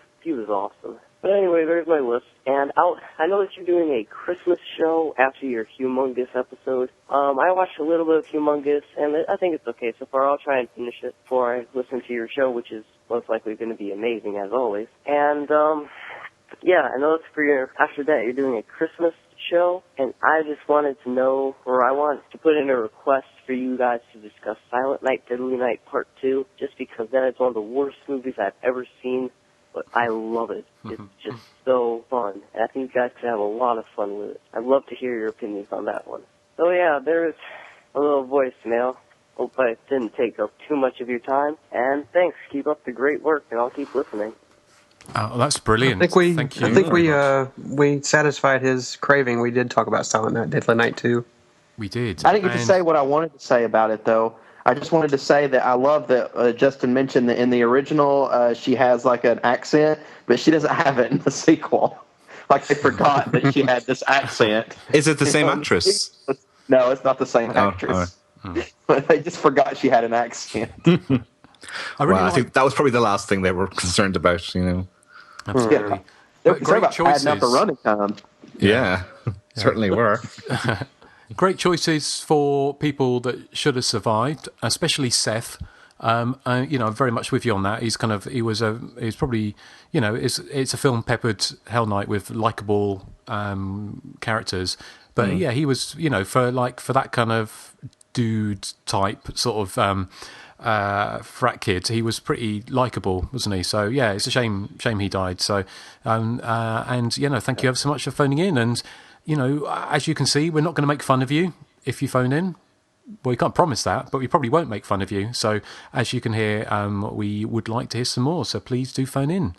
awesome. But anyway, there's my list. And I know that you're doing a Christmas show after your Humongous episode. I watched a little bit of Humongous, and I think it's okay so far. I'll try and finish it before I listen to your show, which is most likely going to be amazing, as always. And, I know it's for your, after that, you're doing a Christmas show, and I just wanted to know, or I want to put in a request for you guys to discuss Silent Night, Deadly Night Part 2, just because that is one of the worst movies I've ever seen, but I love it. It's just so fun, and I think you guys could have a lot of fun with it. I'd love to hear your opinions on that one. So yeah, there's a little voicemail. Hope I didn't take up too much of your time, and thanks. Keep up the great work, and I'll keep listening. Oh, that's brilliant. Thank you. I think we satisfied his craving. We did talk about Silent Night, Deadly Night 2. We did. I didn't get to say what I wanted to say about it, though. I just wanted to say that I love that Justin mentioned that in the original she has like an accent, but she doesn't have it in the sequel. Like they forgot that she had this accent. Is it the same actress? No, it's not the same actress. They just forgot she had an accent. I think that was probably the last thing they were concerned about, Absolutely. Yeah. They were concerned about adding up the running time. Yeah, certainly were. Great choices for people that should have survived, especially Seth. I'm very much with you on that. He's probably, it's a film peppered Hell Night with likable characters. But he was, for that kind of dude type sort of frat kid, he was pretty likable, wasn't he? So yeah, it's a shame he died. So thank you ever so much for phoning in. And as you can see, we're not going to make fun of you if you phone in. Well, we can't promise that, but we probably won't make fun of you. So as you can hear, we would like to hear some more. So please do phone in.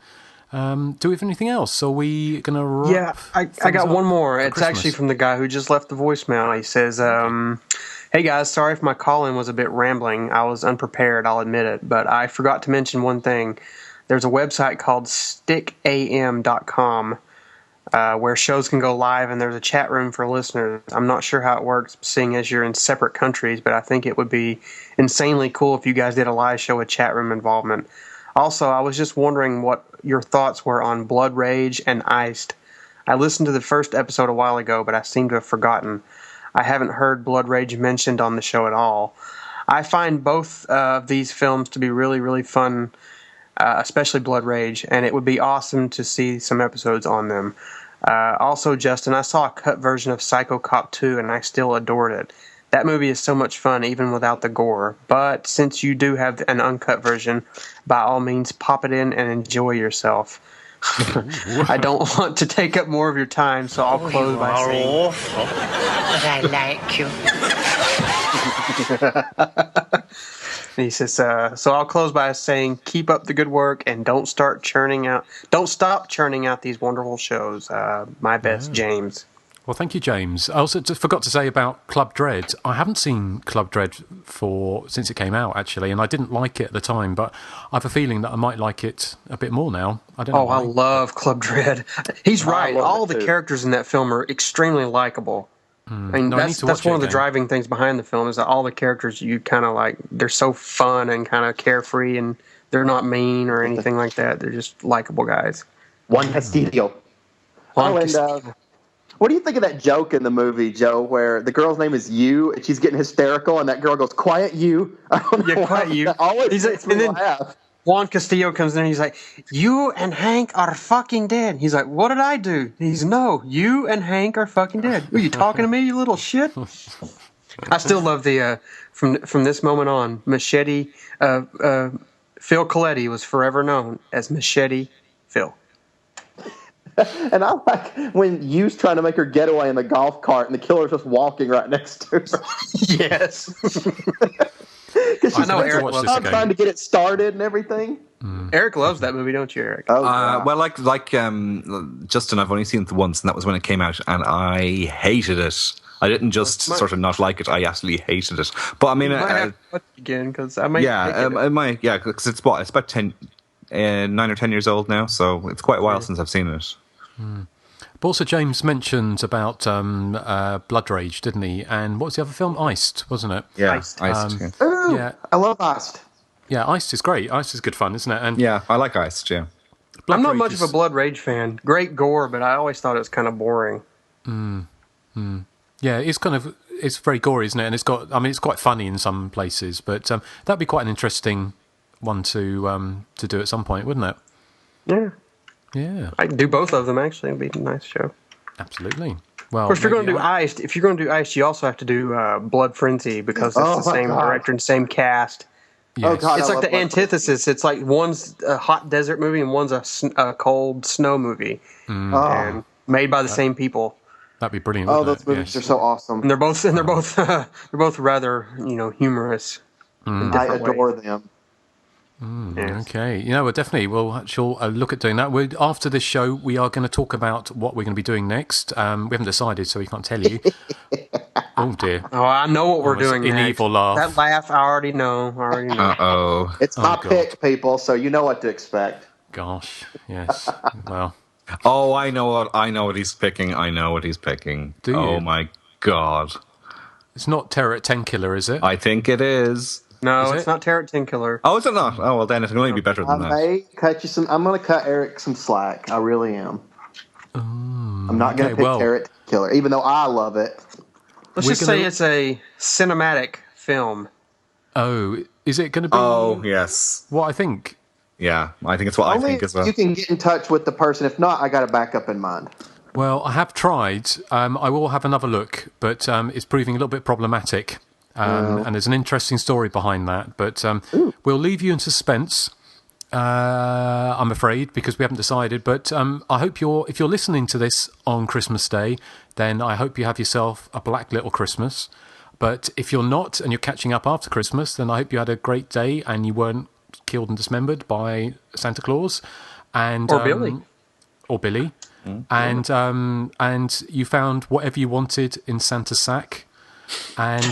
Do we have anything else? Are we going to wrap? Yeah, I got one more. It's Christmas? actually from the guy who just left the voicemail. He says, hey guys, sorry if my call-in was a bit rambling. I was unprepared, I'll admit it. But I forgot to mention one thing. There's a website called stickam.com where shows can go live, and there's a chat room for listeners. I'm not sure how it works, seeing as you're in separate countries, but I think it would be insanely cool if you guys did a live show with chat room involvement. Also, I was just wondering what your thoughts were on Blood Rage and Iced. I listened to the first episode a while ago, but I seem to have forgotten. I haven't heard Blood Rage mentioned on the show at all. I find both of these films to be really, really fun, especially Blood Rage, and it would be awesome to see some episodes on them. Also, Justin, I saw a cut version of Psycho Cop 2, and I still adored it. That movie is so much fun, even without the gore. But since you do have an uncut version, by all means, pop it in and enjoy yourself. I don't want to take up more of your time, so I'll close by saying... You are awful, but I like you. He says, so I'll close by saying, keep up the good work and don't stop churning out these wonderful shows. My best, James. Well, thank you, James. I also just forgot to say about Club Dread. I haven't seen Club Dread since it came out, actually, and I didn't like it at the time, but I have a feeling that I might like it a bit more now. I don't know. I love Club Dread. He's right. All the characters in that film are extremely likable. I mean, that's one of the driving things behind the film is that all the characters you kind of like, they're so fun and kind of carefree, and they're not mean or anything like that. They're just likable guys. Juan Castillo. What do you think of that joke in the movie, Joe, where the girl's name is You, and she's getting hysterical, and that girl goes, "Quiet you." Quiet you. That always makes me laugh. Juan Castillo comes in and he's like, "You and Hank are fucking dead." He's like, "What did I do?" He's, "No, you and Hank are fucking dead." Are you talking to me, you little shit? I still love the, from this moment on, Machete, Phil Coletti was forever known as Machete Phil. And I like when Yu's trying to make her get away in the golf cart and the killer's just walking right next to her. Yes. I know Erik loves trying to get it started and everything. Eric loves that movie, don't you, Eric? Well, like Justin, I've only seen it once, and that was when it came out, and I hated it. I didn't just sort of not like it; I absolutely hated it. But I mean, I have to watch it again because I might. Because it's about 9 or 10 years old now, so it's quite a while since I've seen it. But also, James mentioned about Blood Rage, didn't he? And what was the other film? Iced, wasn't it? Yeah, Iced. Ooh, yeah, I love Iced. Yeah, Iced is great. Iced is good fun, isn't it? And yeah, I like Iced. Yeah, I'm not much of a Blood Rage fan. Great gore, but I always thought it was kind of boring. Yeah, it's very gory, isn't it? And it's quite funny in some places, but that'd be quite an interesting one to do at some point, wouldn't it? Yeah. Yeah. I can do both of them, actually. It'd be a nice show. Absolutely. Well, of course, if you're going to do Iced, you also have to do Blood Frenzy because it's the same director and same cast. Yes. Oh, God, it's like the antithesis. It's like one's a hot desert movie and one's a cold snow movie. And made by the same people. That'd be brilliant. Oh, those movies are so awesome. And they're both rather, humorous. I adore them. Yes. Okay, we'll definitely we'll look at doing that. After this show, we are going to talk about what we're going to be doing next. We haven't decided, so we can't tell you. Oh dear! Oh, I know what we're doing. An evil laugh. That laugh, I already know. Uh-oh. It's my pick, people, so you know what to expect. Gosh, yes. Well. Oh, I know what he's picking. I know what he's picking. Do you? Oh my God! It's not Terror at 10 Killer, is it? I think it is. No, it's not Terror 10 Killer. Oh, is it not? Oh, well, then it can only be better than that. I may cut you some. I'm going to cut Erik some slack. I really am. I'm not going to pick Terror 10 Killer, even though I love it. Let's just say it's a cinematic film. Oh, is it going to be? Oh, yes. What I think. Yeah, I think it's what I think as well. You can get in touch with the person. If not, I got a backup in mind. Well, I have tried. I will have another look, but it's proving a little bit problematic. And there's an interesting story behind that. But we'll leave you in suspense, I'm afraid, because we haven't decided. But I hope if you're listening to this on Christmas Day, then I hope you have yourself a black little Christmas. But if you're not and you're catching up after Christmas, then I hope you had a great day and you weren't killed and dismembered by Santa Claus. Or Billy. Or Billy. And you found whatever you wanted in Santa's sack. And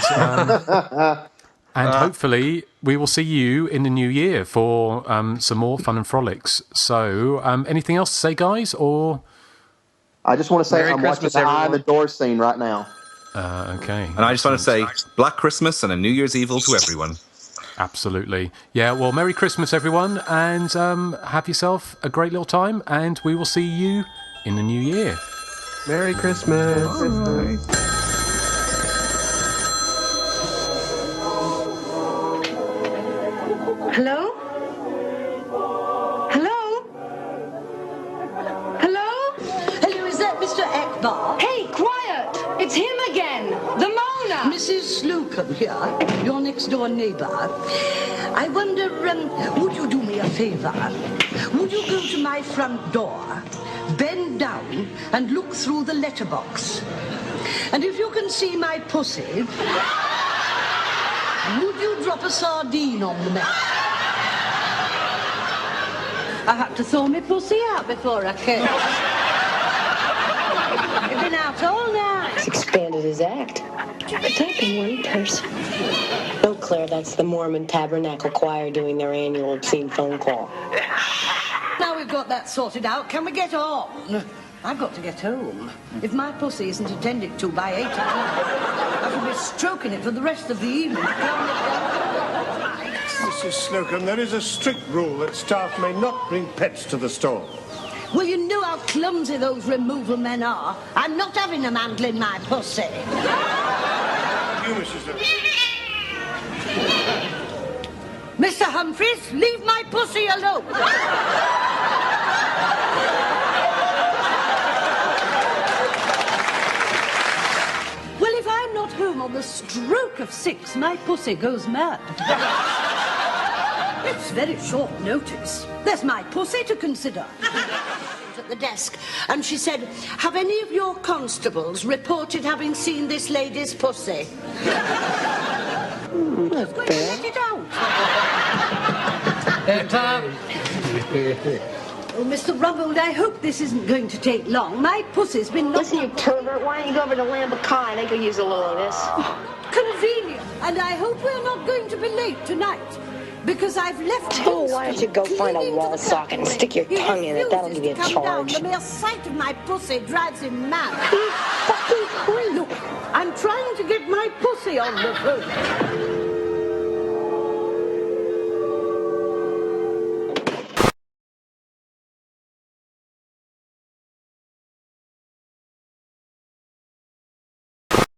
hopefully we will see you in the new year for some more fun and frolics. So anything else to say, guys? Or I just want to say I'm watching the Eye in the Door scene right now. Okay. And I just want to say Black Christmas and a New Year's Evil to everyone. Absolutely. Yeah, well, Merry Christmas, everyone, and have yourself a great little time, and we will see you in the new year. Merry Christmas. Bye. Hello? Hello? Hello? Hello, is that Mr. Akbar? Hey, quiet! It's him again! The Mona! Mrs. Slocum here, your next-door neighbor. I wonder, would you do me a favor? Would you go to my front door, bend down, and look through the letterbox? And if you can see my pussy, would you drop a sardine on the mess? I had to throw my pussy out before I came. You've been out all night. He's expanded his act. Could that be one person? No, Claire, that's the Mormon Tabernacle Choir doing their annual obscene phone call. Now we've got that sorted out, can we get on? I've got to get home. If my pussy isn't attended to by 8 o'clock, I shall be stroking it for the rest of the evening. Mrs. Slocum, there is a strict rule that staff may not bring pets to the store. Well, you know how clumsy those removal men are. I'm not having them handling my pussy. You, Mrs. Slocum. Mr. Humphreys, leave my pussy alone. Well, if I'm not home on the stroke of 6, my pussy goes mad. It's very short notice. There's my pussy to consider. out at the desk, and she said, "Have any of your constables reported having seen this lady's pussy?" Not bad. Let it out. Oh, Mr. Rumbold, I hope this isn't going to take long. My pussy's been... Listen, you pervert, why don't you go over to Lambekai? They could use a little of this. Convenient. And I hope we're not going to be late tonight, because I've left... Oh, why don't you go find a wall socket and stick your tongue in it? That'll give you a charge. The mere sight of my pussy drives him mad. You fucking creep. Look, I'm trying to get my pussy on the phone.